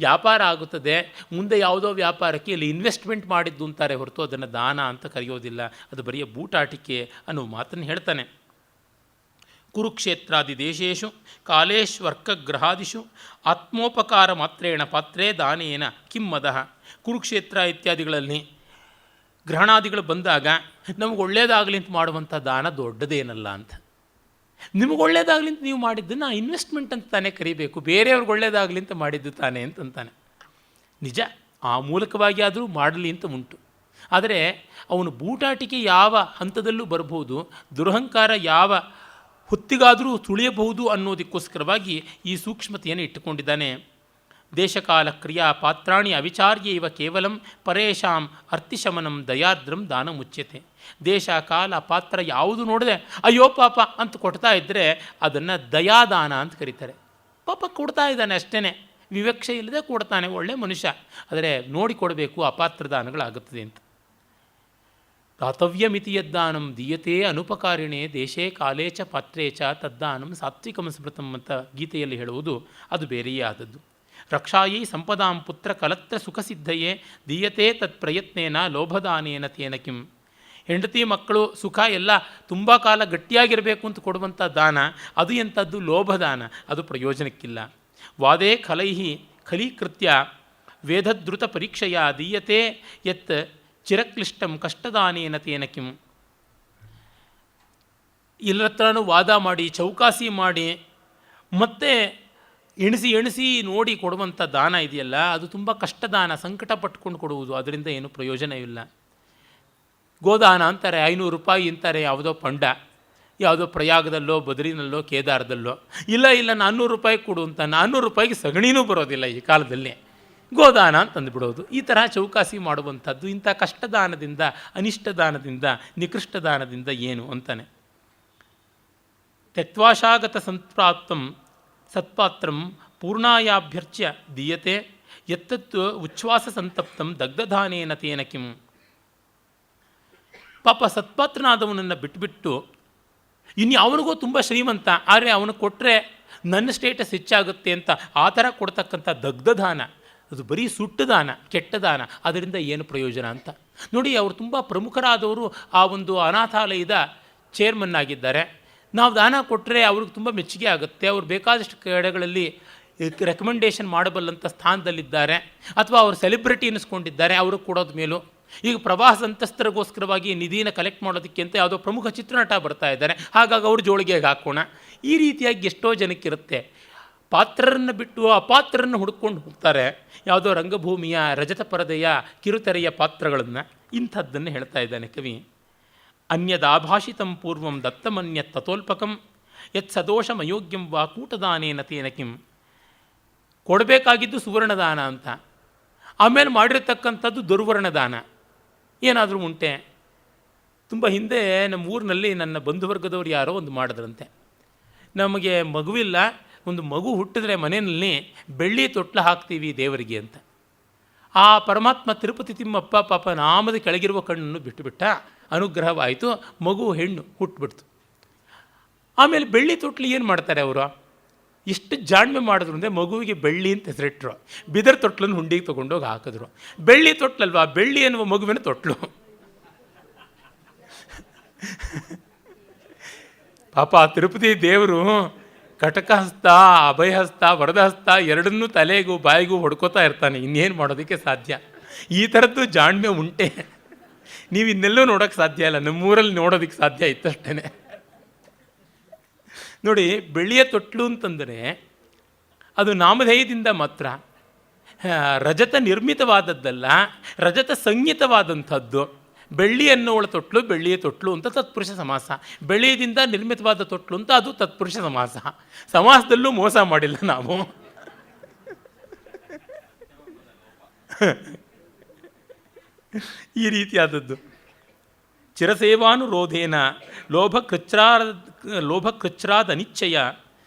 ವ್ಯಾಪಾರ ಆಗುತ್ತದೆ. ಮುಂದೆ ಯಾವುದೋ ವ್ಯಾಪಾರಕ್ಕೆ ಇಲ್ಲಿ ಇನ್ವೆಸ್ಟ್ಮೆಂಟ್ ಮಾಡಿದ್ದು ಅಂತಾರೆ ಹೊರತು ಅದನ್ನು ದಾನ ಅಂತ ಕರೆಯೋದಿಲ್ಲ. ಅದು ಬರೆಯ ಬೂಟಾಟಿಕೆ ಅನ್ನೋ ಮಾತನ್ನು ಹೇಳ್ತಾನೆ. ಕುರುಕ್ಷೇತ್ರಾದಿ ದೇಶೇಶು ಕಾಲೇಶ್ವರ್ಕಗ್ರಹಾದಿಷು ಆತ್ಮೋಪಕಾರ ಮಾತ್ರೇಣ ಪಾತ್ರೇ ದಾನೇನ ಕಿಮ್ಮದಃ. ಕುರುಕ್ಷೇತ್ರ ಇತ್ಯಾದಿಗಳಲ್ಲಿ ಗ್ರಹಣಾದಿಗಳು ಬಂದಾಗ ನಮಗೆ ಒಳ್ಳೆಯದಾಗಲಿ ಅಂತ ಮಾಡುವಂಥ ದಾನ ದೊಡ್ಡದೇನಲ್ಲ ಅಂತ. ನಿಮಗೆ ಒಳ್ಳೆಯದಾಗಲಿ ಅಂತ ನೀವು ಮಾಡಿದ್ದನ್ನು ಇನ್ವೆಸ್ಟ್ಮೆಂಟ್ ಅಂತ ತಾನೇ ಕರಿಬೇಕು, ಬೇರೆಯವ್ರಿಗೆ ಒಳ್ಳೆಯದಾಗಲಿ ಅಂತ ಮಾಡಿದ್ದು ತಾನೇ ಅಂತಂತಾನೆ. ನಿಜ, ಆ ಮೂಲಕವಾಗಿ ಆದರೂ ಮಾಡಲಿ ಅಂತ ಉಂಟು. ಆದರೆ ಅವನು ಬೂಟಾಟಿಕೆ ಯಾವ ಹಂತದಲ್ಲೂ ಬರಬಹುದು, ದುರಹಂಕಾರ ಯಾವ ಹೊತ್ತಿಗಾದರೂ ತುಳಿಯಬಹುದು ಅನ್ನೋದಕ್ಕೋಸ್ಕರವಾಗಿ ಈ ಸೂಕ್ಷ್ಮತೆಯನ್ನು ಇಟ್ಟುಕೊಂಡಿದ್ದಾನೆ. ದೇಶಕಾಲ ಕ್ರಿಯಾ ಪಾತ್ರಾಣಿ ಅವಿಚಾರ್ಯ ಇವ ಕೇವಲಂ ಪರೇಶಾಂ ಅರ್ತಿಶಮನಂ ದಯಾರ್ದ್ರಂ ದಾನ ಮುಚ್ಯತೆ. ದೇಶ ಕಾಲ ಪಾತ್ರ ಯಾವುದು ನೋಡಿದೆ ಅಯ್ಯೋ ಪಾಪ ಅಂತ ಕೊಡ್ತಾ ಇದ್ದರೆ ಅದನ್ನು ದಯಾದಾನ ಅಂತ ಕರೀತಾರೆ. ಪಾಪ ಕೊಡ್ತಾ ಇದ್ದಾನೆ ಅಷ್ಟೇ, ವಿವಕ್ಷೆ ಇಲ್ಲದೆ ಕೊಡ್ತಾನೆ, ಒಳ್ಳೆ ಮನುಷ್ಯ. ಆದರೆ ನೋಡಿಕೊಡಬೇಕು, ಅಪಾತ್ರ ದಾನಗಳಾಗುತ್ತದೆ ಅಂತ. ದಾತವ್ಯಮಿತಿ ಯದ್ದಾನಂ ದೀಯತೆ ಅನುಪಕಾರಿಣೆ ದೇಶೇ ಕಾಲೇ ಚ ಪಾತ್ರೇ ಚ ತದ್ದಾನಂ ಸಾತ್ವಿಕಂ ಸ್ಮೃತಂ ಅಂತ ಗೀತೆಯಲ್ಲಿ ಹೇಳುವುದು ಅದು ಬೇರೆಯೇ ಆದದ್ದು. ರಕ್ಷಾಯೈ ಸಂಪದಾಂ ಪುತ್ರ ಕಲತ್ರ ಸುಖಸಿದ್ಧಯೇ ದೀಯತೆ ತತ್ ಪ್ರಯತ್ನೇನ ಲೋಭದಾನೇನ ತೇನ ಕಿಂ. ಹೆಂಡತಿ ಮಕ್ಕಳು ಸುಖ ಎಲ್ಲ ತುಂಬ ಕಾಲ ಗಟ್ಟಿಯಾಗಿರಬೇಕು ಅಂತ ಕೊಡುವಂಥ ದಾನ ಅದು ಎಂಥದ್ದು? ಲೋಭದಾನ, ಅದು ಪ್ರಯೋಜನಕ್ಕಿಲ್ಲ. ವಾದೇ ಖಲೈಹಿ ಖಲೀಕೃತ್ಯ ವೇದದ್ರುತ ಪರೀಕ್ಷೆಯ ದೀಯತೆ ಯತ್ ಚಿರಕ್ಲಿಷ್ಟಂ ಕಷ್ಟದಾನೇನ ತೇನ ಕಿಂ. ಎಲ್ಲರತ್ರನೂ ವಾದ ಮಾಡಿ ಚೌಕಾಸಿ ಮಾಡಿ ಮತ್ತೆ ಎಣಿಸಿ ನೋಡಿ ಕೊಡುವಂಥ ದಾನ ಇದೆಯಲ್ಲ, ಅದು ತುಂಬ ಕಷ್ಟದಾನ, ಸಂಕಟ ಪಟ್ಕೊಂಡು ಕೊಡುವುದು, ಅದರಿಂದ ಏನು ಪ್ರಯೋಜನವಿಲ್ಲ. ಗೋದಾನ ಅಂತಾರೆ, 500 ರೂಪಾಯಿ ಅಂತಾರೆ ಯಾವುದೋ ಪಂಡ, ಯಾವುದೋ ಪ್ರಯಾಗದಲ್ಲೋ ಬದರಿನಲ್ಲೋ ಕೇದಾರದಲ್ಲೋ. ಇಲ್ಲ 400 ರೂಪಾಯಿ ಕೊಡು ಅಂತ, 400 ರೂಪಾಯಿಗೆ ಸಗಣಿನೂ ಬರೋದಿಲ್ಲ ಈ ಕಾಲದಲ್ಲಿ, ಗೋದಾನ ಅಂತಂದುಬಿಡೋದು. ಈ ಥರ ಚೌಕಾಸಿ ಮಾಡುವಂಥದ್ದು. ಇಂಥ ಕಷ್ಟದಾನದಿಂದ, ಅನಿಷ್ಟದಾನದಿಂದ, ನಿಕೃಷ್ಟದಾನದಿಂದ ಏನು ಅಂತಾನೆ. ತ್ಯಕ್ವಾಶಾಗತ ಸತ್ಪಾತ್ರಂ ಪೂರ್ಣಾಯಾಭ್ಯರ್ಚ್ಯ ದೀಯತೆ ಯತ್ತತ್ ಉಚ್ಛ್ವಾಸ ಸಂತಪ್ತಂ ದಗ್ಧದಾನೇನ ತೇನ ಕಿಂ. ಪಾಪ ಸತ್ಪಾತ್ರನಾದವನನ್ನು ಬಿಟ್ಟುಬಿಟ್ಟು ಇನ್ಯಾವನಿಗೋ ತುಂಬ ಶ್ರೀಮಂತ, ಆದರೆ ಅವನು ಕೊಟ್ಟರೆ ನನ್ನ ಸ್ಟೇಟಸ್ ಹೆಚ್ಚಾಗುತ್ತೆ ಅಂತ ಆ ಥರ ಕೊಡ್ತಕ್ಕಂಥ ದಗ್ಧದಾನ, ಅದು ಬರೀ ಸುಟ್ಟದಾನ, ಕೆಟ್ಟದಾನ, ಅದರಿಂದ ಏನು ಪ್ರಯೋಜನ ಅಂತ ನೋಡಿ. ಅವರು ತುಂಬ ಪ್ರಮುಖರಾದವರು ಆ ಒಂದು ಅನಾಥಾಲಯದ ಚೇರ್ಮನ್ ಆಗಿದ್ದಾರೆ. ನಾವು ದಾನ ಕೊಟ್ಟರೆ ಅವ್ರಿಗೆ ತುಂಬ ಮೆಚ್ಚುಗೆ ಆಗುತ್ತೆ, ಅವ್ರು ಬೇಕಾದಷ್ಟು ಕಡೆಗಳಲ್ಲಿ ರೆಕಮೆಂಡೇಷನ್ ಮಾಡಬಲ್ಲಂಥ ಸ್ಥಾನದಲ್ಲಿದ್ದಾರೆ, ಅಥವಾ ಅವರು ಸೆಲೆಬ್ರಿಟಿ ಅನ್ನಿಸ್ಕೊಂಡಿದ್ದಾರೆ, ಅವ್ರಿಗೆ ಕೊಡೋದ ಮೇಲೂ. ಈಗ ಪ್ರವಾಹ ಸಂತ್ರಸ್ತರಿಗೋಸ್ಕರವಾಗಿ ನಿಧಿನ ಕಲೆಕ್ಟ್ ಮಾಡೋದಕ್ಕೆ ಅಂತ ಯಾವುದೋ ಪ್ರಮುಖ ಚಿತ್ರನಟ ಬರ್ತಾ ಇದ್ದಾರೆ, ಹಾಗಾಗಿ ಅವ್ರ ಜೋಳಿಗೆಗೆ ಹಾಕೋಣ. ಈ ರೀತಿಯಾಗಿ ಎಷ್ಟೋ ಜನಕ್ಕಿರುತ್ತೆ. ಪಾತ್ರರನ್ನು ಬಿಟ್ಟು ಅಪಾತ್ರರನ್ನು ಹುಡ್ಕೊಂಡು ಹೋಗ್ತಾರೆ, ಯಾವುದೋ ರಂಗಭೂಮಿಯ ರಜತ ಪರದೆಯ ಕಿರುತೆರೆಯ ಪಾತ್ರಗಳನ್ನು. ಇಂಥದ್ದನ್ನು ಹೇಳ್ತಾ ಇದ್ದಾನೆ ಕವಿ. ಅನ್ಯದಾಭಾಷಿತಂ ಪೂರ್ವಂ ದತ್ತಮನ್ಯತ್ ತಥೋಲ್ಪಕಂ ಯತ್ ಸದೋಷಮಯೋಗ್ಯಂ ವಾ ಕೂಟದಾನೇನ ತೇನ ಕಿಂ. ಕೊಡಬೇಕಾಗಿದ್ದು ಸುವರ್ಣದಾನ ಅಂತ, ಆಮೇಲೆ ಮಾಡಿರತಕ್ಕಂಥದ್ದು ದುರ್ವರ್ಣದಾನ ಏನಾದರೂ ಉಂಟೆ? ತುಂಬ ಹಿಂದೆ ನಮ್ಮ ಊರಿನಲ್ಲಿ ನನ್ನ ಬಂಧುವರ್ಗದವ್ರು ಯಾರೋ ಒಂದು ಮಾಡಿದ್ರಂತೆ. ನಮಗೆ ಮಗುವಿಲ್ಲ, ಒಂದು ಮಗು ಹುಟ್ಟಿದ್ರೆ ಮನೆಯಲ್ಲಿ ಬೆಳ್ಳಿ ತೊಟ್ಲ ಹಾಕ್ತೀವಿ ದೇವರಿಗೆ ಅಂತ. ಆ ಪರಮಾತ್ಮ ತಿರುಪತಿ ತಿಮ್ಮಪ್ಪ ಪಾಪ ನಾಮದ ಕೆಳಗಿರುವ ಕಣ್ಣನ್ನು ಬಿಟ್ಟುಬಿಟ್ಟ, ಅನುಗ್ರಹವಾಯಿತು, ಮಗು ಹೆಣ್ಣು ಹುಟ್ಟುಬಿಡ್ತು. ಆಮೇಲೆ ಬೆಳ್ಳಿ ತೊಟ್ಲು ಏನು ಮಾಡ್ತಾರೆ ಅವರು? ಎಷ್ಟು ಜಾಣ್ಮೆ ಮಾಡಿದ್ರು ಅಂದರೆ ಮಗುವಿಗೆ ಬೆಳ್ಳಿ ಅಂತ ಹೆಸರಿಟ್ರು, ಬಿದರ್ ತೊಟ್ಲನ್ನು ಹುಂಡಿಗೆ ತೊಗೊಂಡೋಗಿ ಹಾಕಿದ್ರು. ಬೆಳ್ಳಿ ತೊಟ್ಲಲ್ವಾ, ಬೆಳ್ಳಿ ಎನ್ನುವ ಮಗುವಿನ ತೊಟ್ಲು. ಪಾಪ ತಿರುಪತಿ ದೇವರು ಕಟಕಹಸ್ತ, ಅಭಯಹಸ್ತ, ವರದಹಸ್ತ ಎರಡನ್ನೂ ತಲೆಗೂ ಬಾಯಿಗೂ ಹೊಡ್ಕೋತಾ ಇರ್ತಾನೆ. ಇನ್ನೇನು ಮಾಡೋದಕ್ಕೆ ಸಾಧ್ಯ? ಈ ಥರದ್ದು ಜಾಣ್ಮೆ ಉಂಟೆ? ನೀವು ಇನ್ನೆಲ್ಲೂ ನೋಡೋಕ್ಕೆ ಸಾಧ್ಯ ಇಲ್ಲ, ನಮ್ಮೂರಲ್ಲಿ ನೋಡೋದಕ್ಕೆ ಸಾಧ್ಯ ಇತ್ತಷ್ಟೇ. ನೋಡಿ, ಬೆಳ್ಳಿಯ ತೊಟ್ಲು ಅಂತಂದರೆ ಅದು ನಾಮಧೇಯದಿಂದ ಮಾತ್ರ, ರಜತ ನಿರ್ಮಿತವಾದದ್ದಲ್ಲ, ರಜತ ಸಂಹಿತವಾದಂಥದ್ದು. ಬೆಳ್ಳಿ ಅನ್ನೋಳ ತೊಟ್ಲು ಬೆಳ್ಳಿಯ ತೊಟ್ಲು ಅಂತ ತತ್ಪುರುಷ ಸಮಾಸ, ಬೆಳ್ಳಿಯಿಂದ ನಿರ್ಮಿತವಾದ ತೊಟ್ಲು ಅಂತ ಅದು ತತ್ಪುರುಷ ಸಮಾಸ. ಸಮಾಸದಲ್ಲೂ ಮೋಸ ಮಾಡಿಲ್ಲ ನಾವು. ಈ ರೀತಿಯಾದದ್ದು. ಚಿರಸೇವಾನುರೋಧೇನ ಲೋಭಕೃಚ್ರಾದ ಅನಿಚ್ಛಯ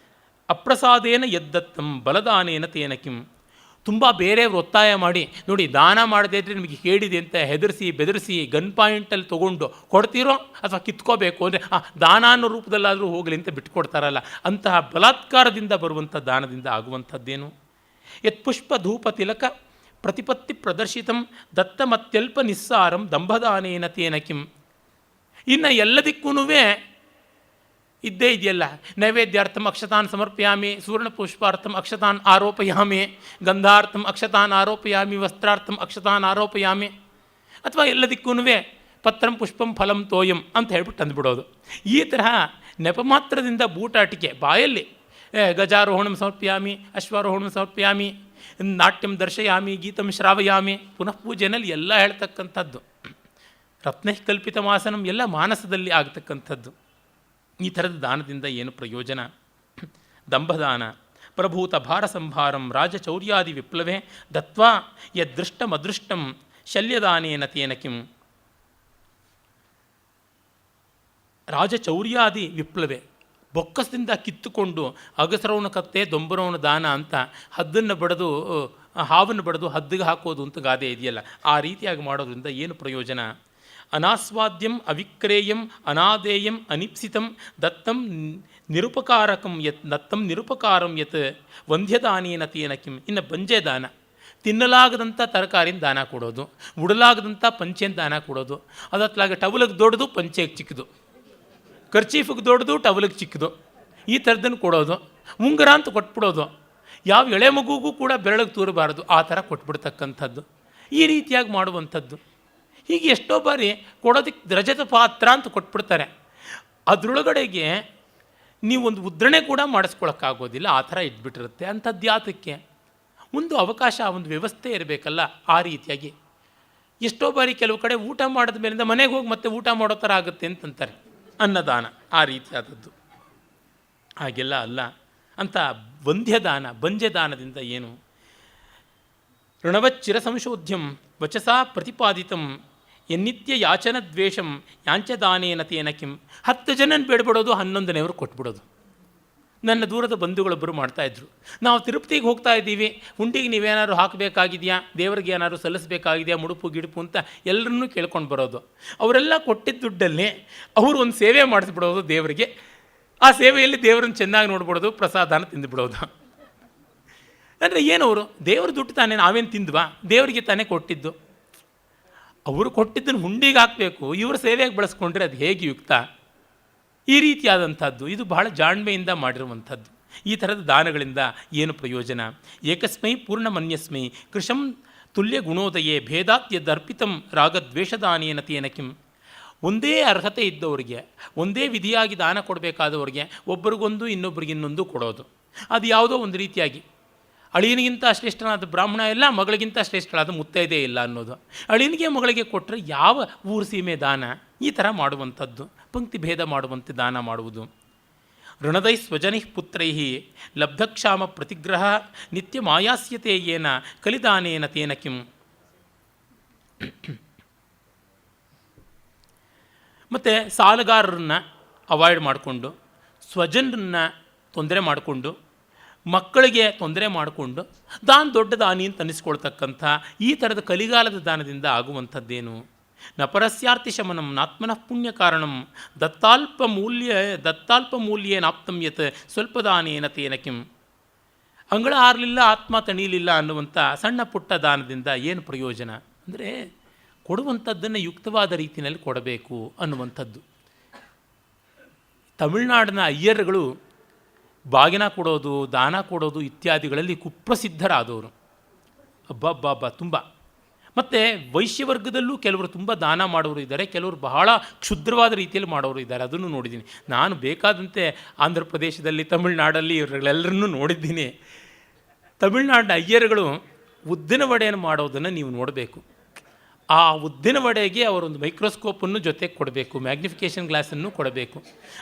ಅಪ್ರಸಾದೇನ ಯದ್ದತ್ತಂ ಬಲದಾನೇನ ತೇನ ಕಿಂ. ತುಂಬ ಬೇರೆಯವರು ಒತ್ತಾಯ ಮಾಡಿ, ನೋಡಿ ದಾನ ಮಾಡದೇ ಇದ್ದರೆ ನಿಮಗೆ ಕೇಳಿದೆ ಅಂತ ಹೆದರಿಸಿ ಬೆದರಿಸಿ ಗನ್ ಪಾಯಿಂಟಲ್ಲಿ ತೊಗೊಂಡು ಕೊಡ್ತೀರೋ ಅಥವಾ ಕಿತ್ಕೋಬೇಕು ಅಂದರೆ ದಾನ ಅನ್ನೋ ರೂಪದಲ್ಲಾದರೂ ಹೋಗಲಿ ಅಂತ ಬಿಟ್ಟುಕೊಡ್ತಾರಲ್ಲ, ಅಂತಹ ಬಲಾತ್ಕಾರದಿಂದ ಬರುವಂಥ ದಾನದಿಂದ ಆಗುವಂಥದ್ದೇನು? ಯತ್ಪುಷ್ಪ ಧೂಪ ತಿಲಕ ಪ್ರತಿಪತ್ತಿ ಪ್ರದರ್ಶಿತಂ ದತ್ತಮತ್ಯಲ್ಪ ನಿಸ್ಸಾರಂ ದಂಭದಾನೇನ ತೇನ ಕಿಂ. ಇನ್ನು ಎಲ್ಲದಕ್ಕೂ ಇದ್ದೇ ಇದೆಯಲ್ಲ, ನೈವೇದ್ಯಾರ್ಥಂ ಅಕ್ಷತಾನ್ ಸಮರ್ಪಯಾಮಿ, ಸುವರ್ಣಪುಷ್ಪಾರ್ಥಂ ಅಕ್ಷತಾನ್ ಆರೋಪಯಾಮಿ, ಗಂಧಾರ್ಥಂ ಅಕ್ಷತಾನ್ ಆರೋಪಯಾಮಿ, ವಸ್ತ್ರಾರ್ಥಂ ಅಕ್ಷತಾನ್ ಆರೋಪಯಾಮಿ, ಅಥವಾ ಎಲ್ಲದಕ್ಕೂ ಪತ್ರಂ ಪುಷ್ಪಂ ಫಲಂ ತೋಯಂ ಅಂತ ಹೇಳ್ಬಿಟ್ಟು ಅಂದ್ಬಿಡೋದು. ಈ ತರಹ ನೆಪಮಾತ್ರದಿಂದ ಬೂಟಾಟಿಕೆ ಬಾಯಲ್ಲಿ ಗಜಾರೋಹಣಂ ಸಮರ್ಪಯಾಮಿ, ಅಶ್ವಾರೋಹಣಂ ಸಮರ್ಪಯಾಮಿ, ನಾಟ್ಯಂ ದರ್ಶಯಾಮಿ, ಗೀತಂ ಶ್ರಾವಯಾಮಿ, ಪುನಃ ಪೂಜೆಯಲ್ಲಿ ಎಲ್ಲ ಹೇಳ್ತಕ್ಕಂಥದ್ದು. ರತ್ನೈಃ ಕಲ್ಪಿತ ಮಾಸನಂ ಎಲ್ಲ ಮಾನಸದಲ್ಲಿ ಆಗ್ತಕ್ಕಂಥದ್ದು. ಈ ಥರದ ದಾನದಿಂದ ಏನು ಪ್ರಯೋಜನ? ದಂಭದಾನ ಪ್ರಭೂತ ಭಾರ ಸಂಭಾರಂ ರಾಜಚೌರ್ಯಾದಿ ವಿಪ್ಲವೇ ದತ್ವಾ ಯದೃಷ್ಟಮದೃಷ್ಟಂ ಶಲ್ಯದಾನೇನ ತೇನ ಕಿಂ. ರಾಜಚೌರ್ಯಾದಿ ವಿಪ್ಲವೇ, ಬೊಕ್ಕಸದಿಂದ ಕಿತ್ತುಕೊಂಡು ಅಗಸರವನ ಕತ್ತೆ ದೊಂಬರವನ ದಾನ ಅಂತ ಹದ್ದನ್ನು ಬಡಿದು ಹಾವನ್ನು ಬಡಿದು ಹದ್ದಿಗೆ ಹಾಕೋದು ಅಂತ ಗಾದೆ ಇದೆಯಲ್ಲ, ಆ ರೀತಿಯಾಗಿ ಮಾಡೋದ್ರಿಂದ ಏನು ಪ್ರಯೋಜನ? ಅನಾಸ್ವಾದ್ಯಂ ಅವಿಕ್ರೇಯಂ ಅನಾದೇಯಂ ಅನಿಪ್ಸಿತಂ ದತ್ತಂ ನಿರುಪಕಾರಂ ಯತ್ ವಂದ್ಯದಾನೇನ ತೇನ ಕಿಂ. ಇನ್ನು ಬಂಜೆ ದಾನ, ತಿನ್ನಲಾಗದಂಥ ತರಕಾರಿನ ದಾನ ಕೊಡೋದು, ಉಡಲಾಗದಂಥ ಪಂಚೆನ ದಾನ ಕೊಡೋದು. ಅದತ್ಲಾಗ ಟವಲಿಗೆ ದೊಡ್ಡದು, ಪಂಚೆಗೆ ಚಿಕ್ಕದು, ಕರ್ಚೀಫಿಗೆ ದೊಡ್ಡದು, ಟವಲಿಗೆ ಚಿಕ್ಕದು, ಈ ಥರದನ್ನು ಕೊಡೋದು. ಉಂಗುರ ಅಂತ ಕೊಟ್ಬಿಡೋದು, ಯಾವ ಎಳೆ ಮಗುಗೂ ಕೂಡ ಬೆರಳಿಗೆ ತೂರಬಾರದು, ಆ ಥರ ಕೊಟ್ಬಿಡ್ತಕ್ಕಂಥದ್ದು, ಈ ರೀತಿಯಾಗಿ ಮಾಡುವಂಥದ್ದು. ಹೀಗೆ ಎಷ್ಟೋ ಬಾರಿ ಕೊಡೋದಕ್ಕೆ ರಜತ ಪಾತ್ರ ಅಂತ ಕೊಟ್ಬಿಡ್ತಾರೆ. ಅದರೊಳಗಡೆಗೆ ನೀವೊಂದು ಉದ್ರಣೆ ಕೂಡ ಮಾಡಿಸ್ಕೊಳಕ್ಕಾಗೋದಿಲ್ಲ, ಆ ಥರ ಇಟ್ಬಿಟ್ಟಿರುತ್ತೆ. ಅಂಥದ್ದು ಯಾತಕ್ಕೆ? ಒಂದು ಅವಕಾಶ, ಒಂದು ವ್ಯವಸ್ಥೆ ಇರಬೇಕಲ್ಲ. ಆ ರೀತಿಯಾಗಿ ಎಷ್ಟೋ ಬಾರಿ ಕೆಲವು ಕಡೆ ಊಟ ಮಾಡಿದ ಮೇಲಿಂದ ಮನೆಗೆ ಹೋಗಿ ಮತ್ತೆ ಊಟ ಮಾಡೋ ಥರ ಆಗುತ್ತೆ ಅಂತಂತಾರೆ, ಅನ್ನದಾನ ಆ ರೀತಿಯಾದದ್ದು. ಹಾಗೆಲ್ಲ ಅಲ್ಲ. ಅಂತ ವಂದ್ಯದಾನ, ಬಂಜೆದಾನದಿಂದ ಏನು? ಋಣವಚ್ಚಿರ ಸಂಶೋಧ್ಯಂ ವಚಸಾ ಪ್ರತಿಪಾದಿತಂ ಎನ್ನಿತ್ಯ ಯಾಚನ ದ್ವೇಷಂ ಯಾಂಚದಾನೇನ ತೇನ ಕಿಂ. 10 ಜನನ ಬೇಡ್ಬಿಡೋದು, 11ನೇವರು ಕೊಟ್ಬಿಡೋದು. ನನ್ನ ದೂರದ ಬಂಧುಗಳೊಬ್ಬರು ಮಾಡ್ತಾಯಿದ್ರು. ನಾವು ತಿರುಪತಿಗೆ ಹೋಗ್ತಾ ಇದ್ದೀವಿ, ಹುಂಡಿಗೆ ನೀವೇನಾದ್ರು ಹಾಕಬೇಕಾಗಿದೆಯಾ, ದೇವರಿಗೆ ಏನಾದ್ರು ಸಲ್ಲಿಸಬೇಕಾಗಿದೆಯಾ, ಮುಡುಪು ಗಿಡುಪು ಅಂತ ಎಲ್ಲರನ್ನೂ ಕೇಳ್ಕೊಂಡು ಬರೋದು. ಅವರೆಲ್ಲ ಕೊಟ್ಟಿದ್ದ ದುಡ್ಡಲ್ಲಿ ಅವರು ಒಂದು ಸೇವೆ ಮಾಡಿಸ್ಬಿಡೋದು ದೇವರಿಗೆ. ಆ ಸೇವೆಯಲ್ಲಿ ದೇವರನ್ನು ಚೆನ್ನಾಗಿ ನೋಡ್ಬಿಡೋದು, ಪ್ರಸಾದನ ತಿಂದುಬಿಡೋದು. ಅಂದರೆ ಏನವರು ದೇವ್ರ ದುಡ್ಡು ತಾನೇ, ನಾವೇನು ತಿಂದ್ವಾ? ದೇವರಿಗೆ ತಾನೇ ಕೊಟ್ಟಿದ್ದು. ಅವರು ಕೊಟ್ಟಿದ್ದನ್ನು ಹುಂಡಿಗೆ ಹಾಕಬೇಕು, ಇವರು ಸೇವೆಗೆ ಬಳಸ್ಕೊಂಡ್ರೆ ಅದು ಹೇಗೆ ಯುಕ್ತ? ಈ ರೀತಿಯಾದಂಥದ್ದು ಇದು ಬಹಳ ಜಾಣ್ಮೆಯಿಂದ ಮಾಡಿರುವಂಥದ್ದು. ಈ ಥರದ ದಾನಗಳಿಂದ ಏನು ಪ್ರಯೋಜನ? ಏಕಸ್ಮೈ ಪೂರ್ಣಮನ್ಯಸ್ಮೈ ಕೃಶಂ ತುಲ್ಯ ಗುಣೋದಯೇ ಭೇದಾತ್ಯದರ್ಪಿತಂ ರಾಗದ್ವೇಷದಾನೇನ ತೇನ ಕಿಂ. ಒಂದೇ ಅರ್ಹತೆ ಇದ್ದವರಿಗೆ, ಒಂದೇ ವಿಧಿಯಾಗಿ ದಾನ ಕೊಡಬೇಕಾದವರಿಗೆ ಒಬ್ಬರಿಗೊಂದು ಇನ್ನೊಬ್ಬರಿಗೆ ಇನ್ನೊಂದು ಕೊಡೋದು, ಅದು ಯಾವುದೋ ಒಂದು ರೀತಿಯಾಗಿ ಅಳಿಯನಿಗಿಂತ ಶ್ರೇಷ್ಠನಾದ ಬ್ರಾಹ್ಮಣ ಇಲ್ಲ, ಮಗಳಿಗಿಂತ ಶ್ರೇಷ್ಠಳಾದ ಮುತ್ತೈದೆ ಇಲ್ಲ ಅನ್ನೋದು. ಅಳಿಯನಿಗೆ ಮಗಳಿಗೆ ಕೊಟ್ಟರೆ ಯಾವ ಊರು ಸೀಮೆ ದಾನ? ಈ ಥರ ಮಾಡುವಂಥದ್ದು, ಪಂಕ್ತಿ ಭೇದ ಮಾಡುವಂತೆ ದಾನ ಮಾಡುವುದು. ಋಣದೈ ಸ್ವಜನೈ ಪುತ್ರೈ ಲಬ್ಧಕ್ಷಾಮ ಪ್ರತಿಗ್ರಹ ನಿತ್ಯ ಮಾಯಾಸ್ಯತೆ ಏನ ಕಲಿದಾನೇನ ತೇನ ಕಿಂ. ಮತ್ತು ಸಾಲಗಾರರನ್ನು ಅವಾಯ್ಡ್ ಮಾಡಿಕೊಂಡು, ಸ್ವಜನರನ್ನು ತೊಂದರೆ ಮಾಡಿಕೊಂಡು, ಮಕ್ಕಳಿಗೆ ತೊಂದರೆ ಮಾಡಿಕೊಂಡು ದೊಡ್ಡ ದಾನಿ ಅಂತ ಅನ್ನಿಸ್ಕೊಳ್ತಕ್ಕಂಥ ಈ ಥರದ ಕಲಿಗಾಲದ ದಾನದಿಂದ ಆಗುವಂಥದ್ದೇನು? ನ ಪರಸ್ಯಾರ್ಥಿ ಶಮನಂ ನಾತ್ಮನಃ ಪುಣ್ಯ ಕಾರಣಂ ದತ್ತಾಲ್ಪ ಮೂಲ್ಯೇನಾಪ್ತಂ ಯತ್ ಸ್ವಲ್ಪ ದಾನೇನ ತೇನ ಕಿಂ. ಅಂಗಳ ಆರಲಿಲ್ಲ, ಆತ್ಮ ತಣೀಲಿಲ್ಲ ಅನ್ನುವಂಥ ಸಣ್ಣ ಪುಟ್ಟ ದಾನದಿಂದ ಏನು ಪ್ರಯೋಜನ? ಅಂದರೆ ಕೊಡುವಂಥದ್ದನ್ನು ಯುಕ್ತವಾದ ರೀತಿಯಲ್ಲಿ ಕೊಡಬೇಕು ಅನ್ನುವಂಥದ್ದು. ತಮಿಳುನಾಡಿನ ಅಯ್ಯರ್ಗಳು ಬಾಗಿನ ಕೊಡೋದು, ದಾನ ಕೊಡೋದು ಇತ್ಯಾದಿಗಳಲ್ಲಿ ಕುಪ್ರಸಿದ್ಧರಾದವರು. ಅಬ್ಬಬ್ಬಬ್ಬ ತುಂಬ. ಮತ್ತು ವೈಶ್ಯವರ್ಗದಲ್ಲೂ ಕೆಲವರು ತುಂಬ ದಾನ ಮಾಡೋರು ಇದ್ದಾರೆ, ಕೆಲವರು ಬಹಳ ಕ್ಷುದ್ರವಾದ ರೀತಿಯಲ್ಲಿ ಮಾಡೋರು ಇದ್ದಾರೆ. ಅದನ್ನು ನೋಡಿದ್ದೀನಿ ನಾನು. ಬೇಕಾದಂತೆ ಆಂಧ್ರ ಪ್ರದೇಶದಲ್ಲಿ, ತಮಿಳುನಾಡಲ್ಲಿ ಇವರುಗಳೆಲ್ಲರನ್ನೂ ನೋಡಿದ್ದೀನಿ. ತಮಿಳುನಾಡಿನ ಅಯ್ಯರುಗಳು ಉದ್ದಿನ ವಡೆಯನ್ನು ಮಾಡೋದನ್ನು ನೀವು ನೋಡಬೇಕು. ಆ ಉದ್ದಿನ ವಡೆಗೆ ಅವರೊಂದು ಮೈಕ್ರೋಸ್ಕೋಪನ್ನು ಜೊತೆಗೆ ಕೊಡಬೇಕು, ಮ್ಯಾಗ್ನಿಫಿಕೇಷನ್ ಗ್ಲಾಸನ್ನು ಕೊಡಬೇಕು.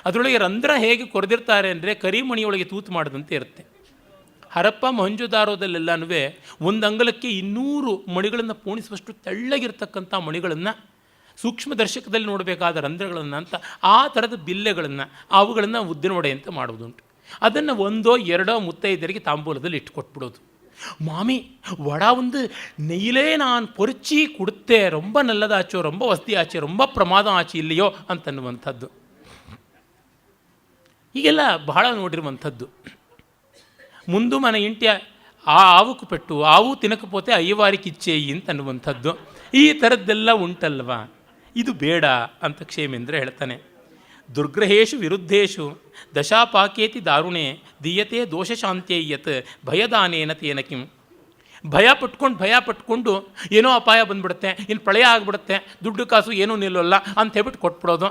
ಅದರೊಳಗೆ ರಂಧ್ರ ಹೇಗೆ ಕೊರೆದಿರ್ತಾರೆ ಅಂದರೆ ಕರಿಮಣಿಯೊಳಗೆ ತೂತು ಮಾಡಿದಂತೆ ಇರುತ್ತೆ. ಹರಪ್ಪ ಮೊಹಂಜೊದಾರೋದಲ್ಲೆಲ್ಲನೂ ಒಂದು ಅಂಗಲಕ್ಕೆ 200 ಮಣಿಗಳನ್ನು ಪೋಣಿಸುವಷ್ಟು ತೆಳ್ಳಗಿರ್ತಕ್ಕಂಥ ಮಣಿಗಳನ್ನು, ಸೂಕ್ಷ್ಮದರ್ಶಕದಲ್ಲಿ ನೋಡಬೇಕಾದ ರಂಧ್ರಗಳನ್ನು ಅಂತ ಆ ಥರದ ಬಿಲ್ಲೆಗಳನ್ನು, ಅವುಗಳನ್ನು ಉದ್ದಿನ ವಡೆ ಅಂತ ಮಾಡುವುದುಂಟು. ಅದನ್ನು 1-2 ಮುತ್ತೈದರಿಗೆ ತಾಂಬೂಲದಲ್ಲಿ ಇಟ್ಟುಕೊಟ್ಬಿಡೋದು. மாமி வடா வந்து நெய்யிலே நான் பொறிச்சி கொடுத்தே, ரொம்ப நல்லதாச்சோ, ரொம்ப ವಸ್ತಿಯಾಚೆ, ரொம்ப ಪ್ರಮಾದ ಆಚೆ ಇಲ್ಲಿಯೋ ಅಂತನ್ನುವಂಥದ್ದು. ಹೀಗೆಲ್ಲ ಬಹಳ ನೋಡಿರುವಂಥದ್ದು. ಮುಂದು ಮನೆ ಇಂಟ್ಯ ಆವುಕು ಪೆಟ್ಟು ಆವು ತಿನ್ನకపోతే ಅಯ್ಯವಾರಿಗೆ ಇಚ್ಛೆಯಿ ಅಂತನ್ನುವಂಥದ್ದು. ಈ ಥರದ್ದೆಲ್ಲ ಉಂಟಲ್ವಾ? ಇದು ಬೇಡ ಅಂತ ಕ್ಷೇಮೇಂದ್ರ ಹೇಳ್ತಾನೆ. ದುರ್ಗ್ರಹೇಶು ವಿರುದ್ಧೇಶು ದಶಾಪಾಕೇತಿ ದಾರುಣೆ ದೀಯತೆ ದೋಷಶಾಂತ್ಯೈ ಯತ್ ಭಯದಾನೇನ ತೇನ ಕಿಂ. ಭಯ ಪಟ್ಕೊಂಡು ಏನೋ ಅಪಾಯ ಬಂದ್ಬಿಡುತ್ತೆ, ಇನ್ನು ಪ್ರಳಯ ಆಗಿಬಿಡುತ್ತೆ, ದುಡ್ಡು ಕಾಸು ಏನೂ ನಿಲ್ಲೋಲ್ಲ ಅಂತ ಹೇಳ್ಬಿಟ್ಟು ಕೊಟ್ಬಿಡೋದು.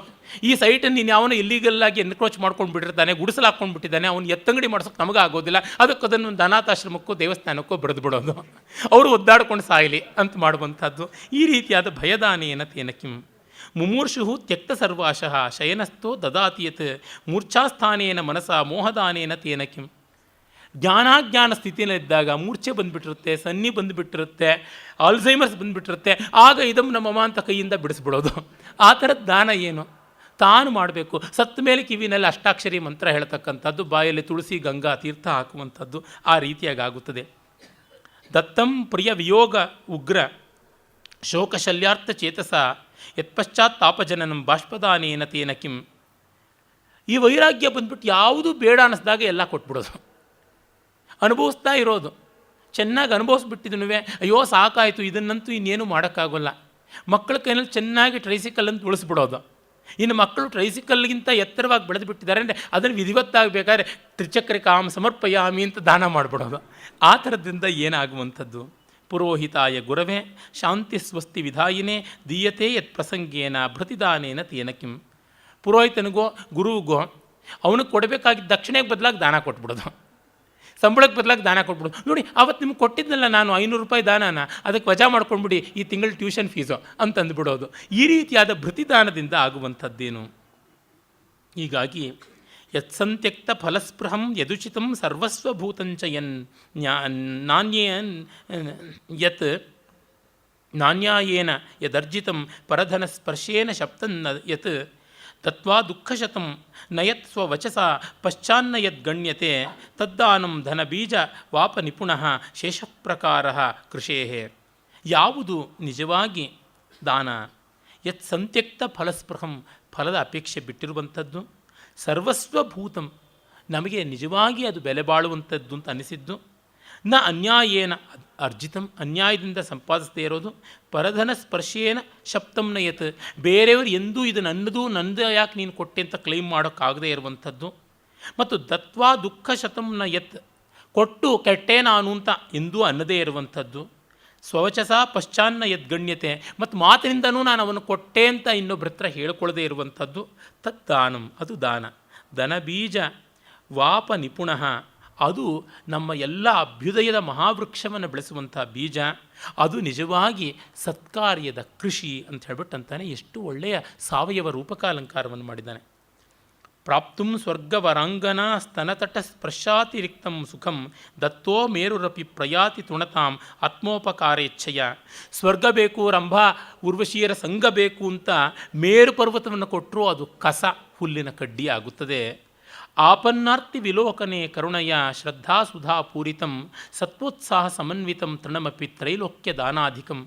ಈ ಸೈಟನ್ನು ನೀನು ಯಾವನೋ ಇಲ್ಲಿಗಲ್ಲಾಗಿ ಎನ್ಕ್ರೋಚ್ ಮಾಡ್ಕೊಂಡು ಬಿಟ್ಟಿರ್ತಾನೆ, ಗುಡಿಸಲು ಹಾಕ್ಕೊಂಡು ಬಿಟ್ಟಿದ್ದಾನೆ, ಅವ್ನು ಎತ್ತಂಗಡಿ ಮಾಡ್ಸೋಕ್ಕೆ ನಮಗೆ ಆಗೋದಿಲ್ಲ, ಅದಕ್ಕೆ ಅದನ್ನು ಒಂದು ಅನಾಥಾಶ್ರಮಕ್ಕೋ ದೇವಸ್ಥಾನಕ್ಕೋ ಬರೆದು ಬಿಡೋದು, ಅವರು ಒದ್ದಾಡ್ಕೊಂಡು ಸಾಯಲಿ ಅಂತ ಮಾಡುವಂಥದ್ದು. ಈ ರೀತಿಯಾದ ಭಯದಾನೇನ ತೇನ ಕಿಂ. ಮುಮೂರ್ಷು ತ್ಯಕ್ತ ಸರ್ವಾಶಃ ಶಯನಸ್ಥೋ ದದಾತಿಯತ್ ಮೂರ್ಛಾಸ್ಥಾನೇನ ಮನಸ ಮೋಹದಾನೇನ ತೇನ ಕಿಂ. ಜ್ಞಾನಾಜ್ಞಾನ ಸ್ಥಿತಿಯಲ್ಲಿದ್ದಾಗ ಮೂರ್ಛೆ ಬಂದುಬಿಟ್ಟಿರುತ್ತೆ, ಸನ್ನಿ ಬಂದುಬಿಟ್ಟಿರುತ್ತೆ, ಆಲ್ಝೈಮರ್ಸ್ ಬಂದುಬಿಟ್ಟಿರುತ್ತೆ, ಆಗ ಇದಮ್ ನಮ್ಮಮ್ಮ ಅಂತ ಕೈಯಿಂದ ಬಿಡಿಸ್ಬಿಡೋದು. ಆ ಥರದ ದಾನ ಏನು? ತಾನು ಮಾಡಬೇಕು. ಸತ್ತ ಮೇಲೆ ಕಿವಿನಲ್ಲಿ ಅಷ್ಟಾಕ್ಷರಿ ಮಂತ್ರ ಹೇಳ್ತಕ್ಕಂಥದ್ದು, ಬಾಯಲ್ಲಿ ತುಳಸಿ ಗಂಗಾ ತೀರ್ಥ ಹಾಕುವಂಥದ್ದು, ಆ ರೀತಿಯಾಗಿ ಆಗುತ್ತದೆ. ದತ್ತಂ ಪ್ರಿಯ ವಿಯೋಗ ಉಗ್ರ ಶೋಕಶಲ್ಯಾರ್ಥ ಚೇತಸ ಯತ್ಪಶ್ಚಾತ್ ತಾಪಜನನಂ ಬಾಷ್ಪದಾನೇನ ತೇನ ಕಿಂ. ಈ ವೈರಾಗ್ಯ ಬಂದ್ಬಿಟ್ಟು ಯಾವುದು ಬೇಡ ಅನ್ನಿಸ್ದಾಗ ಎಲ್ಲ ಕೊಟ್ಬಿಡೋದು, ಅನುಭವಿಸ್ತಾ ಇರೋದು. ಚೆನ್ನಾಗಿ ಅನುಭವಿಸ್ಬಿಟ್ಟಿದ್ನು, ಅಯ್ಯೋ ಸಾಕಾಯಿತು, ಇದನ್ನಂತೂ ಇನ್ನೇನು ಮಾಡೋಕ್ಕಾಗೋಲ್ಲ. ಮಕ್ಕಳ ಕೈಯಲ್ಲಿ ಚೆನ್ನಾಗಿ ಟ್ರೈಸಿಕಲ್ಲಂತ ಉಳಿಸ್ಬಿಡೋದು. ಇನ್ನು ಮಕ್ಕಳು ಟ್ರೈಸಿಕಲ್ಗಿಂತ ಎತ್ತರವಾಗಿ ಬೆಳೆದು ಬಿಟ್ಟಿದ್ದಾರೆ ಅಂದರೆ ಅದನ್ನು ವಿಧಿವತ್ತಾಗಬೇಕಾದ್ರೆ ತ್ರಿಚಕ್ರ ಕಾಮ ಸಮರ್ಪಯಾಮಿ ಅಂತ ದಾನ ಮಾಡಿಬಿಡೋದು. ಆ ಥರದ್ರಿಂದ ಏನಾಗುವಂಥದ್ದು? ಪುರೋಹಿತಾಯ ಗುರವೇ ಶಾಂತಿ ಸ್ವಸ್ತಿ ವಿಧಾಯಿನೇ ದೀಯತೆ ಯತ್ ಪ್ರಸಂಗೇನ ಭೃತಿದಾನೇನ ತೇನ ಕಿಂ. ಪುರೋಹಿತನಿಗೋ ಗುರುವಿಗೋ ಅವನಿಗೆ ಕೊಡಬೇಕಾಗಿದ್ದ ದಕ್ಷಿಣೆಗೆ ಬದಲಾಗಿ ದಾನ ಕೊಟ್ಬಿಡೋದು, ಸಂಬಳಕ್ಕೆ ಬದಲಾಗಿ ದಾನ ಕೊಟ್ಬಿಡೋದು. ನೋಡಿ ಅವತ್ತು ನಿಮ್ಗೆ ಕೊಟ್ಟಿದ್ದಲ್ಲ ನಾನು 500 ರೂಪಾಯಿ ದಾನನ, ಅದಕ್ಕೆ ವಜಾ ಮಾಡ್ಕೊಂಡ್ಬಿಡಿ, ಈ ತಿಂಗಳ ಟ್ಯೂಷನ್ ಫೀಸು ಅಂತಂದುಬಿಡೋದು. ಈ ರೀತಿಯಾದ ಭೃತಿದಾನದಿಂದ ಆಗುವಂಥದ್ದೇನು? ಹೀಗಾಗಿ ಯತ್ಸಂತ್ಯಕ್ತ ಫಲಸ್ಪೃಹಂ ಯದುಚಿತಂ ಸರ್ವಸ್ವಭೂತಂಚ ಯತ್ ನಾನ್ಯಾಯೇನ ಯದರ್ಜಿತಂ ಪರಧನ ಸ್ಪರ್ಶೇನ ಶಪ್ತನ್ನ ಯತ್ ತತ್ವಾ ದುಃಖಶತಂ ನಯತ್ ಸ್ವವಚಸ ಪಶ್ಚಾನ್ನ ಯದ್ಗಣ್ಯತೆ ತದ್ದಾನಂ ಧನಬೀಜ ವಾಪ ನಿಪುಣಃ ಶೇಷಪ್ರಕಾರ ಕೃಷೇಹೇ. ಯಾವುದು ನಿಜವಾಗಿ ದಾನ? ಯತ್ ಸಂತ್ಯಕ್ತ ಫಲಸ್ಪೃಹಂ, ಫಲದ ಅಪೇಕ್ಷೆ ಬಿಟ್ಟಿರುವಂಥದ್ದು, ಸರ್ವಸ್ವಭೂತಂ, ನಮಗೆ ನಿಜವಾಗಿ ಅದು ಬೆಲೆ ಬಾಳುವಂಥದ್ದು ಅಂತ ಅನಿಸಿದ್ದು, ನ ಅನ್ಯಾಯೇನ ಅರ್ಜಿತಂ, ಅನ್ಯಾಯದಿಂದ ಸಂಪಾದಿಸದೇ ಇರೋದು, ಪರಧನ ಸ್ಪರ್ಶೇನ ಶಪ್ತಂನ ಯತ್, ಬೇರೆಯವರು ಎಂದೂ ಇದು ನನ್ನದು ನಂದು ಯಾಕೆ ನೀನು ಕೊಟ್ಟೆ ಅಂತ ಕ್ಲೈಮ್ ಮಾಡೋಕ್ಕಾಗದೇ ಇರುವಂಥದ್ದು, ಮತ್ತು ದತ್ವಾ ದುಃಖ ಶತಂನ ಯತ್, ಕೊಟ್ಟು ಕೆಟ್ಟೆ ನಾನು ಅಂತ ಎಂದೂ ಅನ್ನದೇ ಇರುವಂಥದ್ದು, ಸ್ವವಚಸ ಪಶ್ಚಾನ್ನ ಯದ್ಗಣ್ಯತೆ, ಮತ್ತು ಮಾತಿನಿಂದನೂ ನಾನು ಅವನು ಕೊಟ್ಟೆ ಅಂತ ಇನ್ನೊಬ್ಬರ ಹತ್ರ ಹೇಳ್ಕೊಳ್ಳದೇ ಇರುವಂಥದ್ದು, ತದ್ದಾನಂ, ಅದು ದಾನ. ಧನಬೀಜ ವಾಪ ನಿಪುಣಃ, ಅದು ನಮ್ಮ ಎಲ್ಲ ಅಭ್ಯುದಯದ ಮಹಾವೃಕ್ಷವನ್ನು ಬೆಳೆಸುವಂಥ ಬೀಜ, ಅದು ನಿಜವಾಗಿ ಸತ್ಕಾರ್ಯದ ಕೃಷಿ ಅಂತ ಹೇಳ್ಬಿಟ್ಟು ಅಂತಾನೆ. ಎಷ್ಟು ಒಳ್ಳೆಯ ಸಾವಯವ ರೂಪಕಾಲಂಕಾರವನ್ನು ಮಾಡಿದ್ದಾನೆ. ಪ್ರಾಪ್ತುಂ ಸ್ವರ್ಗವರಾಂಗನ ಸ್ತನತಟ ಸ್ಪರ್ಶಾತಿರಿಕ್ತಂ ಸುಖಂ ದತ್ತೋ ಮೇರುರಪಿ ಪ್ರಯಾತಿ ತುಣತಾಂ ಆತ್ಮೋಪಕಾರೇಚ್ಛೆಯ. ಸ್ವರ್ಗ ಬೇಕು, ರಂಭ ಉರ್ವಶಿಯರ ಸಂಘ ಬೇಕು ಅಂತ ಮೇರು ಪರ್ವತವನ್ನು ಕೊಟ್ಟರೂ ಅದು ಕಸ, ಹುಲ್ಲಿನ ಕಡ್ಡಿ ಆಗುತ್ತದೆ. ಆಪನ್ನಾರ್ತಿ ವಿಲೋಕನೆ ಕರುಣಯ ಶ್ರದ್ಧಾ ಸುಧಾ ಪೂರಿತಂ ಸತ್ವೋತ್ಸಾಹ ಸಮನ್ವಿತಂ ತೃಣಮಪಿ ತ್ರೈಲೋಕ್ಯ ದಾನಾಧಿಕಂ.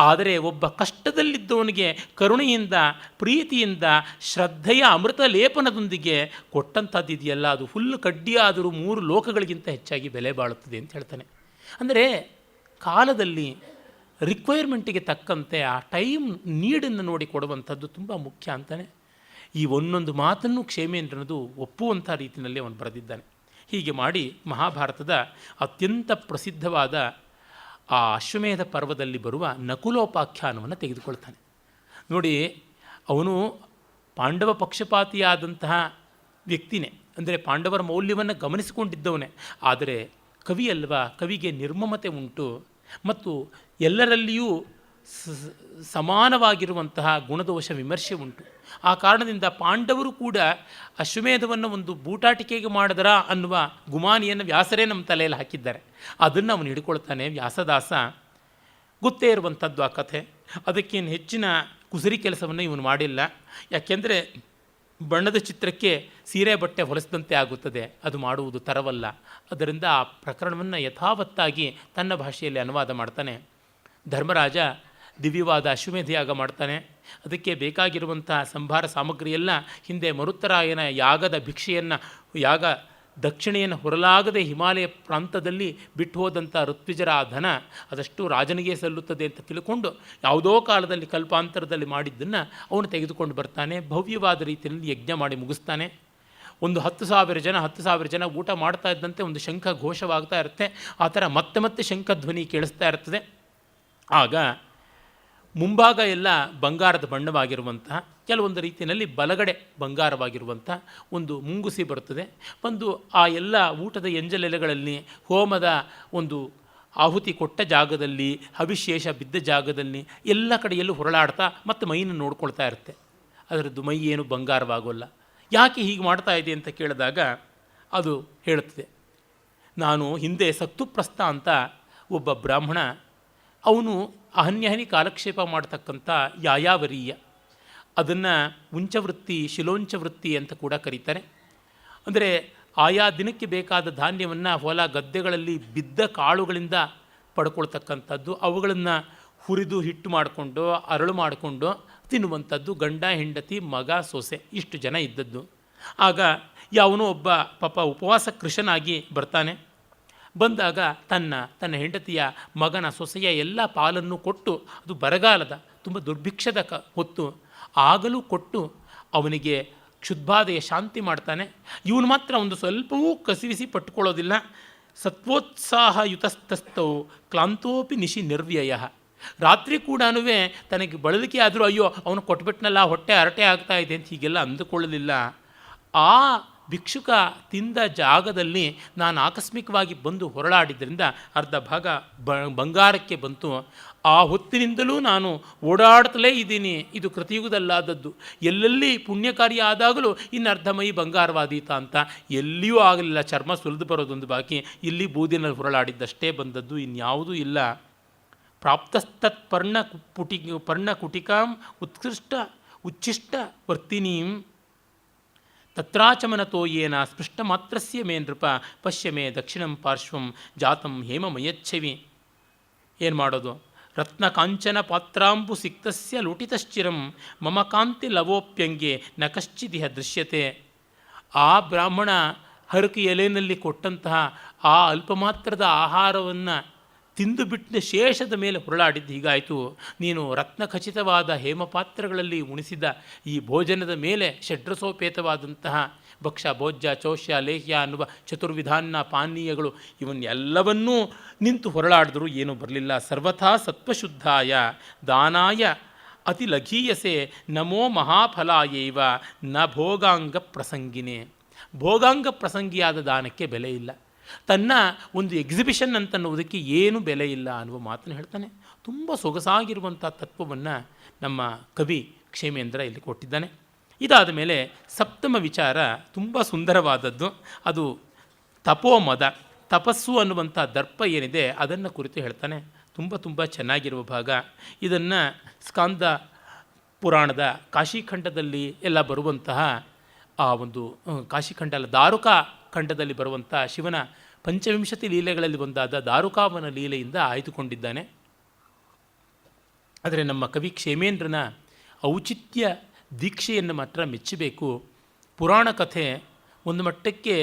ಆದರೆ ಒಬ್ಬ ಕಷ್ಟದಲ್ಲಿದ್ದವನಿಗೆ ಕರುಣೆಯಿಂದ, ಪ್ರೀತಿಯಿಂದ, ಶ್ರದ್ಧೆಯ ಅಮೃತ ಲೇಪನದೊಂದಿಗೆ ಕೊಟ್ಟಂಥದ್ದು ಇದೆಯಲ್ಲ, ಅದು ಹುಲ್ಲು ಕಡ್ಡಿಯಾದರೂ 3 ಲೋಕಗಳಿಗಿಂತ ಹೆಚ್ಚಾಗಿ ಬೆಲೆ ಬಾಳುತ್ತದೆ ಅಂತ ಹೇಳ್ತಾನೆ. ಅಂದರೆ ಕಾಲದಲ್ಲಿ ರಿಕ್ವೈರ್ಮೆಂಟಿಗೆ ತಕ್ಕಂತೆ ಆ ಟೈಮ್ ನೀಡನ್ನು ನೋಡಿ ಕೊಡುವಂಥದ್ದು ತುಂಬ ಮುಖ್ಯ ಅಂತಾನೆ. ಈ ಒಂದೊಂದು ಮಾತನ್ನು ಕ್ಷೇಮೇಂದ್ರನದು ಒಪ್ಪುವಂಥ ರೀತಿಯಲ್ಲಿ ಅವನು ಬರೆದಿದ್ದಾನೆ. ಹೀಗೆ ಮಾಡಿ ಮಹಾಭಾರತದ ಅತ್ಯಂತ ಪ್ರಸಿದ್ಧವಾದ ಆ ಅಶ್ವಮೇಧ ಪರ್ವದಲ್ಲಿ ಬರುವ ನಕುಲೋಪಾಖ್ಯಾನವನ್ನು ತೆಗೆದುಕೊಳ್ತಾನೆ. ನೋಡಿ, ಅವನು ಪಾಂಡವ ಪಕ್ಷಪಾತಿಯಾದಂತಹ ವ್ಯಕ್ತಿನೇ, ಅಂದರೆ ಪಾಂಡವರ ಮೌಲ್ಯವನ್ನು ಗಮನಿಸಿಕೊಂಡಿದ್ದವನೇ. ಆದರೆ ಕವಿ ಅಲ್ವಾ, ಕವಿಗೆ ನಿರ್ಮಮತೆ ಉಂಟು ಮತ್ತು ಎಲ್ಲರಲ್ಲಿಯೂ ಸಮಾನವಾಗಿರುವಂತಹ ಗುಣದೋಷ ವಿಮರ್ಶೆ ಉಂಟು. ಆ ಕಾರಣದಿಂದ ಪಾಂಡವರು ಕೂಡ ಅಶ್ವಮೇಧವನ್ನು ಒಂದು ಬೂಟಾಟಿಕೆಗೆ ಮಾಡಿದರ ಅನ್ನುವ ಗುಮಾನಿಯನ್ನು ವ್ಯಾಸರೇ ನಮ್ಮ ತಲೆಯಲ್ಲಿ ಹಾಕಿದ್ದಾರೆ. ಅದನ್ನು ಅವನು ಹಿಡ್ಕೊಳ್ತಾನೆ ವ್ಯಾಸದಾಸ. ಗೊತ್ತೇ ಇರುವಂಥದ್ದು ಆ ಕಥೆ. ಅದಕ್ಕೇನು ಹೆಚ್ಚಿನ ಕುಸರಿ ಕೆಲಸವನ್ನು ಇವನು ಮಾಡಿಲ್ಲ. ಯಾಕೆಂದರೆ ಬಣ್ಣದ ಚಿತ್ರಕ್ಕೆ ಸೀರೆ ಬಟ್ಟೆ ಹೊಲಿಸಿದಂತೆ ಆಗುತ್ತದೆ, ಅದು ಮಾಡುವುದು ತರವಲ್ಲ. ಅದರಿಂದ ಆ ಪ್ರಕರಣವನ್ನು ಯಥಾವತ್ತಾಗಿ ತನ್ನ ಭಾಷೆಯಲ್ಲಿ ಅನುವಾದ ಮಾಡ್ತಾನೆ. ಧರ್ಮರಾಜ ದಿವ್ಯವಾದ ಅಶ್ವಮೇಧಯಾಗ ಮಾಡ್ತಾನೆ. ಅದಕ್ಕೆ ಬೇಕಾಗಿರುವಂಥ ಸಂಭಾರ ಸಾಮಗ್ರಿಯೆಲ್ಲ ಹಿಂದೆ ಮರುತ್ತರಾಯನ ಯಾಗದ ಭಿಕ್ಷೆಯನ್ನು, ಯಾಗ ದಕ್ಷಿಣೆಯನ್ನು ಹೊರಲಾಗದೆ ಹಿಮಾಲಯ ಪ್ರಾಂತದಲ್ಲಿ ಬಿಟ್ಟು ಹೋದಂಥ ಋತ್ವಿಜರ ಆ ಧನ ಅದಷ್ಟು ರಾಜನಿಗೆ ಸಲ್ಲುತ್ತದೆ ಅಂತ ತಿಳ್ಕೊಂಡು ಯಾವುದೋ ಕಾಲದಲ್ಲಿ ಕಲ್ಪಾಂತರದಲ್ಲಿ ಮಾಡಿದ್ದನ್ನು ಅವನು ತೆಗೆದುಕೊಂಡು ಬರ್ತಾನೆ. ಭವ್ಯವಾದ ರೀತಿಯಲ್ಲಿ ಯಜ್ಞ ಮಾಡಿ ಮುಗಿಸ್ತಾನೆ. ಒಂದು 10,000 ಜನ ಊಟ ಮಾಡ್ತಾ ಇದ್ದಂತೆ ಒಂದು ಶಂಖ ಘೋಷವಾಗ್ತಾ ಇರುತ್ತೆ. ಆ ಥರ ಮತ್ತೆ ಮತ್ತೆ ಶಂಖಧ್ವನಿ ಕೇಳಿಸ್ತಾ ಇರ್ತದೆ. ಆಗ ಮುಂಭಾಗ ಎಲ್ಲ ಬಂಗಾರದ ಬಣ್ಣವಾಗಿರುವಂತಹ, ಕೆಲವೊಂದು ರೀತಿಯಲ್ಲಿ ಬಲಗಡೆ ಬಂಗಾರವಾಗಿರುವಂಥ ಒಂದು ಮುಂಗುಸಿ ಬರುತ್ತದೆ. ಒಂದು ಆ ಎಲ್ಲ ಊಟದ ಎಂಜಲೆಲೆಗಳಲ್ಲಿ, ಹೋಮದ ಒಂದು ಆಹುತಿ ಕೊಟ್ಟ ಜಾಗದಲ್ಲಿ, ಅಭಿಶೇಷ ಬಿದ್ದ ಜಾಗದಲ್ಲಿ ಎಲ್ಲ ಕಡೆಯಲ್ಲೂ ಹೊರಳಾಡ್ತಾ ಮತ್ತು ಮೈಯನ್ನು ನೋಡ್ಕೊಳ್ತಾ ಇರುತ್ತೆ. ಅದರದ್ದು ಮೈ ಏನು ಬಂಗಾರವಾಗೋಲ್ಲ. ಯಾಕೆ ಹೀಗೆ ಮಾಡ್ತಾ ಇದೆ ಅಂತ ಕೇಳಿದಾಗ ಅದು ಹೇಳುತ್ತದೆ, ನಾನು ಹಿಂದೆ ಸತ್ತುಪ್ರಸ್ಥ ಅಂತ ಒಬ್ಬ ಬ್ರಾಹ್ಮಣ, ಅವನು ಅಹನ್ಯಹನಿ ಕಾಲಕ್ಷೇಪ ಮಾಡ್ತಕ್ಕಂಥ ಯಾಯಾವರೀಯ, ಅದನ್ನು ಉಂಚವೃತ್ತಿ, ಶಿಲೋಂಚವೃತ್ತಿ ಅಂತ ಕೂಡ ಕರೀತಾರೆ. ಅಂದರೆ ಆಯಾ ದಿನಕ್ಕೆ ಬೇಕಾದ ಧಾನ್ಯವನ್ನು ಹೊಲ ಗದ್ದೆಗಳಲ್ಲಿ ಬಿದ್ದ ಕಾಳುಗಳಿಂದ ಪಡ್ಕೊಳ್ತಕ್ಕಂಥದ್ದು, ಅವುಗಳನ್ನು ಹುರಿದು ಹಿಟ್ಟು ಮಾಡಿಕೊಂಡು ಅರಳು ಮಾಡಿಕೊಂಡು ತಿನ್ನುವಂಥದ್ದು. ಗಂಡ ಹೆಂಡತಿ ಮಗ ಸೊಸೆ ಇಷ್ಟು ಜನ ಇದ್ದದ್ದು. ಆಗ ಯಾವನೋ ಒಬ್ಬ ಪಾಪ ಉಪವಾಸ ಕೃಷನಾಗಿ ಬರ್ತಾನೆ. ಬಂದಾಗ ತನ್ನ ಹೆಂಡತಿಯ ಮಗನ ಸೊಸೆಯ ಎಲ್ಲ ಪಾಲನ್ನು ಕೊಟ್ಟು, ಅದು ಬರಗಾಲದ ತುಂಬ ದುರ್ಭಿಕ್ಷದ ಹೊತ್ತು, ಆಗಲೂ ಕೊಟ್ಟು ಅವನಿಗೆ ಕ್ಷುದ್ಬಾಧೆಯ ಶಾಂತಿ ಮಾಡ್ತಾನೆ. ಇವನು ಮಾತ್ರ ಒಂದು ಸ್ವಲ್ಪವೂ ಕಸಿವಿಸಿ ಪಟ್ಟುಕೊಳ್ಳೋದಿಲ್ಲ. ಸತ್ವೋತ್ಸಾಹಯುತಸ್ತಸ್ಥೌ ಕ್ಲಾಂತೋಪಿ ನಿಶಿ ನಿರ್ವ್ಯಯ. ರಾತ್ರಿ ಕೂಡ ತನಗೆ ಬಳಲಿಕೆ ಆದರೂ ಅಯ್ಯೋ ಅವನು ಕೊಟ್ಬಿಟ್ನಲ್ಲ, ಹೊಟ್ಟೆ ಹರಟೆ ಆಗ್ತಾ ಇದೆ ಅಂತ ಹೀಗೆಲ್ಲ ಅಂದುಕೊಳ್ಳಲಿಲ್ಲ. ಆ ಭಿಕ್ಷುಕ ತಿಂದ ಜಾಗದಲ್ಲಿ ನಾನು ಆಕಸ್ಮಿಕವಾಗಿ ಬಂದು ಹೊರಳಾಡಿದ್ದರಿಂದ ಅರ್ಧ ಭಾಗ ಬಂಗಾರಕ್ಕೆ ಬಂತು. ಆ ಹೊತ್ತಿನಿಂದಲೂ ನಾನು ಓಡಾಡ್ತಲೇ ಇದ್ದೀನಿ. ಇದು ಕೃತಿಯುಗದಲ್ಲಾದದ್ದು. ಎಲ್ಲೆಲ್ಲಿ ಪುಣ್ಯಕಾರ್ಯ ಆದಾಗಲೂ ಇನ್ನು ಅರ್ಧ ಮೈ ಬಂಗಾರವಾದೀತ ಅಂತ ಎಲ್ಲಿಯೂ ಆಗಲಿಲ್ಲ. ಚರ್ಮ ಸುಲಿದು ಬರೋದೊಂದು ಬಾಕಿ. ಇಲ್ಲಿ ಬೂದಿನಲ್ಲಿ ಹೊರಳಾಡಿದ್ದಷ್ಟೇ ಬಂದದ್ದು, ಇನ್ಯಾವುದೂ ಇಲ್ಲ. ಪ್ರಾಪ್ತಸ್ತತ್ ಪರ್ಣಕುಟಿಕಾಂ ಉತ್ಕೃಷ್ಟ ಉಚ್ಛಿಷ್ಟ ವರ್ತಿನೀಂ ತತ್ರಾಚಮನತೋ ಯೇನ ಸ್ಪೃಷ್ಟ ಮಾತ್ರಸ್ಯ ಮೇ ನೃಪ ಪಶ್ಯ ಮೇ ದಕ್ಷಿಣಂ ಪಾರ್ಶ್ವಂ ಜಾತಂ ಹೇಮಮಯಚ್ಛವಿ. ಏನು ಮಾಡೋದು? ರತ್ನ ಕಾಂಚನ ಪಾತ್ರಾಂಬು ಸಿಕ್ತಸ್ಯ ಲುಟಿತಶ್ಚಿರಂ ಮಮ ಕಾಂತಿ ಲವೋಪ್ಯಂಗೆ ನ ಕಶ್ಚಿದಿಹ ದೃಶ್ಯತೆ. ಆ ಬ್ರಾಹ್ಮಣ ಹರಕೆ ಎಲೆಯಲ್ಲಿ ಕೊಟ್ಟಂತಹ ಆ ಅಲ್ಪಮಾತ್ರದ ಆಹಾರವನ್ನು ತಿಂದು ಬಿಟ್ಟ ಶೇಷದ ಮೇಲೆ ಹೊರಳಾಡಿದ್ದು ಹೀಗಾಯಿತು. ನೀನು ರತ್ನಖಚಿತವಾದ ಹೇಮಪಾತ್ರಗಳಲ್ಲಿ ಉಣಿಸಿದ ಈ ಭೋಜನದ ಮೇಲೆ ಷಡ್ರಸೋಪೇತವಾದಂತಹ ಭಕ್ಷ್ಯ ಭೋಜ್ಯ ಚೌಷ್ಯ ಲೇಹ್ಯ ಅನ್ನುವ ಚತುರ್ವಿಧಾನ ಪಾನೀಯಗಳು ಇವನ್ನೆಲ್ಲವನ್ನೂ ನಿಂತು ಹೊರಳಾಡಿದ್ರು ಏನೂ ಬರಲಿಲ್ಲ. ಸರ್ವಥಾ ಸತ್ವಶುದ್ಧಾಯ ದಾನಾಯ ಅತಿ ಲಘೀಯಸೆ ನಮೋ ಮಹಾಫಲಾಯೈವ ನ ಭೋಗಾಂಗ ಪ್ರಸಂಗಿನೇ. ಭೋಗಾಂಗ ಪ್ರಸಂಗಿಯಾದ ದಾನಕ್ಕೆ ಬೆಲೆ ಇಲ್ಲ. ತನ್ನ ಒಂದು ಎಕ್ಸಿಬಿಷನ್ ಅಂತನ್ನುವುದಕ್ಕೆ ಏನು ಬೆಲೆ ಇಲ್ಲ ಅನ್ನುವ ಮಾತನ್ನು ಹೇಳ್ತಾನೆ. ತುಂಬ ಸೊಗಸಾಗಿರುವಂಥ ತತ್ವವನ್ನು ನಮ್ಮ ಕವಿ ಕ್ಷೇಮೇಂದ್ರ ಇಲ್ಲಿ ಕೊಟ್ಟಿದ್ದಾನೆ. ಇದಾದ ಮೇಲೆ ಸಪ್ತಮ ವಿಚಾರ ತುಂಬ ಸುಂದರವಾದದ್ದು. ಅದು ತಪೋಮದ, ತಪಸ್ಸು ಅನ್ನುವಂಥ ದರ್ಪ ಏನಿದೆ ಅದನ್ನು ಕುರಿತು ಹೇಳ್ತಾನೆ. ತುಂಬ ಚೆನ್ನಾಗಿರುವ ಭಾಗ. ಇದನ್ನು ಸ್ಕಾಂದ ಪುರಾಣದ ಕಾಶಿಖಂಡದಲ್ಲಿ ಎಲ್ಲ ಬರುವಂತಹ ಆ ಒಂದು ಕಾಶಿಖಂಡ ಅಲ್ಲ, ದಾರುಕಾ ಖಂಡದಲ್ಲಿ ಬರುವಂಥ ಶಿವನ ಪಂಚವಿಂಶತಿ ಲೀಲೆಗಳಲ್ಲಿ ಒಂದಾದ ದಾರುಕಾವನ ಲೀಲೆಯಿಂದ ಆಯ್ದುಕೊಂಡಿದ್ದಾನೆ. ಆದರೆ ನಮ್ಮ ಕವಿ ಕ್ಷೇಮೇಂದ್ರನ ಔಚಿತ್ಯ ದೀಕ್ಷೆಯನ್ನು ಮಾತ್ರ ಮೆಚ್ಚಬೇಕು. ಪುರಾಣ ಕಥೆ ಒಂದು ಮಟ್ಟಕ್ಕೆ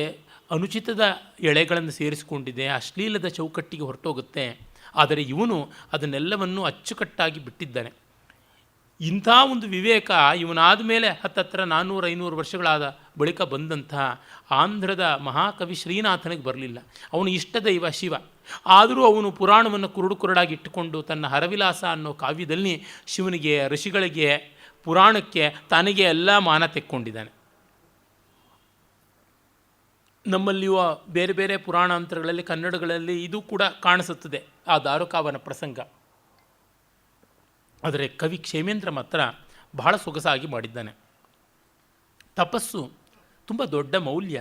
ಅನುಚಿತದ ಎಳೆಗಳನ್ನು ಸೇರಿಸಿಕೊಂಡಿದೆ, ಅಶ್ಲೀಲದ ಚೌಕಟ್ಟಿಗೆ ಹೊರಟೋಗುತ್ತೆ. ಆದರೆ ಇವನು ಅದನ್ನೆಲ್ಲವನ್ನು ಅಚ್ಚುಕಟ್ಟಾಗಿ ಬಿಟ್ಟಿದ್ದಾನೆ. ಇಂಥ ಒಂದು ವಿವೇಕ ಇವನಾದ ಮೇಲೆ ಹತ್ತತ್ರ 400-500 ವರ್ಷಗಳಾದ ಬಳಿಕ ಬಂದಂತಹ ಆಂಧ್ರದ ಮಹಾಕವಿ ಶ್ರೀನಾಥನಿಗೆ ಬರಲಿಲ್ಲ. ಅವನು ಇಷ್ಟ ದೈವ ಶಿವ. ಆದರೂ ಅವನು ಪುರಾಣವನ್ನು ಕುರುಡಾಗಿ ಇಟ್ಟುಕೊಂಡು ತನ್ನ ಹರವಿಲಾಸ ಅನ್ನೋ ಕಾವ್ಯದಲ್ಲಿ ಶಿವನಿಗೆ, ಋಷಿಗಳಿಗೆ, ಪುರಾಣಕ್ಕೆ ತನಗೆ ಎಲ್ಲ ಮಾನ ತೆಕ್ಕೊಂಡಿದ್ದಾನೆ. ನಮ್ಮಲ್ಲಿಯೂ ಬೇರೆ ಬೇರೆ ಪುರಾಣಾಂತರಗಳಲ್ಲಿ ಕನ್ನಡಗಳಲ್ಲಿ ಇದು ಕೂಡ ಕಾಣಿಸುತ್ತದೆ, ಆ ದಾರುಕಾವನ ಪ್ರಸಂಗ. ಆದರೆ ಕವಿ ಕ್ಷೇಮೇಂದ್ರ ಮಾತ್ರ ಬಹಳ ಸೊಗಸಾಗಿ ಮಾಡಿದ್ದಾನೆ. ತಪಸ್ಸು ತುಂಬ ದೊಡ್ಡ ಮೌಲ್ಯ.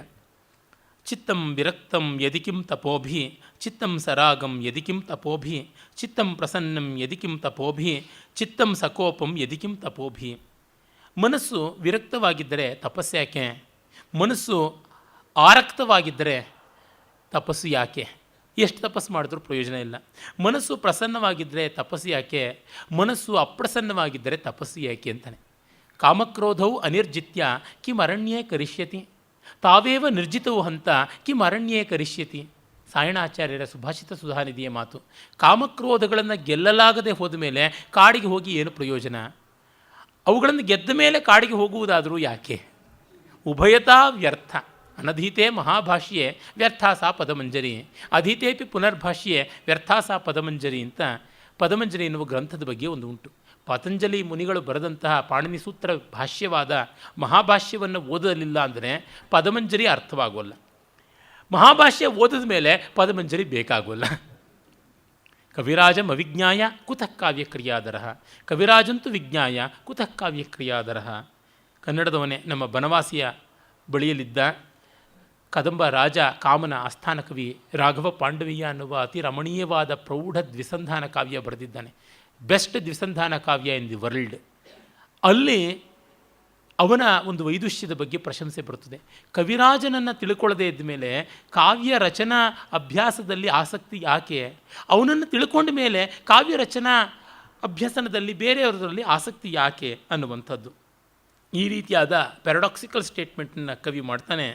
ಚಿತ್ತಂ ವಿರಕ್ತಂ ಯದಿಕಿಂ ತಪೋಭಿ ಚಿತ್ತಂ ಸರಾಗಂ ಯದಿಕಿಂ ತಪೋಭಿ ಚಿತ್ತಂ ಪ್ರಸನ್ನಂ ಯದಿಕಿಂ ತಪೋಭಿ ಚಿತ್ತಂ ಸಕೋಪಂ ಯದಿಕಿಂ ತಪೋಭಿ. ಮನಸ್ಸು ವಿರಕ್ತವಾಗಿದ್ದರೆ ತಪಸ್ಸು ಯಾಕೆ? ಮನಸ್ಸು ಆರಕ್ತವಾಗಿದ್ದರೆ ತಪಸ್ಸು ಯಾಕೆ? ಎಷ್ಟು ತಪಸ್ಸು ಮಾಡಿದ್ರೂ ಪ್ರಯೋಜನ ಇಲ್ಲ. ಮನಸ್ಸು ಪ್ರಸನ್ನವಾಗಿದ್ದರೆ ತಪಸ್ಸು ಯಾಕೆ? ಮನಸ್ಸು ಅಪ್ರಸನ್ನವಾಗಿದ್ದರೆ ತಪಸ್ಸು ಯಾಕೆ ಅಂತಾನೆ. ಕಾಮಕ್ರೋಧವು ಅನಿರ್ಜಿತ್ಯ ಕಿಮರಣ್ಯೇ ಕರಿಷ್ಯತಿ ತಾವೇವ ನಿರ್ಜಿತವು ಹಂತ ಕಿಮರಣ್ಯೇ ಕರಿಷ್ಯತಿ. ಸಾಯಣಾಚಾರ್ಯರ ಸುಭಾಷಿತ ಸುಧಾನಿಧಿಯ ಮಾತು. ಕಾಮಕ್ರೋಧಗಳನ್ನು ಗೆಲ್ಲಲಾಗದೆ ಹೋದ ಮೇಲೆ ಕಾಡಿಗೆ ಹೋಗಿ ಏನು ಪ್ರಯೋಜನ? ಅವುಗಳನ್ನು ಗೆದ್ದ ಮೇಲೆ ಕಾಡಿಗೆ ಹೋಗುವುದಾದರೂ ಯಾಕೆ? ಉಭಯತಾ ವ್ಯರ್ಥ. ಅನಧೀತೆ ಮಹಾಭಾಷ್ಯೆ ವ್ಯರ್ಥಾಸ ಪದಮಂಜರಿ, ಅಧೀತೇಪಿ ಪುನರ್ಭಾಷ್ಯೆ ವ್ಯರ್ಥಾಸ ಪದಮಂಜರಿ ಅಂತ ಪದಮಂಜರಿ ಎನ್ನುವ ಗ್ರಂಥದ ಬಗ್ಗೆ ಒಂದು ಉಂಟು. ಪತಂಜಲಿ ಮುನಿಗಳು ಬರೆದಂತಹ ಪಾಣಿನಿ ಸೂತ್ರ ಭಾಷ್ಯವಾದ ಮಹಾಭಾಷ್ಯವನ್ನು ಓದಲಿಲ್ಲ ಅಂದರೆ ಪದಮಂಜರಿ ಅರ್ಥವಾಗೋಲ್ಲ. ಮಹಾಭಾಷ್ಯ ಓದಿದ ಮೇಲೆ ಪದಮಂಜರಿ ಬೇಕಾಗೋಲ್ಲ. ಕವಿರಾಜಂ ಅವಿಜ್ಞಾಯ ಕುತಃ ಕಾವ್ಯಕ್ರಿಯಾದರ, ಕವಿರಾಜಂತೂ ವಿಜ್ಞಾಯ ಕುತಃ ಕಾವ್ಯಕ್ರಿಯಾದರ. ಕನ್ನಡದವನೇ, ನಮ್ಮ ಬನವಾಸಿಯ ಬಳಿಯಲ್ಲಿದ್ದ ಕದಂಬ ರಾಜ ಕಾಮನ ಆಸ್ಥಾನ ಕವಿ ರಾಘವ ಪಾಂಡವೀಯ ಅನ್ನುವ ಅತಿ ರಮಣೀಯವಾದ ಪ್ರೌಢ ದ್ವಿಸಂಧಾನ ಕಾವ್ಯ ಬರೆದಿದ್ದಾನೆ. ಬೆಸ್ಟ್ ದ್ವಿಸಂಧಾನ ಕಾವ್ಯ ಇನ್ ದಿ ವರ್ಲ್ಡ್. ಅಲ್ಲಿ ಅವನ ಒಂದು ವೈದುಷ್ಯದ ಬಗ್ಗೆ ಪ್ರಶಂಸೆ ಬರುತ್ತದೆ. ಕವಿರಾಜನನ್ನು ತಿಳ್ಕೊಳ್ಳದೇ ಇದ್ದ ಮೇಲೆ ಕಾವ್ಯ ರಚನಾ ಅಭ್ಯಾಸದಲ್ಲಿ ಆಸಕ್ತಿ ಯಾಕೆ? ಅವನನ್ನು ತಿಳ್ಕೊಂಡ ಮೇಲೆ ಕಾವ್ಯ ರಚನಾ ಅಭ್ಯಸನದಲ್ಲಿ ಬೇರೆಯವರಲ್ಲಿ ಆಸಕ್ತಿ ಯಾಕೆ ಅನ್ನುವಂಥದ್ದು. ಈ ರೀತಿಯಾದ ಪ್ಯಾರಡಾಕ್ಸಿಕಲ್ ಸ್ಟೇಟ್ಮೆಂಟನ್ನು ಕವಿ ಮಾಡ್ತಾನೆ.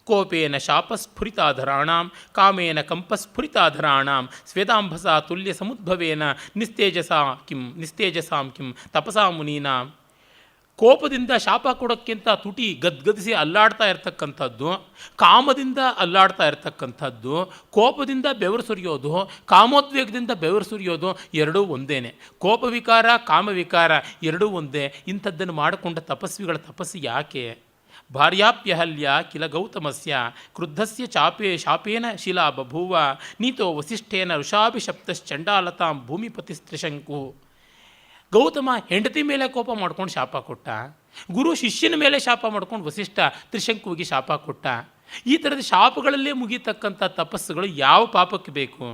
ಕೋಪೇನ ಶಾಪಸ್ಫುರಿತಾಧರಾಣಾಂ ಕಾಮೇನ ಕಂಪಸ್ಫುರಿತಾಧರಾಣಾಂ ಸ್ವೇದಾಂಭಸ ತುಲ್ಯ ಸಮುದ್ಭವೇನ ನಿಸ್ತೇಜಸಾಂ ಕಿಂ ತಪಸಾ ಮುನೀನಾಂ. ಕೋಪದಿಂದ ಶಾಪ ಕೊಡೋಕ್ಕಿಂತ ತುಟಿ ಗದ್ಗದಿಸಿ ಅಲ್ಲಾಡ್ತಾ ಇರ್ತಕ್ಕಂಥದ್ದು, ಕಾಮದಿಂದ ಅಲ್ಲಾಡ್ತಾ ಇರ್ತಕ್ಕಂಥದ್ದು, ಕೋಪದಿಂದ ಬೆವರು ಸುರಿಯೋದು, ಕಾಮೋದ್ವೇಗದಿಂದ ಬೆವರು ಸುರಿಯೋದು ಎರಡೂ ಒಂದೇನೆ. ಕೋಪವಿಕಾರ ಕಾಮವಿಕಾರ ಎರಡೂ ಒಂದೇ. ಇಂಥದ್ದನ್ನು ಮಾಡಿಕೊಂಡ ತಪಸ್ವಿಗಳ ತಪಸ್ಸು ಯಾಕೆ? ಭಾರ್ಯಾಪ್ಯಹಲ್ಯ ಕಿಲ ಗೌತಮಸ್ಯ ಕ್ರುದ್ಧಸ್ಯ ಶಾಪೇನ ಶಿಲಾ ಬಭೂವ ನೀತೋ ವಸಿಷ್ಠೇನ ಋಷಾಭಿಶಪ್ತಶ್ಚಂಡಾಲತಾಂ ಭೂಮಿಪತಿಸ್ತ್ರಿಶಂಕು. ಗೌತಮ ಹೆಂಡತಿ ಮೇಲೆ ಕೋಪ ಮಾಡ್ಕೊಂಡು ಶಾಪ ಕೊಟ್ಟ, ಗುರು ಶಿಷ್ಯನ ಮೇಲೆ ಶಾಪ ಮಾಡ್ಕೊಂಡು ವಸಿಷ್ಠ ತ್ರಿಶಂಕುವಿಗೆ ಶಾಪ ಕೊಟ್ಟ. ಈ ಥರದ ಶಾಪಗಳಲ್ಲೇ ಮುಗಿತಕ್ಕಂಥ ತಪಸ್ಸುಗಳು ಯಾವ ಪಾಪಕ್ಕೆ ಬೇಕು?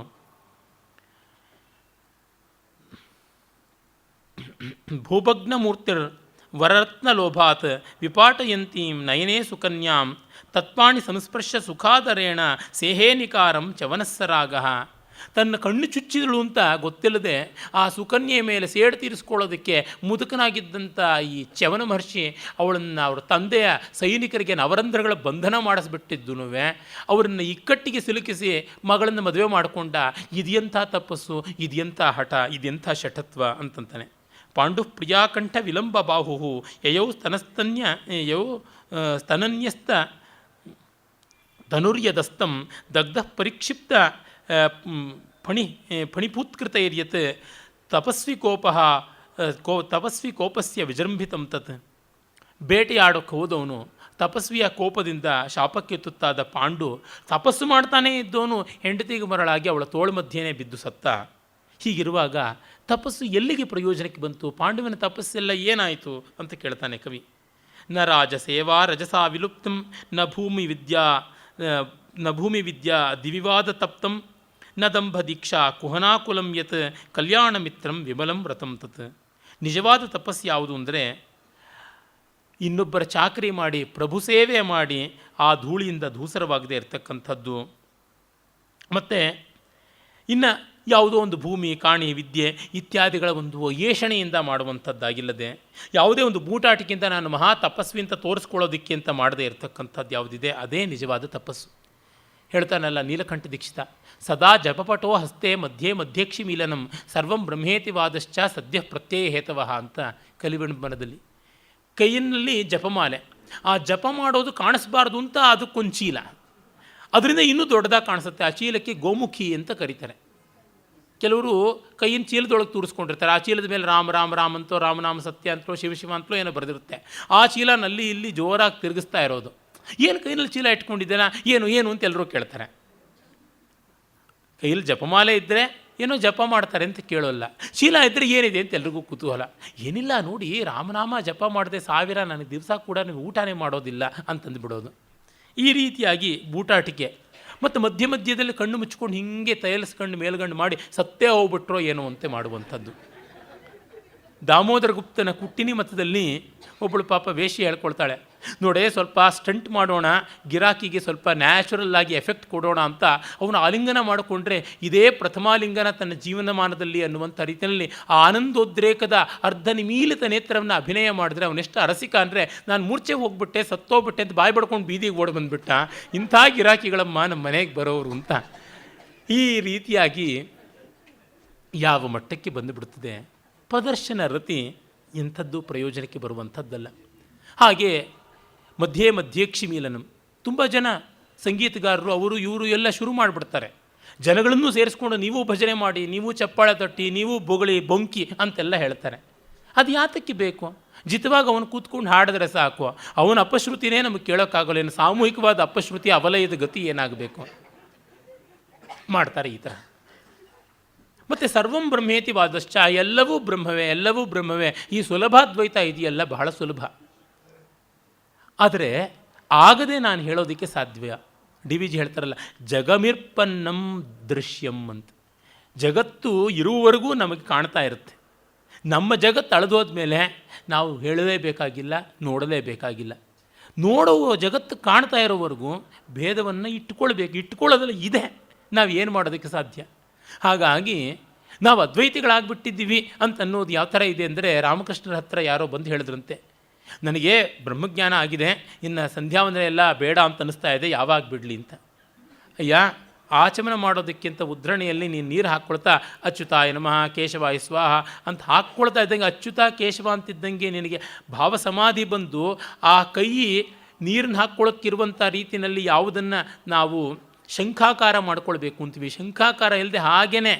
ಭೂಭಗ್ನ ಮೂರ್ತಿರ್ ವರರತ್ನ ಲೋಭಾತ್ ವಿಪಾಟಯಂತೀಂ ನಯನೇ ಸುಕನ್ಯಾಂ ತತ್ಪಾಣಿ ಸಂಸ್ಪರ್ಶ ಸುಖಾದರೇಣ ಸೇಹೇನಿಕಾರಂ ಚವನಸ್ಸರಾಗ. ತನ್ನ ಕಣ್ಣು ಚುಚ್ಚಿದಳು ಅಂತ ಗೊತ್ತಿಲ್ಲದೆ ಆ ಸುಕನ್ಯೆಯ ಮೇಲೆ ಸೇಡು ತೀರಿಸ್ಕೊಳ್ಳೋದಕ್ಕೆ ಮುದುಕನಾಗಿದ್ದಂಥ ಈ ಚ್ಯವನ ಮಹರ್ಷಿ ಅವಳನ್ನು ಅವರ ತಂದೆಯ ಸೈನಿಕರಿಗೆ ನವರಂಧ್ರಗಳ ಬಂಧನ ಮಾಡಿಸ್ಬಿಟ್ಟಿದ್ದು, ಅವರನ್ನು ಇಕ್ಕಟ್ಟಿಗೆ ಸಿಲುಕಿಸಿ ಮಗಳನ್ನು ಮದುವೆ ಮಾಡಿಕೊಂಡ. ಇದೆಂಥ ತಪಸ್ಸು, ಇದೆಂಥ ಹಠ, ಇದೆಂಥ ಶಠತ್ವ ಅಂತಂತಾನೆ. ಪಾಂಡು ಪ್ರಿಯಾಕಂಠ ವಿಲಂಬ ಬಾಹು ಯಯೌ ಸ್ತನನ್ಯಸ್ತ ಧನುರ್ಯದಸ್ತಂ ದಗ್ಧ ಪರಿಕ್ಷಿಪ್ತ ಫಣಿಪೂತ್ಕೃತೈರ್ಯತ್ ತಪಸ್ವಿ ಕೋಪಸ್ಯ ವಿಜೃಂಭಿತಂ ತತ್. ಬೇಟೆಯಾಡೋಕ್ಕೆ ಹೋದವನು ತಪಸ್ವಿಯ ಕೋಪದಿಂದ ಶಾಪಕ್ಕೆ ತುತ್ತಾದ ಪಾಂಡು ತಪಸ್ಸು ಮಾಡ್ತಾನೇ ಇದ್ದವನು ಹೆಂಡತಿಗೆ ಮರಳಾಗಿ ಅವಳ ತೋಳು ಮಧ್ಯೆನೇ ಬಿದ್ದು ಸತ್ತ. ಹೀಗಿರುವಾಗ ತಪಸ್ಸು ಎಲ್ಲಿಗೆ ಪ್ರಯೋಜನಕ್ಕೆ ಬಂತು? ಪಾಂಡುವಿನ ತಪಸ್ಸೆಲ್ಲ ಏನಾಯಿತು ಅಂತ ಕೇಳ್ತಾನೆ ಕವಿ. ನ ರಾಜ ಸೇವಾ ರಜಸಾ ವಿಲುಪ್ತಂ ನ ಭೂಮಿ ವಿದ್ಯಾ ದಿವಿವಾದ ತಪ್ತಂ ನ ದಂಭ ದೀಕ್ಷಾ ಕುಹನಾಕುಲಂ ಯತ್ ಕಲ್ಯಾಣ ಮಿತ್ರಂ ವಿಮಲಂ ವ್ರತಂ ತತ್. ನಿಜವಾದ ತಪಸ್ಸು ಯಾವುದು ಅಂದರೆ ಇನ್ನೊಬ್ಬರ ಚಾಕರಿ ಮಾಡಿ ಪ್ರಭು ಸೇವೆ ಮಾಡಿ ಆ ಧೂಳಿಯಿಂದ ಧೂಸರವಾಗದೇ ಇರತಕ್ಕಂಥದ್ದು. ಮತ್ತು ಇನ್ನು ಯಾವುದೋ ಒಂದು ಭೂಮಿ ಕಾಣಿ ವಿದ್ಯೆ ಇತ್ಯಾದಿಗಳ ಒಂದು ಏಷಣೆಯಿಂದ ಮಾಡುವಂಥದ್ದಾಗಿಲ್ಲದೆ, ಯಾವುದೇ ಒಂದು ಬೂಟಾಟಿಕೆಯಿಂದ ನಾನು ಮಹಾ ತಪಸ್ವಿ ಅಂತ ತೋರಿಸ್ಕೊಳ್ಳೋದಕ್ಕೆ ಅಂತ ಮಾಡದೇ ಇರತಕ್ಕಂಥದ್ದು ಯಾವುದಿದೆ ಅದೇ ನಿಜವಾದ ತಪಸ್ಸು. ಹೇಳ್ತಾನಲ್ಲ ನೀಲಕಂಠ ದೀಕ್ಷಿತ, ಸದಾ ಜಪಪಟೋ ಹಸ್ತೆ ಮಧ್ಯಕ್ಷಿ ಮೀಲನಂ ಸರ್ವಂ ಬ್ರಹ್ಮೇತಿವಾದಶ್ಚ ಸದ್ಯ ಪ್ರತ್ಯಯ ಹೇತವಃ ಅಂತ ಕಲಿವಿಣಬನದಲ್ಲಿ. ಕೈಯಲ್ಲಿ ಜಪಮಾಲೆ, ಆ ಜಪ ಮಾಡೋದು ಕಾಣಿಸ್ಬಾರ್ದು ಅಂತ ಅದಕ್ಕೊಂದು ಚೀಲ, ಅದರಿಂದ ಇನ್ನೂ ದೊಡ್ಡದಾಗಿ ಕಾಣಿಸುತ್ತೆ. ಆ ಚೀಲಕ್ಕೆ ಗೋಮುಖಿ ಅಂತ ಕರೀತಾರೆ. ಕೆಲವರು ಕೈಯಿಂದ ಚೀಲದೊಳಗೆ ತೂರಿಸ್ಕೊಂಡಿರ್ತಾರೆ. ಆ ಚೀಲದ ಮೇಲೆ ರಾಮ ರಾಮ ರಾಮ ಅಂತೋ ರಾಮನಾಮ ಸತ್ಯ ಅಂತಲೋ ಶಿವ ಅಂತಲೋ ಏನೋ ಬರೆದಿರುತ್ತೆ. ಆ ಚೀಲನಲ್ಲಿ ಇಲ್ಲಿ ಜೋರಾಗಿ ತಿರುಗಿಸ್ತಾ ಇರೋದು. ಏನು ಕೈಯಲ್ಲಿ ಚೀಲ ಇಟ್ಕೊಂಡಿದ್ದೇನಾ, ಏನು ಅಂತ ಎಲ್ಲರೂ ಕೇಳ್ತಾರೆ. ಕೈಯಲ್ಲಿ ಜಪಮಾಲೆ ಇದ್ದರೆ ಏನೋ ಜಪ ಮಾಡ್ತಾರೆ ಅಂತ ಕೇಳೋಲ್ಲ, ಚೀಲ ಇದ್ದರೆ ಏನಿದೆ ಅಂತ ಎಲ್ರಿಗೂ ಕುತೂಹಲ. ಏನಿಲ್ಲ ನೋಡಿ, ರಾಮನಾಮ ಜಪ ಮಾಡಿದೆ 1000, ನನಗೆ ದಿವಸ ಕೂಡ ನೀವು ಊಟನೇ ಮಾಡೋದಿಲ್ಲ ಅಂತಂದುಬಿಡೋದು. ಈ ರೀತಿಯಾಗಿ ಬೂಟಾಟಿಕೆ ಮತ್ತು ಮಧ್ಯದಲ್ಲಿ ಕಣ್ಣು ಮುಚ್ಕೊಂಡು ಹೀಗೆ ತಯಲಿಸ್ಕೊಂಡು ಮೇಲ್ಗಂಡು ಮಾಡಿ ಸತ್ತೇ ಹೋಗ್ಬಿಟ್ರೋ ಏನೋ ಅಂತೆ ಮಾಡುವಂಥದ್ದು. ದಾಮೋದರ ಗುಪ್ತನ ಕುಟ್ಟಿನಿ ಮತದಲ್ಲಿ ಒಬ್ಬಳು ಪಾಪ ವೇಷಿ ಹೇಳ್ಕೊಳ್ತಾಳೆ, ನೋಡೇ ಸ್ವಲ್ಪ ಸ್ಟಂಟ್ ಮಾಡೋಣ, ಗಿರಾಕಿಗೆ ಸ್ವಲ್ಪ ನ್ಯಾಚುರಲ್ ಆಗಿ ಎಫೆಕ್ಟ್ ಕೊಡೋಣ ಅಂತ ಅವನು ಆಲಿಂಗನ ಮಾಡಿಕೊಂಡ್ರೆ ಇದೇ ಪ್ರಥಮಾಲಿಂಗನ ತನ್ನ ಜೀವನಮಾನದಲ್ಲಿ ಅನ್ನುವಂಥ ರೀತಿಯಲ್ಲಿ ಆ ಆನಂದೋದ್ರೇಕದ ಅರ್ಧ ನಿಮೀಲಿತ ನೇತ್ರವನ್ನು ಅಭಿನಯ ಮಾಡಿದ್ರೆ ಅವನೆಷ್ಟು ಅರಸಿಕ ಅಂದರೆ, ನಾನು ಮೂರ್ಛೆ ಹೋಗ್ಬಿಟ್ಟೆ ಸತ್ತೋಗ್ಬಿಟ್ಟೆ ಅಂತ ಬಾಯಿ ಬಡ್ಕೊಂಡು ಬೀದಿಗೆ ಓಡಿ ಬಂದುಬಿಟ್ಟ, ಇಂಥ ಗಿರಾಕಿಗಳಮ್ಮ ನಮ್ಮ ಮನೆಗೆ ಬರೋರು ಅಂತ. ಈ ರೀತಿಯಾಗಿ ಯಾವ ಮಟ್ಟಕ್ಕೆ ಬಂದುಬಿಡುತ್ತದೆ ಪ್ರದರ್ಶನ ರತಿ, ಎಂಥದ್ದು ಪ್ರಯೋಜನಕ್ಕೆ ಬರುವಂಥದ್ದಲ್ಲ. ಹಾಗೆ ಮಧ್ಯಕ್ಷಿ ಮೀಲನಂ, ತುಂಬ ಜನ ಸಂಗೀತಗಾರರು ಅವರು ಇವರು ಎಲ್ಲ ಶುರು ಮಾಡಿಬಿಡ್ತಾರೆ. ಜನಗಳನ್ನು ಸೇರಿಸ್ಕೊಂಡು ನೀವು ಭಜನೆ ಮಾಡಿ, ನೀವು ಚಪ್ಪಾಳೆ ತಟ್ಟಿ, ನೀವು ಬೊಗಳಿ ಬೊಂಕಿ ಅಂತೆಲ್ಲ ಹೇಳ್ತಾರೆ. ಅದು ಯಾತಕ್ಕೆ ಬೇಕು? ಜಿತವಾಗಿ ಅವನು ಕೂತ್ಕೊಂಡು ಹಾಡಿದ್ರೆ ಸಾಕು. ಅವನ ಅಪಶ್ರುತಿನೇ ನಮಗೆ ಕೇಳೋಕ್ಕಾಗಲ್ಲ, ಏನು ಸಾಮೂಹಿಕವಾದ ಅಪಶ್ರುತಿ ಅವಲಯದ ಗತಿ ಏನಾಗಬೇಕು? ಮಾಡ್ತಾರೆ ಈ ಥರ. ಮತ್ತು ಸರ್ವಂ ಬ್ರಹ್ಮೇತಿ ವಾದಶ್ಚ, ಎಲ್ಲವೂ ಬ್ರಹ್ಮವೇ. ಈ ಸುಲಭಾದ್ವೈತ ಇದೆಯಲ್ಲ ಬಹಳ ಸುಲಭ, ಆದರೆ ಆಗದೆ ನಾನು ಹೇಳೋದಕ್ಕೆ ಸಾಧ್ಯ. ಡಿ ವಿ ಜಿ ಹೇಳ್ತಾರಲ್ಲ, ಜಗಮಿರ್ಪನ್ನಂ ದೃಶ್ಯಂ ಅಂತ. ಜಗತ್ತು ಇರುವವರೆಗೂ ನಮಗೆ ಕಾಣ್ತಾ ಇರುತ್ತೆ. ನಮ್ಮ ಜಗತ್ತು ಅಳೆದೋದ್ಮೇಲೆ ನಾವು ಹೇಳಲೇಬೇಕಾಗಿಲ್ಲ, ನೋಡಲೇಬೇಕಾಗಿಲ್ಲ. ನೋಡುವ ಜಗತ್ತು ಕಾಣ್ತಾ ಇರೋವರೆಗೂ ಭೇದವನ್ನು ಇಟ್ಕೊಳ್ಳೋದೆಲ್ಲ ಇದೆ. ನಾವು ಏನು ಮಾಡೋದಕ್ಕೆ ಸಾಧ್ಯ? ಹಾಗಾಗಿ ನಾವು ಅದ್ವೈತಿಗಳಾಗ್ಬಿಟ್ಟಿದ್ದೀವಿ ಅಂತ ಅನ್ನೋದು ಯಾವ ಥರ ಇದೆ ಅಂದರೆ, ರಾಮಕೃಷ್ಣರ ಹತ್ರ ಯಾರೋ ಬಂದು ಹೇಳಿದ್ರಂತೆ, ನನಗೆ ಬ್ರಹ್ಮಜ್ಞಾನ ಆಗಿದೆ, ಇನ್ನು ಸಂಧ್ಯಾವಂದನೆ ಎಲ್ಲ ಬೇಡ ಅಂತ ಅನ್ನಿಸ್ತಾ ಇದೆ, ಯಾವಾಗ ಬಿಡಲಿ ಅಂತ. ಅಯ್ಯ, ಆಚಮನ ಮಾಡೋದಕ್ಕಿಂತ ಉದ್ಧರಣೆಯಲ್ಲಿ ನೀನು ನೀರು ಹಾಕ್ಕೊಳ್ತಾ ಅಚ್ಯುತಾಯ ನಮಃ ಕೇಶವಾಯ ಸ್ವಾಹ ಅಂತ ಹಾಕ್ಕೊಳ್ತಾ ಇದ್ದಂಗೆ, ಅಚ್ಯುತ ಕೇಶವ ಅಂತಿದ್ದಂಗೆ ನಿನಗೆ ಭಾವ ಸಮಾಧಿ ಬಂದು ಆ ಕೈ ನೀರನ್ನು ಹಾಕ್ಕೊಳ್ಳೋಕ್ಕಿರುವಂಥ ರೀತಿಯಲ್ಲಿ ಯಾವುದನ್ನು ನಾವು ಶಂಖಾಕಾರ ಮಾಡ್ಕೊಳ್ಬೇಕು ಅಂತೀವಿ. ಶಂಖಾಕಾರ ಇಲ್ಲದೆ ಹಾಗೇ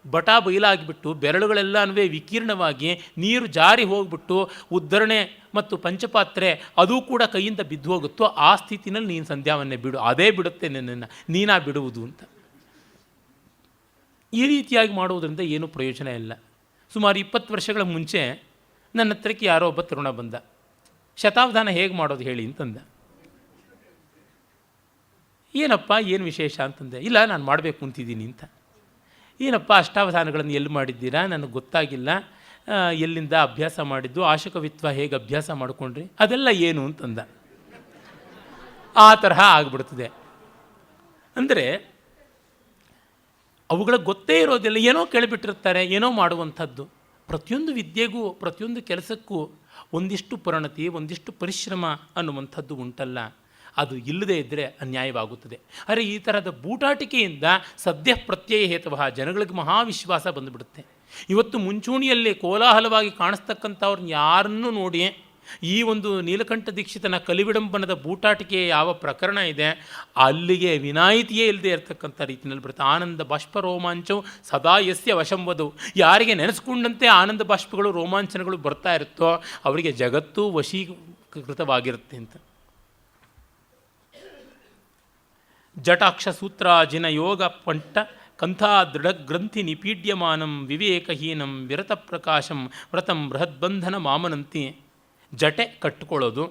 ಬಟ ಬಯಲಾಗಿಬಿಟ್ಟು ಬೆರಳುಗಳೆಲ್ಲನೂ ವಿಕೀರ್ಣವಾಗಿ ನೀರು ಜಾರಿ ಹೋಗ್ಬಿಟ್ಟು ಉದ್ಧರಣೆ ಮತ್ತು ಪಂಚಪಾತ್ರೆ ಅದೂ ಕೂಡ ಕೈಯಿಂದ ಬಿದ್ದು ಹೋಗುತ್ತೋ ಆ ಸ್ಥಿತಿನಲ್ಲಿ ನೀನು ಸಂಧ್ಯಾವನ್ನೇ ಬಿಡು, ಅದೇ ಬಿಡುತ್ತೆ ನಿನ್ನನ್ನು, ನೀನಾ ಬಿಡುವುದು ಅಂತ. ಈ ರೀತಿಯಾಗಿ ಮಾಡುವುದರಿಂದ ಏನೂ ಪ್ರಯೋಜನ ಇಲ್ಲ. ಸುಮಾರು 20 ವರ್ಷಗಳ ಮುಂಚೆ ನನ್ನ ಹತ್ರಕ್ಕೆ ಯಾರೋ ಒಬ್ಬ ತರುಣ ಬಂದ. ಶತಾವಧಾನ ಹೇಗೆ ಮಾಡೋದು ಹೇಳಿ ಅಂತಂದ. ಏನಪ್ಪ ಏನು ವಿಶೇಷ ಅಂತಂದೆ. ಇಲ್ಲ, ನಾನು ಮಾಡಬೇಕು ಅಂತಿದ್ದೀನಿ ಅಂತ. ಏನಪ್ಪ ಅಷ್ಟಾವಧಾನಗಳನ್ನು ಎಲ್ಲಿ ಮಾಡಿದ್ದೀರಾ, ನನಗೆ ಗೊತ್ತಾಗಿಲ್ಲ, ಎಲ್ಲಿಂದ ಅಭ್ಯಾಸ ಮಾಡಿದ್ದು, ಆಶಕವಿತ್ವ ಹೇಗೆ ಅಭ್ಯಾಸ ಮಾಡಿಕೊಂಡ್ರಿ, ಅದೆಲ್ಲ ಏನು ಅಂತಂದ. ಆ ತರಹ ಆಗಿಬಿಡ್ತದೆ. ಅಂದರೆ ಅವುಗಳಿಗೆ ಗೊತ್ತೇ ಇರೋದಿಲ್ಲ, ಏನೋ ಕೇಳಿಬಿಟ್ಟಿರ್ತಾರೆ, ಏನೋ ಮಾಡುವಂಥದ್ದು. ಪ್ರತಿಯೊಂದು ವಿದ್ಯೆಗೂ ಪ್ರತಿಯೊಂದು ಕೆಲಸಕ್ಕೂ ಒಂದಿಷ್ಟು ಪರಿಣತಿ, ಒಂದಿಷ್ಟು ಪರಿಶ್ರಮ ಅನ್ನುವಂಥದ್ದು ಉಂಟಲ್ಲ, ಅದು ಇಲ್ಲದೇ ಇದ್ದರೆ ಅನ್ಯಾಯವಾಗುತ್ತದೆ. ಆದರೆ ಈ ಥರದ ಬೂಟಾಟಿಕೆಯಿಂದ ಸದ್ಯ ಪ್ರತ್ಯಯ ಹೇತವಃ ಜನಗಳಿಗೆ ಮಹಾವಿಶ್ವಾಸ ಬಂದುಬಿಡುತ್ತೆ. ಇವತ್ತು ಮುಂಚೂಣಿಯಲ್ಲಿ ಕೋಲಾಹಲವಾಗಿ ಕಾಣಿಸ್ತಕ್ಕಂಥವ್ರನ್ನ ಯಾರನ್ನೂ ನೋಡಿ ಈ ಒಂದು ನೀಲಕಂಠ ದೀಕ್ಷಿತನ ಕಲಿವಿಡಂಬನದ ಬೂಟಾಟಿಕೆಯ ಯಾವ ಪ್ರಕರಣ ಇದೆ ಅಲ್ಲಿಗೆ ವಿನಾಯಿತಿಯೇ ಇಲ್ಲದೆ ಇರತಕ್ಕಂಥ ರೀತಿಯಲ್ಲಿ ಬರುತ್ತೆ. ಆನಂದ ಬಾಷ್ಪ ರೋಮಾಂಚವು ಸದಾ ಯಸ್ಯ ವಶಂವದು. ಯಾರಿಗೆ ನೆನೆಸ್ಕೊಂಡಂತೆ ಆನಂದ ಬಾಷ್ಪಗಳು ರೋಮಾಂಚನಗಳು ಬರ್ತಾ ಇರುತ್ತೋ ಅವರಿಗೆ ಜಗತ್ತು ವಶೀಕೃತವಾಗಿರುತ್ತೆ ಅಂತ. ಜಟಾಕ್ಷ ಸೂತ್ರಾಜಿನ ಯೋಗ ಪಂಟ ಕಂಥಾ ದೃಢಗ್ರಂಥಿ ನಿಪೀಡ್ಯಮಾನಂ ವಿವೇಕಹೀನಂ ವಿರತ ಪ್ರಕಾಶಂ ವ್ರತಂ ಬೃಹದ್ಬಂಧನ ಮಾಮನಂತಿ. ಜಟೆ ಕಟ್ಟಿಕೊಳ್ಳೋದು,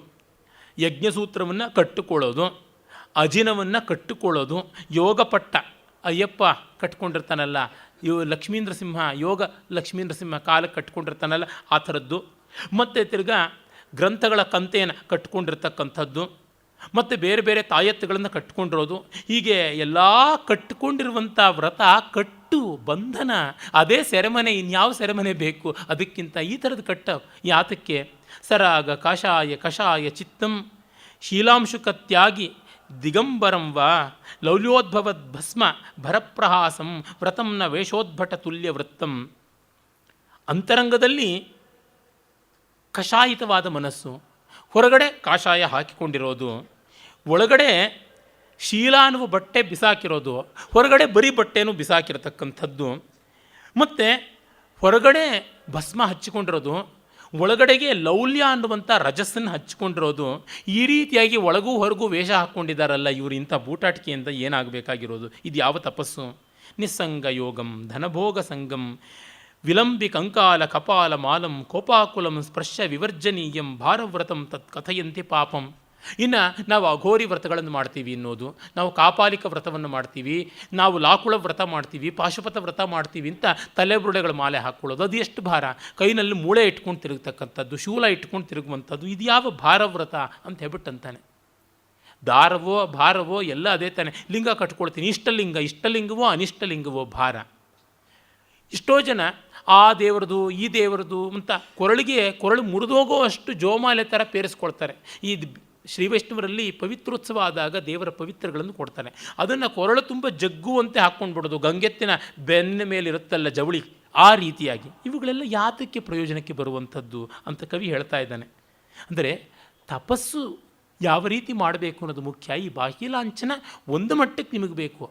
ಯಜ್ಞಸೂತ್ರವನ್ನು ಕಟ್ಟಿಕೊಳ್ಳೋದು, ಅಜಿನವನ್ನು ಕಟ್ಟಿಕೊಳ್ಳೋದು, ಯೋಗಪಟ್ಟ ಅಯ್ಯಪ್ಪ ಕಟ್ಕೊಂಡಿರ್ತಾನಲ್ಲ, ಲಕ್ಷ್ಮೀಂದ್ರ ಸಿಂಹ, ಯೋಗ ಲಕ್ಷ್ಮೀಂದ್ರ ಸಿಂಹ ಕಾಲಕ್ಕೆ ಕಟ್ಕೊಂಡಿರ್ತಾನಲ್ಲ ಆ ಥರದ್ದು, ಮತ್ತು ತಿರ್ಗಾ ಗ್ರಂಥಗಳ ಕಂತೆಯನ್ನು ಕಟ್ಕೊಂಡಿರ್ತಕ್ಕಂಥದ್ದು, ಮತ್ತು ಬೇರೆ ಬೇರೆ ತಾಯತ್ತುಗಳನ್ನು ಕಟ್ಕೊಂಡಿರೋದು, ಹೀಗೆ ಎಲ್ಲ ಕಟ್ಟಿಕೊಂಡಿರುವಂಥ ವ್ರತ ಕಟ್ಟು ಬಂಧನ, ಅದೇ ಸೆರೆಮನೆ, ಇನ್ಯಾವ ಸೆರೆಮನೆ ಬೇಕು ಅದಕ್ಕಿಂತ. ಈ ಥರದ ಕಟ್ಟ ಯಾತಕ್ಕೆ? ಸರಾಗ ಕಾಷಾಯ ಕಷಾಯ ಚಿತ್ತಂ ಶೀಲಾಂಶುಕತ್ಯಾಗಿ ದಿಗಂಬರಂ ವಾ ಲೌಲ್ಯೋದ್ಭವದ್ ಭಸ್ಮ ಭರಪ್ರಹಾಸಂ ವ್ರತಂ ನ ವೇಷೋದ್ಭಟ ತುಲ್ಯ ವೃತ್ತಂ. ಅಂತರಂಗದಲ್ಲಿ ಕಷಾಯಿತವಾದ ಮನಸ್ಸು, ಹೊರಗಡೆ ಕಾಷಾಯ ಹಾಕಿಕೊಂಡಿರೋದು, ಒಳಗಡೆ ಶೀಲ ಅನ್ನುವ ಬಟ್ಟೆ ಬಿಸಾಕಿರೋದು, ಹೊರಗಡೆ ಬರೀ ಬಟ್ಟೆನೂ ಬಿಸಾಕಿರತಕ್ಕಂಥದ್ದು, ಮತ್ತು ಹೊರಗಡೆ ಭಸ್ಮ ಹಚ್ಚಿಕೊಂಡಿರೋದು, ಒಳಗಡೆಗೆ ಲೌಲ್ಯ ಅನ್ನುವಂಥ ರಜಸ್ಸನ್ನು ಹಚ್ಚಿಕೊಂಡಿರೋದು. ಈ ರೀತಿಯಾಗಿ ಒಳಗೂ ಹೊರಗೂ ವೇಷ ಹಾಕ್ಕೊಂಡಿದ್ದಾರಲ್ಲ ಇವರು. ಇಂಥ ಬೂಟಾಟಿಕೆಯಿಂದ ಏನಾಗಬೇಕಾಗಿರೋದು? ಇದು ಯಾವ ತಪಸ್ಸು? ನಿಸ್ಸಂಗ ಯೋಗಂ ಧನಭೋಗ ಸಂಗಂ ವಿಲಂಬಿ ಕಂಕಾಲ ಕಪಾಲ ಮಾಲಂ ಕೋಪಾಕುಲಂ ಸ್ಪರ್ಶ ವಿವರ್ಜನೀಯಂ ಭಾರವ್ರತಂ ತತ್ ಕಥಯಂತಿ ಪಾಪಂ. ಇನ್ನು ನಾವು ಅಘೋರಿ ವ್ರತಗಳನ್ನು ಮಾಡ್ತೀವಿ ಅನ್ನೋದು, ನಾವು ಕಾಪಾಲಿಕ ವ್ರತವನ್ನು ಮಾಡ್ತೀವಿ, ನಾವು ಲಾಕುಳ ವ್ರತ ಮಾಡ್ತೀವಿ, ಪಾಶುಪತ ವ್ರತ ಮಾಡ್ತೀವಿ ಅಂತ ತಲೆಬುರುಡೆಗಳ ಮಾಲೆ ಹಾಕ್ಕೊಳ್ಳೋದು, ಅದು ಎಷ್ಟು ಭಾರ? ಕೈನಲ್ಲಿ ಮೂಳೆ ಇಟ್ಕೊಂಡು ತಿರುಗತಕ್ಕಂಥದ್ದು, ಶೂಲ ಇಟ್ಕೊಂಡು ತಿರುಗುವಂಥದ್ದು, ಇದು ಯಾವ ಭಾರವ್ರತ ಅಂತ ಹೇಳ್ಬಿಟ್ಟಂತಾನೆ. ದಾರವೋ ಭಾರವೋ ಎಲ್ಲ ಅದೇ ತಾನೆ. ಲಿಂಗ ಕಟ್ಕೊಳ್ತೀನಿ, ಇಷ್ಟಲಿಂಗವೋ ಅನಿಷ್ಟಲಿಂಗವೋ ಭಾರ. ಎಷ್ಟೋ ಜನ ಆ ದೇವರದು ಈ ದೇವರದು ಅಂತ ಕೊರಳು ಮುರಿದೋಗೋ ಅಷ್ಟು ಜೋಮಾಲೆ ಥರ ಪೇರಿಸ್ಕೊಳ್ತಾರೆ. ಈ ಶ್ರೀ ವೈಷ್ಣವರಲ್ಲಿ ಪವಿತ್ರೋತ್ಸವ ಆದಾಗ ದೇವರ ಪವಿತ್ರಗಳನ್ನು ಕೊಡ್ತಾನೆ, ಅದನ್ನು ಕೊರಳು ತುಂಬ ಜಗ್ಗುವಂತೆ ಹಾಕ್ಕೊಂಡ್ಬಿಡೋದು, ಗಂಗೆತ್ತಿನ ಬೆನ್ನ ಮೇಲಿರುತ್ತಲ್ಲ ಜವಳಿ, ಆ ರೀತಿಯಾಗಿ. ಇವುಗಳೆಲ್ಲ ಯಾತಕ್ಕೆ ಪ್ರಯೋಜನಕ್ಕೆ ಬರುವಂಥದ್ದು ಅಂತ ಕವಿ ಹೇಳ್ತಾ ಇದ್ದಾನೆ. ಅಂದರೆ ತಪಸ್ಸು ಯಾವ ರೀತಿ ಮಾಡಬೇಕು ಅನ್ನೋದು ಮುಖ್ಯ. ಈ ಬಾಹ್ಯಲಾಂಛನ ಒಂದು ಮಟ್ಟಕ್ಕೆ ನಿಮಗೆ ಬೇಕು,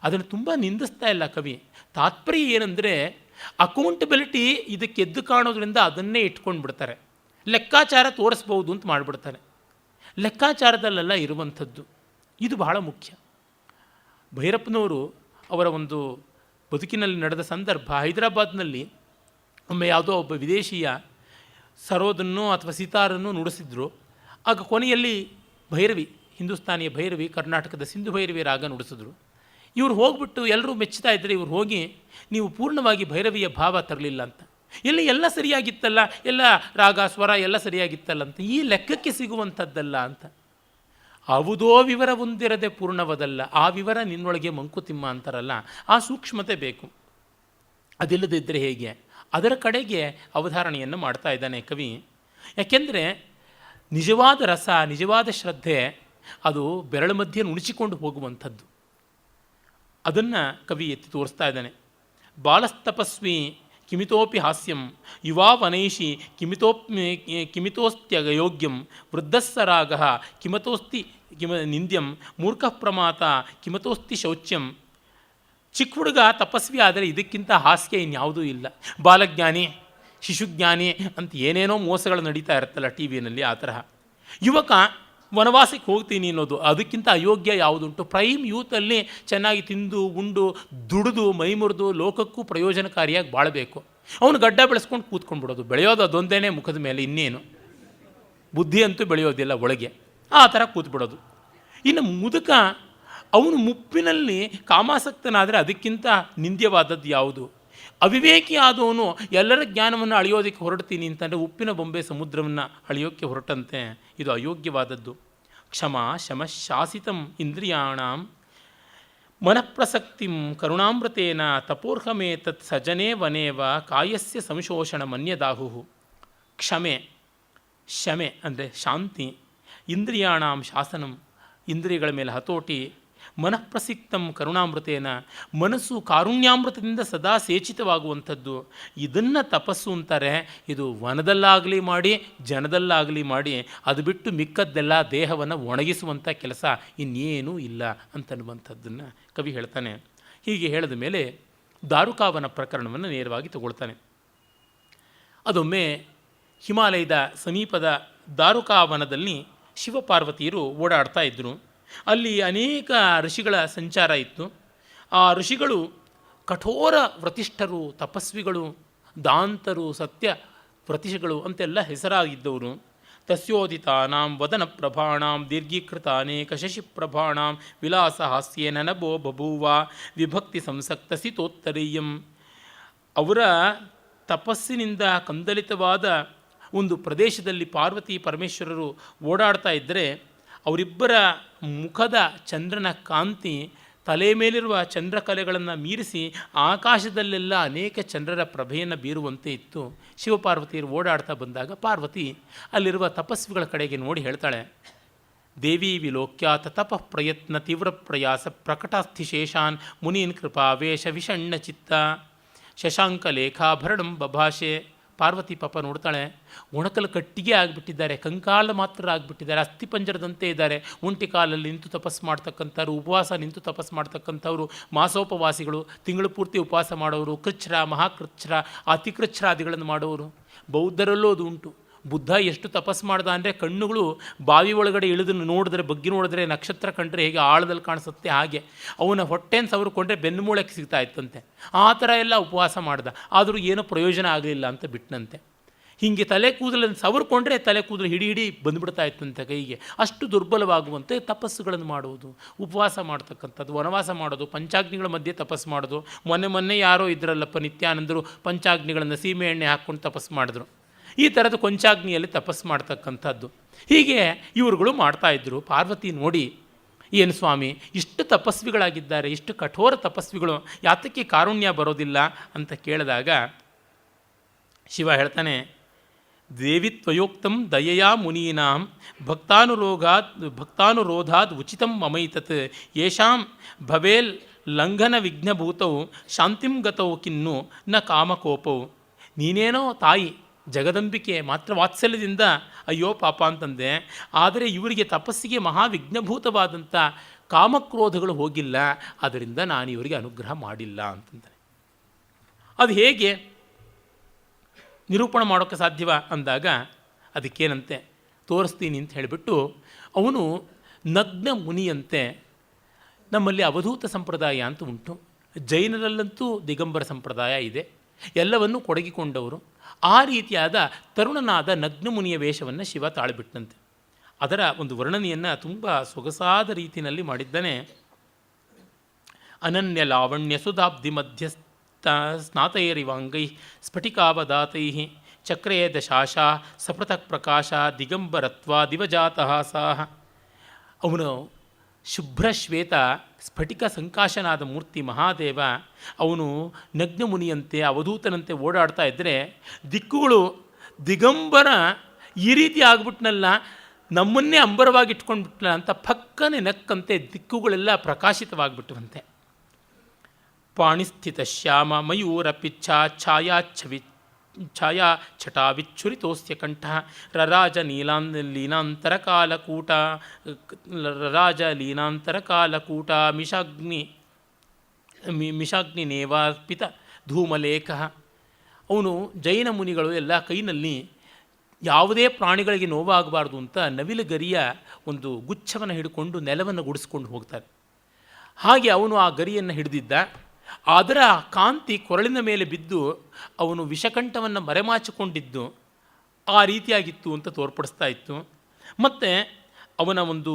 ಅದನ್ನು ತುಂಬ ನಿಂದಿಸ್ತಾ ಇಲ್ಲ ಕವಿ. ತಾತ್ಪರ್ಯ ಏನಂದರೆ ಅಕೌಂಟಬಿಲಿಟಿ ಇದಕ್ಕೆ ಎದ್ದು ಕಾಣೋದ್ರಿಂದ ಅದನ್ನೇ ಇಟ್ಕೊಂಡು ಬಿಡ್ತಾರೆ. ಲೆಕ್ಕಾಚಾರ ತೋರಿಸ್ಬೋದು ಅಂತ ಮಾಡಿಬಿಡ್ತಾರೆ. ಲೆಕ್ಕಾಚಾರದಲ್ಲೆಲ್ಲ ಇರುವಂಥದ್ದು ಇದು ಬಹಳ ಮುಖ್ಯ. ಭೈರಪ್ಪನವರು ಅವರ ಒಂದು ಬದುಕಿನಲ್ಲಿ ನಡೆದ ಸಂದರ್ಭ, ಹೈದರಾಬಾದ್ನಲ್ಲಿ ಒಮ್ಮೆ ಯಾವುದೋ ಒಬ್ಬ ವಿದೇಶಿಯ ಸರೋದನ್ನು ಅಥವಾ ಸಿತಾರನ್ನು ನುಡಿಸಿದ್ರು. ಆಗ ಕೊನೆಯಲ್ಲಿ ಭೈರವಿ, ಹಿಂದೂಸ್ತಾನಿಯ ಭೈರವಿ, ಕರ್ನಾಟಕದ ಸಿಂಧು ಭೈರವಿ ರಾಗ ನುಡಿಸಿದ್ರು. ಇವ್ರು ಹೋಗ್ಬಿಟ್ಟು ಎಲ್ಲರೂ ಮೆಚ್ಚುತ್ತಾ ಇದ್ದರೆ ಇವ್ರು ಹೋಗಿ ನೀವು ಪೂರ್ಣವಾಗಿ ಭೈರವಿಯ ಭಾವ ತರಲಿಲ್ಲ ಅಂತ. ಎಲ್ಲ ಸರಿಯಾಗಿತ್ತಲ್ಲ, ಎಲ್ಲ ರಾಗ ಸ್ವರ ಎಲ್ಲ ಸರಿಯಾಗಿತ್ತಲ್ಲ ಅಂತ ಈ ಲೆಕ್ಕಕ್ಕೆ ಸಿಗುವಂಥದ್ದಲ್ಲ ಅಂತ. ಯಾವುದೋ ವಿವರ ಹೊಂದಿರದೆ ಪೂರ್ಣವದಲ್ಲ, ಆ ವಿವರ ನಿನ್ನೊಳಗೆ ಮಂಕುತಿಮ್ಮ ಅಂತಾರಲ್ಲ, ಆ ಸೂಕ್ಷ್ಮತೆ ಬೇಕು. ಅದಿಲ್ಲದಿದ್ದರೆ ಹೇಗೆ? ಅದರ ಕಡೆಗೆ ಅವಧಾರಣೆಯನ್ನು ಮಾಡ್ತಾ ಇದ್ದಾನೆ ಕವಿ. ಯಾಕೆಂದರೆ ನಿಜವಾದ ರಸ, ನಿಜವಾದ ಶ್ರದ್ಧೆ ಅದು ಬೆರಳ ಮಧ್ಯೆ ನುಣಿಸಿಕೊಂಡು ಹೋಗುವಂಥದ್ದು. ಅದನ್ನು ಕವಿ ಎತ್ತಿ ತೋರಿಸ್ತಾ ಇದ್ದಾನೆ. ಬಾಲಸ್ತಪಸ್ವಿ ಕಿಮಿತೋಪಿ ಹಾಸ್ಯಂ, ಯುವಾ ವನೈಷಿ ಕಿಮಿತೋಸ್ತ್ಯಯೋಗ್ಯಂ, ವೃದ್ಧಸ್ಸರಾಗ ಕಿಮತೋಸ್ತಿ ನಿಂದ್ಯಂ, ಮೂರ್ಖ ಪ್ರಮಾತ ಕಿಮತೋಸ್ತಿ ಶೌಚ್ಯಂ. ಚಿಕ್ಕ ಹುಡುಗ ತಪಸ್ವಿ ಆದರೆ ಇದಕ್ಕಿಂತ ಹಾಸ್ಯ ಇನ್ಯಾವುದೂ ಇಲ್ಲ. ಬಾಲಜ್ಞಾನಿ, ಶಿಶುಜ್ಞಾನಿ ಅಂತ ಏನೇನೋ ಮೋಸಗಳು ನಡೀತಾ ಇರುತ್ತಲ್ಲ ಟಿ ವಿನಲ್ಲಿ, ಆ ತರಹ. ಯುವಕ ವನವಾಸಕ್ಕೆ ಹೋಗ್ತೀನಿ ಅನ್ನೋದು, ಅದಕ್ಕಿಂತ ಅಯೋಗ್ಯ ಯಾವುದುಂಟು? ಪ್ರೈಮ್ ಯೂತಲ್ಲಿ ಚೆನ್ನಾಗಿ ತಿಂದು ಉಂಡು ದುಡಿದು ಮೈಮುರಿದು ಲೋಕಕ್ಕೂ ಪ್ರಯೋಜನಕಾರಿಯಾಗಿ ಬಾಳಬೇಕು. ಅವನು ಗಡ್ಡ ಬೆಳೆಸ್ಕೊಂಡು ಕೂತ್ಕೊಂಡ್ಬಿಡೋದು. ಬೆಳೆಯೋದು ಅದೊಂದೇ ಮುಖದ ಮೇಲೆ, ಇನ್ನೇನು ಬುದ್ಧಿ ಅಂತೂ ಬೆಳೆಯೋದಿಲ್ಲ ಒಳಗೆ, ಆ ಥರ ಕೂತ್ಬಿಡೋದು. ಇನ್ನು ಮುದುಕ ಅವನು ಮುಪ್ಪಿನಲ್ಲಿ ಕಾಮಾಸಕ್ತನಾದರೆ ಅದಕ್ಕಿಂತ ನಿಂದ್ಯವಾದದ್ದು ಯಾವುದು? ಅವಿವೇಕಿ ಆದವನು ಎಲ್ಲರ ಜ್ಞಾನವನ್ನು ಅಳಿಯೋದಕ್ಕೆ ಹೊರಡ್ತೀನಿ ಅಂತಂದರೆ ಉಪ್ಪಿನ ಬೊಂಬೆ ಸಮುದ್ರವನ್ನು ಅಳಿಯೋಕ್ಕೆ ಹೊರಟಂತೆ. ಇದು ಅಯೋಗ್ಯವಾದದ್ದು. ಕ್ಷಮ ಶಮ ಶಾಸಿತಂ ಇಂದ್ರಿಯಾಣಾಂ ಮನಃಪ್ರಸಕ್ತಿಂ ಕರುಣಾಮೃತೇನ ತಪೋರ್ಹಮೇ ತತ್ ಸಜನೇ ವನೇವ ಕಾಯಸ್ಯ ಸಂಶೋಷಣ ಮನ್ಯದಾಹು. ಕ್ಷಮೆ, ಶಮೆ ಅಂದರೆ ಶಾಂತಿ, ಇಂದ್ರಿಯಾಣಾಂ ಶಾಸನಂ ಇಂದ್ರಿಯಗಳ ಮೇಲೆ ಹತೋಟಿ, ಮನಃಪ್ರಸಿಕ್ತಂ ಕರುಣಾಮೃತೇನ ಮನಸ್ಸು ಕಾರುಣ್ಯಾಮೃತದಿಂದ ಸದಾ ಸೇಚಿತವಾಗುವಂಥದ್ದು. ಇದನ್ನು ತಪಸ್ಸು ಅಂತಾರೆ. ಇದು ವನದಲ್ಲಾಗಲಿ ಮಾಡಿ ಜನದಲ್ಲಾಗಲಿ ಮಾಡಿ, ಅದು ಬಿಟ್ಟು ಮಿಕ್ಕದ್ದೆಲ್ಲ ದೇಹವನ್ನು ಒಣಗಿಸುವಂಥ ಕೆಲಸ ಇನ್ನೇನೂ ಇಲ್ಲ ಅಂತನ್ನುವಂಥದ್ದನ್ನು ಕವಿ ಹೇಳ್ತಾನೆ. ಹೀಗೆ ಹೇಳಿದ ಮೇಲೆ ದಾರುಕಾವನ ಪ್ರಕರಣವನ್ನು ನೇರವಾಗಿ ತಗೊಳ್ತಾನೆ. ಅದೊಮ್ಮೆ ಹಿಮಾಲಯದ ಸಮೀಪದ ದಾರುಕಾವನದಲ್ಲಿ ಶಿವಪಾರ್ವತಿಯರು ಓಡಾಡ್ತಾ ಇದ್ದರು. ಅಲ್ಲಿ ಅನೇಕ ಋಷಿಗಳ ಸಂಚಾರ ಇತ್ತು. ಆ ಋಷಿಗಳು ಕಠೋರ ವ್ರತಿಷ್ಠರು, ತಪಸ್ವಿಗಳು, ದಾಂತರು, ಸತ್ಯ ವ್ರತಿಷಿಗಳು ಅಂತೆಲ್ಲ ಹೆಸರಾಗಿದ್ದವರು. ತಸ್ಯೋದಿತಾನಾಂ ವದನ ಪ್ರಭಾಣಾಂ ದೀರ್ಘೀಕೃತಾನೇಕ ಶಶಿಪ್ರಭಾಣಾಂ ವಿಲಾಸ ಹಾಸ್ಯೇನ ನಭೋ ಬಭೂವ ವಿಭಕ್ತಿ ಸಂಸಕ್ತ ಸಿತೋತ್ತರೀಯಂ. ಅವರ ತಪಸ್ಸಿನಿಂದ ಕಂದಲಿತವಾದ ಒಂದು ಪ್ರದೇಶದಲ್ಲಿ ಪಾರ್ವತಿ ಪರಮೇಶ್ವರರು ಓಡಾಡ್ತಾ ಇದ್ದರೆ ಅವರಿಬ್ಬರ ಮುಖದ ಚಂದ್ರನ ಕಾಂತಿ ತಲೆ ಮೇಲಿರುವ ಚಂದ್ರಕಲೆಗಳನ್ನು ಮೀರಿಸಿ ಆಕಾಶದಲ್ಲೆಲ್ಲ ಅನೇಕ ಚಂದ್ರರ ಪ್ರಭೆಯನ್ನು ಬೀರುವಂತೆ ಇತ್ತು. ಶಿವಪಾರ್ವತಿಯರು ಓಡಾಡ್ತಾ ಬಂದಾಗ ಪಾರ್ವತಿ ಅಲ್ಲಿರುವ ತಪಸ್ವಿಗಳ ಕಡೆಗೆ ನೋಡಿ ಹೇಳ್ತಾಳೆ, ದೇವಿ ವಿಲೋಕ್ಯಾತ ತಪಃ ಪ್ರಯತ್ನ ತೀವ್ರ ಪ್ರಯಾಸ ಪ್ರಕಟಾಸ್ಥಿಶೇಷಾನ್ ಮುನೀನ್ ಕೃಪಾ ವೇಷ ವಿಷಣ್ಣ ಚಿತ್ತ ಶಶಾಂಕಲೇಖಾಭರಣಂ ಬಭಾಷೆ. ಪಾರ್ವತಿ ಪಾಪ ನೋಡ್ತಾಳೆ, ಒಣಕಲು ಕಟ್ಟಿಗೆ ಆಗಿಬಿಟ್ಟಿದ್ದಾರೆ, ಕಂಕಾಲ ಮಾತ್ರ ಆಗಿಬಿಟ್ಟಿದ್ದಾರೆ, ಅಸ್ಥಿಪಂಜರದಂತೆ ಇದ್ದಾರೆ. ಒಂಟಿ ಕಾಲಲ್ಲಿ ನಿಂತು ತಪಸ್ಸು ಮಾಡ್ತಕ್ಕಂಥವ್ರು, ಉಪವಾಸ ನಿಂತು ತಪಸ್ಸು ಮಾಡ್ತಕ್ಕಂಥವ್ರು, ಮಾಸೋಪವಾಸಿಗಳು, ತಿಂಗಳು ಪೂರ್ತಿ ಉಪವಾಸ ಮಾಡೋರು, ಕೃಚ್ಛ್ರ, ಮಹಾಕೃಚ್ಛ್ರ, ಅತಿಕೃಚ್ಛ್ರಾದಿಗಳನ್ನು ಮಾಡೋರು. ಬೌದ್ಧರಲ್ಲೂ ಅದು ಉಂಟು. ಬುದ್ಧ ಎಷ್ಟು ತಪಸ್ಸು ಮಾಡ್ದ ಅಂದರೆ ಕಣ್ಣುಗಳು ಬಾವಿ ಒಳಗಡೆ ಇಳಿದು ನೋಡಿದ್ರೆ, ಬಗ್ಗಿ ನೋಡಿದ್ರೆ ನಕ್ಷತ್ರ ಕಂಡ್ರೆ ಹೇಗೆ ಆಳದಲ್ಲಿ ಕಾಣಿಸುತ್ತೆ ಹಾಗೆ ಅವನ ಹೊಟ್ಟೆನ ಸವರ್ಕೊಂಡ್ರೆ ಬೆನ್ನು ಮೂಳೆಗೆ ಸಿಗ್ತಾ ಇತ್ತಂತೆ. ಆ ಥರ ಎಲ್ಲ ಉಪವಾಸ ಮಾಡ್ದ. ಆದರೂ ಏನೂ ಪ್ರಯೋಜನ ಆಗಲಿಲ್ಲ ಅಂತ ಬಿಟ್ಟನಂತೆ. ಹೀಗೆ ತಲೆ ಕೂದಲನ್ನು ಸವರ್ಕೊಂಡ್ರೆ ತಲೆ ಕೂದಲು ಹಿಡಿ ಬಂದುಬಿಡ್ತಾ ಇತ್ತಂತೆ ಕೈಗೆ. ಅಷ್ಟು ದುರ್ಬಲವಾಗುವಂತೆ ತಪಸ್ಸುಗಳನ್ನು ಮಾಡುವುದು, ಉಪವಾಸ ಮಾಡ್ತಕ್ಕಂಥದ್ದು, ವನವಾಸ ಮಾಡೋದು, ಪಂಚಾಗ್ನಿಗಳ ಮಧ್ಯೆ ತಪಸ್ಸು ಮಾಡೋದು. ಮೊನ್ನೆ ಯಾರೋ ಇದ್ರಲ್ಲಪ್ಪ ನಿತ್ಯಾನಂದರು ಪಂಚಾಗ್ನಿಗಳನ್ನು ಸೀಮೆ ಎಣ್ಣೆ ಹಾಕ್ಕೊಂಡು ತಪಸ್ಸು ಮಾಡಿದ್ರು. ಈ ಥರದ ಕೊಂಚಾಗ್ನಿಯಲ್ಲಿ ತಪಸ್ಸು ಮಾಡ್ತಕ್ಕಂಥದ್ದು. ಹೀಗೆ ಇವರುಗಳು ಮಾಡ್ತಾಯಿದ್ರು. ಪಾರ್ವತಿ ನೋಡಿ, ಏನು ಸ್ವಾಮಿ ಇಷ್ಟು ತಪಸ್ವಿಗಳಾಗಿದ್ದಾರೆ, ಇಷ್ಟು ಕಠೋರ ತಪಸ್ವಿಗಳು, ಯಾತಕ್ಕೆ ಕಾರುಣ್ಯ ಬರೋದಿಲ್ಲ ಅಂತ ಕೇಳಿದಾಗ ಶಿವ ಹೇಳ್ತಾನೆ, ದೇವಿತ್ವಯೋಕ್ತಂ ದಯೆಯಾ ಮುನೀನಾಂ ಭಕ್ತಾನುರೋಧಾದ್ ಉಚಿತಂ ಮಮೈತತ್ ಯೇಷಾಂ ಭವೇಲ್ ಲಂಘನ ವಿಘ್ನಭೂತೌ ಶಾಂತಿಂ ಗತೌ ಕಿನ್ನು ನ ಕಾಮಕೋಪೌ. ನೀನೇನೋ ತಾಯಿ ಜಗದಂಬಿಕೆ ಮಾತ್ರ ವಾತ್ಸಲ್ಯದಿಂದ ಅಯ್ಯೋ ಪಾಪ ಅಂತಂದೆ, ಆದರೆ ಇವರಿಗೆ ತಪಸ್ಸಿಗೆ ಮಹಾವಿಘ್ನಭೂತವಾದಂಥ ಕಾಮಕ್ರೋಧಗಳು ಹೋಗಿಲ್ಲ, ಅದರಿಂದ ನಾನು ಇವರಿಗೆ ಅನುಗ್ರಹ ಮಾಡಿಲ್ಲ ಅಂತಂದರೆ ಅದು ಹೇಗೆ ನಿರೂಪಣೆ ಮಾಡೋಕ್ಕೆ ಸಾಧ್ಯವ ಅಂದಾಗ ಅದಕ್ಕೇನಂತೆ ತೋರಿಸ್ತೀನಿ ಅಂತ ಹೇಳಿಬಿಟ್ಟು ಅವನು ನಗ್ನ ಮುನಿಯಂತೆ. ನಮ್ಮಲ್ಲಿ ಅವಧೂತ ಸಂಪ್ರದಾಯ ಅಂತ ಉಂಟು, ಜೈನರಲ್ಲಂತೂ ದಿಗಂಬರ ಸಂಪ್ರದಾಯ ಇದೆ, ಎಲ್ಲವನ್ನೂ ಕೊಡಗಿಕೊಂಡವರು. ಆ ರೀತಿಯಾದ ತರುಣನಾದ ನಗ್ನ ಮುನಿಯ ವೇಷವನ್ನು ಶಿವ ತಾಳಿಬಿಟ್ಟಂತೆ. ಅದರ ಒಂದು ವರ್ಣನೆಯನ್ನು ತುಂಬ ಸೊಗಸಾದ ರೀತಿಯಲ್ಲಿ ಮಾಡಿದ್ದಾನೆ. ಅನನ್ಯ ಲಾವಣ್ಯ ಸುಧಾಬ್ಧಿ ಮಧ್ಯ ಸ್ನಾತೈರಿವಾಂಗೈ ಸ್ಫಟಿಕಾವದಾತೈ ಚಕ್ರೇ ದಶಾಶ ಸಪೃಥಕ್ ಪ್ರಕಾಶ ದಿಗಂಬರತ್ವ ದಿವಜಾತಃ ಸಾಹ. ಅವನು ಶುಭ್ರಶ್ವೇತ ಸ್ಫಟಿಕ ಸಂಕಾಶನಾದ ಮೂರ್ತಿ ಮಹಾದೇವ. ಅವನು ನಗ್ನಮುನಿಯಂತೆ ಅವಧೂತನಂತೆ ಓಡಾಡ್ತಾ ಇದ್ದರೆ ದಿಕ್ಕುಗಳು ದಿಗಂಬರ ಈ ರೀತಿ ಆಗ್ಬಿಟ್ನಲ್ಲ, ನಮ್ಮನ್ನೇ ಅಂಬರವಾಗಿ ಇಟ್ಕೊಂಡ್ಬಿಟ್ನಲ್ಲ ಅಂತ ಪಕ್ಕನೆ ನಕ್ಕಂತೆ ದಿಕ್ಕುಗಳೆಲ್ಲ ಪ್ರಕಾಶಿತವಾಗಿಬಿಟ್ಟವಂತೆ. ಪಾಣಿಸ್ಥಿತ ಶ್ಯಾಮ ಮಯೂರ ಪಿಚ್ಛ ಛಾಯಾ ಛಟಾವಿಚ್ಛುರಿತೋಸ್ಯ ಕಂಠ ರರಾಜ ಲೀನಾಂತರಕಾಲಕೂಟ ಮಿಷಾಗ್ನಿ ನೇವಾರ್ಪಿತ ಧೂಮಲೇಖ. ಅವನು ಜೈನ ಮುನಿಗಳು ಎಲ್ಲ ಕೈನಲ್ಲಿ ಯಾವುದೇ ಪ್ರಾಣಿಗಳಿಗೆ ನೋವಾಗಬಾರ್ದು ಅಂತ ನವಿಲುಗರಿಯ ಒಂದು ಗುಚ್ಛವನ್ನು ಹಿಡ್ಕೊಂಡು ನೆಲವನ್ನು ಗುಡಿಸ್ಕೊಂಡು ಹೋಗ್ತಾರೆ. ಹಾಗೆ ಅವನು ಆ ಗರಿಯನ್ನು ಹಿಡಿದಿದ್ದ. ಅದರ ಕಾಂತಿ ಕೊರಳಿನ ಮೇಲೆ ಬಿದ್ದು ಅವನು ವಿಷಕಂಠವನ್ನು ಮರೆಮಾಚಿಕೊಂಡಿದ್ದು ಆ ರೀತಿಯಾಗಿತ್ತು ಅಂತ ತೋರ್ಪಡಿಸ್ತಾ ಇತ್ತು. ಮತ್ತು ಅವನ ಒಂದು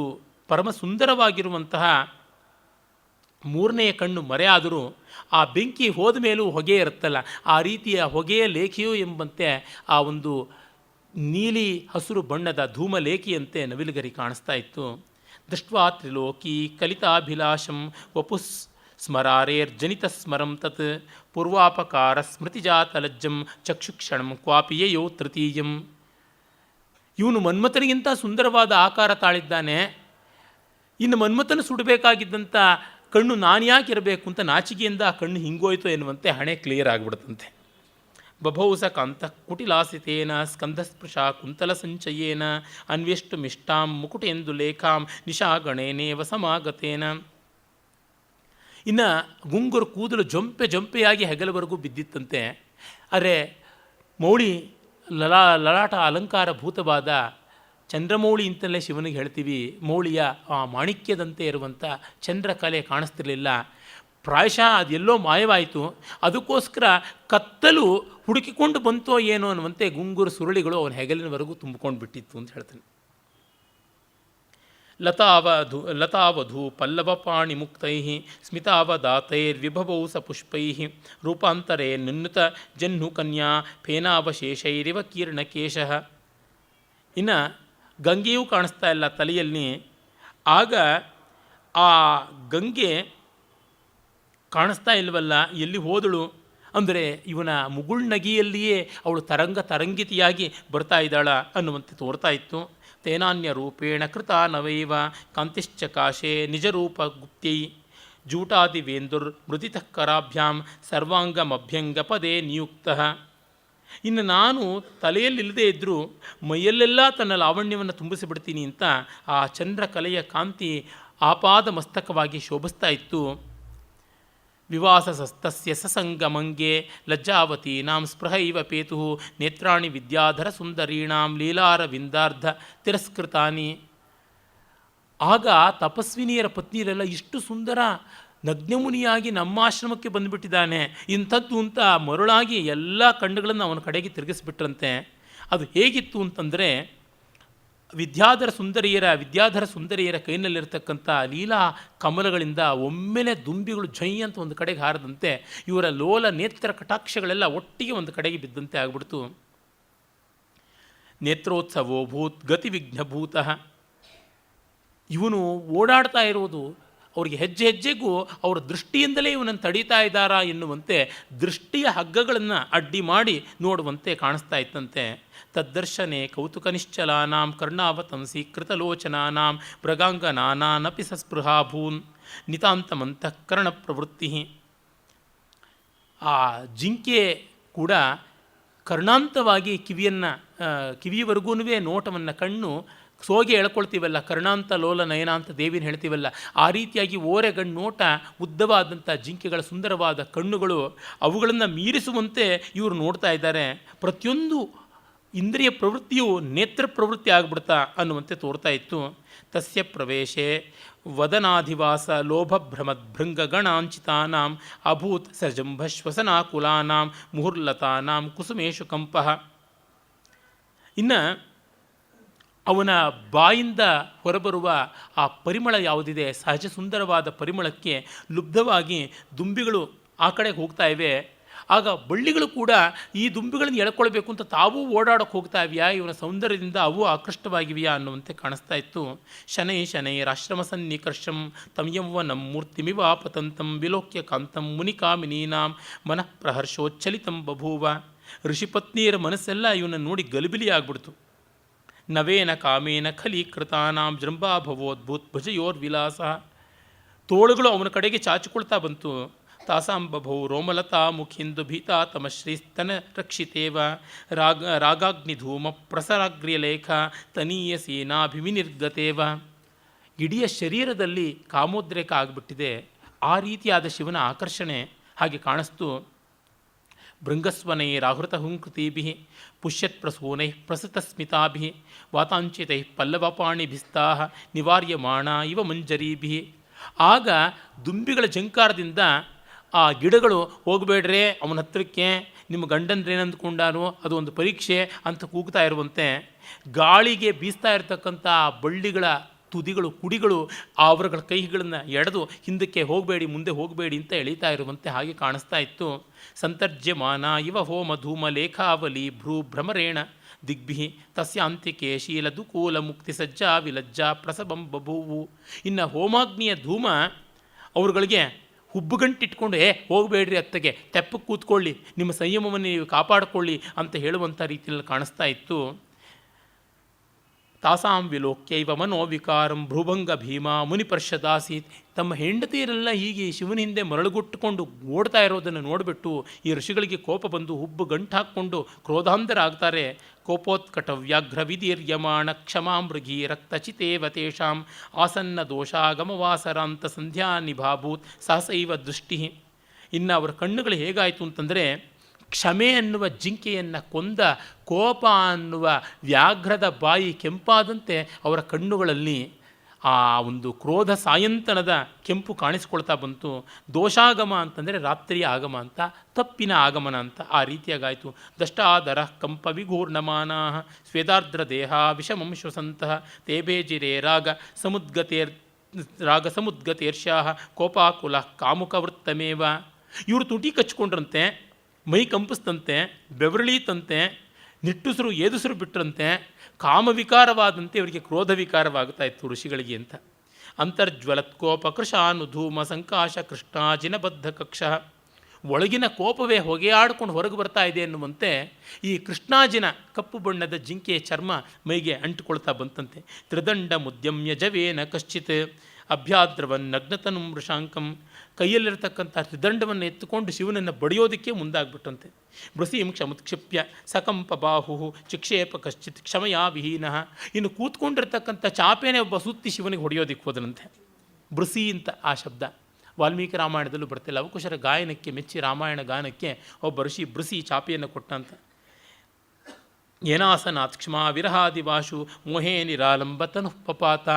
ಪರಮ ಸುಂದರವಾಗಿರುವಂತಹ ಮೂರನೆಯ ಕಣ್ಣು ಮರೆಯಾದರೂ ಆ ಬೆಂಕಿ ಹೋದ ಮೇಲೂ ಹೊಗೆ ಇರುತ್ತಲ್ಲ, ಆ ರೀತಿಯ ಹೊಗೆಯ ಲೇಖಿಯೋ ಎಂಬಂತೆ ಆ ಒಂದು ನೀಲಿ ಹಸುರು ಬಣ್ಣದ ಧೂಮಲೇಖಿಯಂತೆ ನವಿಲುಗರಿ ಕಾಣಿಸ್ತಾ ಇತ್ತು. ದೃಷ್ಟ್ವಾ ತ್ರಿಲೋಕಿ ಕಲಿತಾಭಿಲಾಷಂ ವಪುಸ್ ಸ್ಮರಾರೇರ್ಜನಿತ ಸ್ಮರಂ ತತ್ ಪೂರ್ವಾಪಕಾರ ಸ್ಮೃತಿಜಾತಲಜ್ಜಂ ಚಕ್ಷುಕ್ಷಣಂ ಕ್ವಾಪಿಯಯೋ ತೃತೀಯಂ. ಇವನು ಮನ್ಮಥನಿಗಿಂತ ಸುಂದರವಾದ ಆಕಾರ ತಾಳಿದ್ದಾನೆ. ಇನ್ನು ಮನ್ಮಥನ ಸುಡಬೇಕಾಗಿದ್ದಂಥ ಕಣ್ಣು ನಾನು ಯಾಕೆ ಇರಬೇಕು ಅಂತ ನಾಚಿಕೆಯಿಂದ ಆ ಕಣ್ಣು ಹಿಂಗೋಯ್ತು ಎನ್ನುವಂತೆ ಹಣೆ ಕ್ಲಿಯರ್ ಆಗಿಬಿಡುತ್ತಂತೆ. ಬಭೌಸ ಕಾಂತ ಕುಟಿಲಾಸಿತೇನ ಸ್ಕಂಧಸ್ಪೃಶ ಕುಂತಲ ಸಂಚಯೇನ ಅನ್ವೇಷ್ಟು ಮಿಷ್ಟಾಂ ಮುಕುಟೆಂದು ಲೇಖಾಂ ನಿಶಾಗಣೇನೇವ ಸಮಾಗತೇನ. ಇನ್ನು ಗುಂಗುರು ಕೂದಲು ಜೊಂಪೆಯಾಗಿ ಹೆಗಲವರೆಗೂ ಬಿದ್ದಿತ್ತಂತೆ. ಅರೆ ಮೌಳಿ ಲಲಾಟ ಅಲಂಕಾರ ಭೂತವಾದ ಚಂದ್ರಮೌಳಿ ಅಂತಲೇ ಶಿವನಿಗೆ ಹೇಳ್ತೀವಿ. ಮೌಳಿಯ ಆ ಮಾಣಿಕ್ಯದಂತೆ ಇರುವಂಥ ಚಂದ್ರಕಲೆ ಕಾಣಿಸ್ತಿರಲಿಲ್ಲ. ಪ್ರಾಯಶಃ ಅದೆಲ್ಲೋ ಮಾಯವಾಯಿತು. ಅದಕ್ಕೋಸ್ಕರ ಕತ್ತಲು ಹುಡುಕಿಕೊಂಡು ಬಂತೋ ಏನೋ ಅನ್ನುವಂತೆ ಗುಂಗುರು ಸುರುಳಿಗಳು ಅವನ ಹೆಗಲಿನವರೆಗೂ ತುಂಬಿಕೊಂಡು ಬಿಟ್ಟಿತ್ತು ಅಂತ ಹೇಳ್ತಾನೆ. ಲತಾವಧೂ ಪಲ್ಲವಪಾಣಿ ಮುಕ್ತೈ ಸ್ಮಿತಾವದಾತೈರ್ವಿಭವೌ ಸ ಪುಷ್ಪೈ ರೂಪಾಂತರೇ ನಿನ್ನುತ ಜಹ್ನು ಕನ್ಯಾ ಫೇನಾವಶೇಷೈರಿವ ಕೀರ್ಣಕೇಶ. ಇನ್ನು ಗಂಗೆಯೂ ಕಾಣಿಸ್ತಾ ಇಲ್ಲ ತಲೆಯಲ್ಲಿ. ಆಗ ಆ ಗಂಗೆ ಕಾಣಿಸ್ತಾ ಇಲ್ವಲ್ಲ, ಎಲ್ಲಿ ಹೋದಳು ಅಂದರೆ ಇವನ ಮುಗುಳ್ನಗಿಯಲ್ಲಿಯೇ ಅವಳು ತರಂಗಿತಿಯಾಗಿ ಬರ್ತಾ ಇದ್ದಾಳ ಅನ್ನುವಂತೆ ತೋರ್ತಾ ಇತ್ತು. ತೇನಾನ್ಯ ರೂಪೇಣ ಕೃತ ನವೈವ ಕಾಂತಿಶ್ಚಕಾಶೆ ನಿಜರೂಪ ಗುಪ್ತೈ ಜೂಟಾದಿವೇಂದುರ್ ಮೃದಿತಃ ಕರಾಭ್ಯಾಂ ಸರ್ವಾಂಗಮಭ್ಯಂಗ ಪದೇ ನಿಯುಕ್ತ. ಇನ್ನು ನಾನು ತಲೆಯಲ್ಲಿಲ್ಲದೆ ಇದ್ದರೂ ಮೈಯಲ್ಲೆಲ್ಲ ತನ್ನ ಲಾವಣ್ಯವನ್ನು ತುಂಬಿಸಿಬಿಡ್ತೀನಿ ಅಂತ ಆ ಚಂದ್ರಕಲೆಯ ಕಾಂತಿ ಆಪಾದ ಮಸ್ತಕವಾಗಿ ಶೋಭಿಸ್ತಾ ಇತ್ತು. ವಿವಾಸಸ್ತಸ್ಯ ಸಸಂಗಮಂಗೆ ಲಜ್ಜಾವತೀನಾಂ ಸ್ಪೃಹೈವ ಪೇತು ನೇತ್ರಾಣಿ ವಿದ್ಯಾಧರ ಸುಂದರೀಣಾಂ ಲೀಲಾರವಿಂದಾರ್ಧ ತಿರಸ್ಕೃತಾನಿ. ಆಗ ತಪಸ್ವಿನಿಯರ ಪತ್ನಿಯರೆಲ್ಲ ಇಷ್ಟು ಸುಂದರ ನಗ್ನಮುನಿಯಾಗಿ ನಮ್ಮ ಆಶ್ರಮಕ್ಕೆ ಬಂದುಬಿಟ್ಟಿದ್ದಾನೆ ಇಂಥದ್ದು ಅಂತ ಮರುಳಾಗಿ ಎಲ್ಲ ಕಣ್ಣುಗಳನ್ನು ಅವನ ಕಡೆಗೆ ತಿರುಗಿಸ್ಬಿಟ್ರಂತೆ. ಅದು ಹೇಗಿತ್ತು ಅಂತಂದರೆ ವಿದ್ಯಾಧರ ಸುಂದರಿಯರ ಕೈನಲ್ಲಿರ್ತಕ್ಕಂಥ ಲೀಲಾ ಕಮಲಗಳಿಂದ ಒಮ್ಮೆಲೆ ದುಂಬಿಗಳು ಝೈ ಅಂತ ಒಂದು ಕಡೆಗೆ ಹಾರದಂತೆ ಇವರ ಲೋಲ ನೇತ್ರ ಕಟಾಕ್ಷಗಳೆಲ್ಲ ಒಟ್ಟಿಗೆ ಒಂದು ಕಡೆಗೆ ಬಿದ್ದಂತೆ ಆಗ್ಬಿಡ್ತು. ನೇತ್ರೋತ್ಸವೋ ಭೂತ್ ಗತಿ ವಿಘ್ನಭೂತಃ. ಇವನು ಓಡಾಡ್ತಾ ಇರೋದು ಅವರಿಗೆ ಹೆಜ್ಜೆ ಹೆಜ್ಜೆಗೂ ಅವರ ದೃಷ್ಟಿಯಿಂದಲೇ ಇವನನ್ನು ತಡೀತಾ ಇದ್ದಾರಾ ಎನ್ನುವಂತೆ ದೃಷ್ಟಿಯ ಹಗ್ಗಗಳನ್ನು ಅಡ್ಡಿ ಮಾಡಿ ನೋಡುವಂತೆ ಕಾಣಿಸ್ತಾ ಇತ್ತಂತೆ. ತದ್ದರ್ಶನೆ ಕೌತುಕ ನಿಶ್ಚಲಾನಾಂ ಕರ್ಣಾವತಂಸಿ ಕೃತಲೋಚನಾನಾಂ ಮೃಗಾಂಗನಾನಾನಪಿ ಸಸ್ಪೃಹಾಭೂನ್ ನಿತಾಂತಮಂತಃಕರಣ ಪ್ರವೃತ್ತಿ. ಆ ಜಿಂಕೆ ಕೂಡ ಕರ್ಣಾಂತವಾಗಿ ಕಿವಿಯವರೆಗೂ ನೋಟವನ್ನು ಕಣ್ಣು ಸೋಗೆ ಎಳ್ಕೊಳ್ತೀವಲ್ಲ, ಕರ್ಣಾಂತ ಲೋಲ ನಯನಾಂತ ದೇವಿನ ಹೇಳ್ತೀವಲ್ಲ, ಆ ರೀತಿಯಾಗಿ ಓರೆಗಣ್ಣು ನೋಟ, ಉದ್ದವಾದಂಥ ಜಿಂಕೆಗಳ ಸುಂದರವಾದ ಕಣ್ಣುಗಳು, ಅವುಗಳನ್ನು ಮೀರಿಸುವಂತೆ ಇವರು ನೋಡ್ತಾ ಇದ್ದಾರೆ. ಪ್ರತಿಯೊಂದು ಇಂದ್ರಿಯ ಪ್ರವೃತ್ತಿಯು ನೇತ್ರ ಪ್ರವೃತ್ತಿ ಆಗಿಬಿಡ್ತಾ ಅನ್ನುವಂತೆ ತೋರ್ತಾ ಇತ್ತು. ತಸ್ಯ ಪ್ರವೇಶೆ ವದನಾಧಿವಾಸ ಲೋಭಭ್ರಮದ್ಭೃಂಗಗಣಾಂಚಿತಾನಾಂ ಅಭೂತ್ ಸಜಂಭಶ್ವಸನಾಕುಲಾನಾಂ ಮುಹುರ್ಲತಾನಾಂ ಕುಸುಮೇಶು ಕಂಪಃ. ಇನ್ನು ಅವನ ಬಾಯಿಂದ ಹೊರಬರುವ ಆ ಪರಿಮಳ ಯಾವುದಿದೆ, ಸಹಜ ಸುಂದರವಾದ ಪರಿಮಳಕ್ಕೆ ಲುಬ್ಧವಾಗಿ ದುಂಬಿಗಳು ಆ ಕಡೆಗೆ ಹೋಗ್ತಾ ಇವೆ. ಆಗ ಬಳ್ಳಿಗಳು ಕೂಡ ಈ ದುಂಬಿಗಳನ್ನು ಎಳ್ಕೊಳ್ಬೇಕು ಅಂತ ತಾವೂ ಓಡಾಡೋಕೆ ಹೋಗ್ತಾ ಇವೆಯಾ, ಇವನ ಸೌಂದರ್ಯದಿಂದ ಅವು ಆಕೃಷ್ಟವಾಗಿವೆಯಾ ಅನ್ನುವಂತೆ ಕಾಣಿಸ್ತಾ ಇತ್ತು. ಶನೈ ಶನೈರಾಶ್ರಮ ಸನ್ನಿಕರ್ಷಂ ತಂ ಯೌವನಂ ಮೂರ್ತಿಮಿವಾಪತಂತಂ ವಿಲೋಕ್ಯ ಕಾಂತಂ ಮುನಿಕಾಮಿನೀನಾಂ ಮನಃ ಪ್ರಹರ್ಷೋಚ್ಚಲಿತಂ ಬಭೂವ. ಋಷಿಪತ್ನಿಯರ ಮನಸ್ಸೆಲ್ಲ ಇವನ ನೋಡಿ ಗಲಿಬಿಲಿ ಆಗ್ಬಿಡ್ತು. ನವೇನ ಕಾಮೇನ ಖಲೀಕೃತಾನಾಂ ಜೃಂಭಾಭವೋದ್ಭೂತ್ ಭುಜಯೋರ್ವಿಲಾಸ. ತೋಳುಗಳು ಅವನ ಕಡೆಗೆ ಚಾಚಿಕೊಳ್ತಾ ಬಂತು. ತಾಸಾಂಬಭೌ ರೋಮಲತಾ ಮುಖಿಂದು ಭೀತಾ ತಮಶ್ರೀಸ್ತನ ರಕ್ಷಿತೇವ ರಾಗಾಗ್ನಿಧೂಮ ಪ್ರಸರಾಗ್ರ್ಯಲೇಖ ತನೀಯ ಸೇನಾಭಿವಿನಿರ್ಗತೇವ. ಇಡೀ ಶರೀರದಲ್ಲಿ ಕಾಮೋದ್ರೇಕ ಆಗಿಬಿಟ್ಟಿದೆ. ಆ ರೀತಿಯಾದ ಶಿವನ ಆಕರ್ಷಣೆ ಹಾಗೆ ಕಾಣಿಸ್ತು. ಭೃಂಗಸ್ವನೈರಾಹೃತ ಹುಂಕೃತಿಭಿ ಪುಷ್ಯತ್ ಪ್ರಸೂನೈ ಪ್ರಸೃತಸ್ಮಿತಾಭಿ ವಾತಾಂಚಿತೈ ಪಲ್ಲವಪಾಣಿಭಿಸ್ತಾ ನಿವಾರ್ಯಮಾಣ ಇವ ಮಂಜರೀಭಿ. ಆಗ ದುಂಬಿಗಳ ಜಂಕಾರದಿಂದ ಆ ಗಿಡಗಳು ಹೋಗಬೇಡ್ರೆ ಅವನ ಹತ್ತಿರಕ್ಕೆ, ನಿಮ್ಮ ಗಂಡಂದ್ರೇನಂದ್ಕೊಂಡಾನು ಅದು ಒಂದು ಪರೀಕ್ಷೆ ಅಂತ ಕೂಗ್ತಾ ಇರುವಂತೆ ಗಾಳಿಗೆ ಬೀಸ್ತಾ ಇರತಕ್ಕಂಥ ಬಳ್ಳಿಗಳ ತುದಿಗಳು ಕುಡಿಗಳು ಅವರುಗಳ ಕೈಗಳನ್ನು ಎಳೆದು ಹಿಂದಕ್ಕೆ ಹೋಗಬೇಡಿ ಮುಂದೆ ಹೋಗಬೇಡಿ ಅಂತ ಎಳೀತಾ ಇರುವಂತೆ ಹಾಗೆ ಕಾಣಿಸ್ತಾ ಇತ್ತು. ಸಂತರ್ಜ್ಯಮಾನ ಇವ ಹೋಮ ಧೂಮ ಲೇಖಾವಲಿ ಭ್ರೂ ಭ್ರಮರೇಣ ದಿಗ್ಭಿ ತಸ್ಯಾಂತಿಕೆ ಶೀಲದುಕೂಲ ಮುಕ್ತಿ ಸಜ್ಜಾ ವಿಲಜ್ಜಾ ಪ್ರಸಭಂ ಬಭೂವು. ಇನ್ನು ಹೋಮಾಗ್ನಿಯ ಧೂಮ ಅವರುಗಳಿಗೆ ಹುಬ್ಬುಗಂಟಿಟ್ಕೊಂಡು ಹೋಗಬೇಡ್ರಿ ಅತ್ತಗೆ, ತೆಪ್ಪಕ್ಕೆ ಕೂತ್ಕೊಳ್ಳಿ, ನಿಮ್ಮ ಸಂಯಮವನ್ನು ನೀವು ಕಾಪಾಡಿಕೊಳ್ಳಿ ಅಂತ ಹೇಳುವಂಥ ರೀತಿಯಲ್ಲಿ ಕಾಣಿಸ್ತಾ ಇತ್ತು. ತಾಸಾಂ ವಿಲೋಕ್ಯೈವ ಮನೋವಿಕಾರಂ ಭ್ರುಭಂಗ ಭೀಮ ಮುನಿಪರ್ಷದಾಸೀತ್. ತಮ್ಮ ಹೆಂಡತಿಯರೆಲ್ಲ ಹೀಗೆ ಶಿವನ ಹಿಂದೆ ಮರಳುಗುಟ್ಟುಕೊಂಡು ಓಡ್ತಾ ಇರೋದನ್ನು ನೋಡಿಬಿಟ್ಟು ಈ ಋಷಿಗಳಿಗೆ ಕೋಪ ಬಂದು ಹುಬ್ಬು ಗಂಟು ಹಾಕ್ಕೊಂಡು ಕ್ರೋಧಾಂಧರಾಗ್ತಾರೆ. ಕೋಪೋತ್ಕಟ ವ್ಯಾಘ್ರ ವಿದೀರ್ಯಮಾಣ ಕ್ಷಮಾಮೃಗಿ ರಕ್ತಚಿತೇವ ತೇಷಾಂ ಆಸನ್ನ ದೋಷಾಗಮವಾಸರಾಂತ ಸಂಧ್ಯಾ ನಿಭಾಭೂತ್ ಸಹಸೈವ ದೃಷ್ಟಿ. ಇನ್ನು ಅವರ ಕಣ್ಣುಗಳು ಹೇಗಾಯಿತು ಅಂತಂದರೆ, ಕ್ಷಮೆ ಅನ್ನುವ ಜಿಂಕೆಯನ್ನು ಕೊಂದ ಕೋಪ ಅನ್ನುವ ವ್ಯಾಘ್ರದ ಬಾಯಿ ಕೆಂಪಾದಂತೆ ಅವರ ಕಣ್ಣುಗಳಲ್ಲಿ ಆ ಒಂದು ಕ್ರೋಧ ಸಾಯಂತನದ ಕೆಂಪು ಕಾಣಿಸ್ಕೊಳ್ತಾ ಬಂತು. ದೋಷಾಗಮ ಅಂತಂದರೆ ರಾತ್ರಿಯ ಆಗಮ ಅಂತ, ತಪ್ಪಿನ ಆಗಮನ ಅಂತ ಆ ರೀತಿಯಾಗಾಯಿತು. ದಷ್ಟಾದರ ಕಂಪ ವಿಘೂರ್ಣಮಾನಾ ಸ್ವೇದಾರ್ದ್ರ ದೇಹ ವಿಷಮಂ ಶ್ವಸಂತಹ ತೇಬೇಜಿರೇ ರಾಗ ಸಮುದ್ಗತೇರ್ಷ್ಯಾ ಕೋಪಾಕುಲ ಕಾಮುಕವೃತ್ತಮೇವ. ಇವರು ತುಟಿ ಕಚ್ಕೊಂಡ್ರಂತೆ, ಮೈ ಕಂಪಿಸ್ತಂತೆ, ಬೆವರಳೀತಂತೆ, ನಿಟ್ಟುಸಿರು ಏದುಸಿರು ಬಿಟ್ಟರಂತೆ, ಕಾಮವಿಕಾರವಾದಂತೆ ಇವರಿಗೆ ಕ್ರೋಧ ವಿಕಾರವಾಗ್ತಾ ಇತ್ತು ಋಷಿಗಳಿಗೆ ಅಂತ. ಅಂತರ್ಜ್ವಲತ್ಕೋಪ ಕೃಶಾನುಧೂಮ ಸಂಕಾಶ ಕೃಷ್ಣಾಜಿನಬದ್ಧ ಕಕ್ಷ. ಒಳಗಿನ ಕೋಪವೇ ಹೊಗೆಯಾಡ್ಕೊಂಡು ಹೊರಗೆ ಬರ್ತಾ ಇದೆ ಎನ್ನುವಂತೆ ಈ ಕೃಷ್ಣಾಜಿನ ಕಪ್ಪು ಬಣ್ಣದ ಜಿಂಕೆಯ ಚರ್ಮ ಮೈಗೆ ಅಂಟುಕೊಳ್ತಾ ಬಂತಂತೆ. ತ್ರಿದಂಡ ಮುದ್ಯಮ್ಯ ಜವೇನ ಕಶ್ಚಿತ್ ಅಭ್ಯಾದ್ರವನ್ನಗ್ನತನು ಮೃಷಾಂಕಂ. ಕೈಯಲ್ಲಿರತಕ್ಕಂಥ ತ್ರಿದಂಡವನ್ನು ಎತ್ತುಕೊಂಡು ಶಿವನನ್ನು ಬಡಿಯೋದಕ್ಕೆ ಮುಂದಾಗ್ಬಿಟ್ಟಂತೆ. ಬೃಸೀಂ ಕ್ಷಮುತ್ಕ್ಷಿಪ್ಯ ಸಕಂಪ ಬಾಹು ಚಿಕ್ಷೇಪ ಕಶ್ಚಿತ್ ಕ್ಷಮಯಾ ವಿಹೀನ. ಇನ್ನು ಕೂತ್ಕೊಂಡಿರ್ತಕ್ಕಂಥ ಚಾಪೇನೆ ಒಬ್ಬ ಸುತ್ತಿ ಶಿವನಿಗೆ ಹೊಡೆಯೋದಕ್ಕೆ ಹೋದನಂತೆ. ಬೃಸಿ ಅಂತ ಆ ಶಬ್ದ ವಾಲ್ಮೀಕಿ ರಾಮಾಯಣದಲ್ಲೂ ಬರ್ತಿಲ್ಲ. ಲವಕುಶರ ಗಾಯನಕ್ಕೆ ಮೆಚ್ಚಿ ರಾಮಾಯಣ ಗಾನಕ್ಕೆ ಒಬ್ಬ ಋಷಿ ಬೃಸಿ ಚಾಪೆಯನ್ನು ಕೊಟ್ಟಂತ. ಏನಾಸನಾತ್ ಕ್ಷಮಾ ವಿರಹಾದಿವಾಶು ಮೋಹೇ ನಿರಾಲಂಬತನು ಪಪಾತ.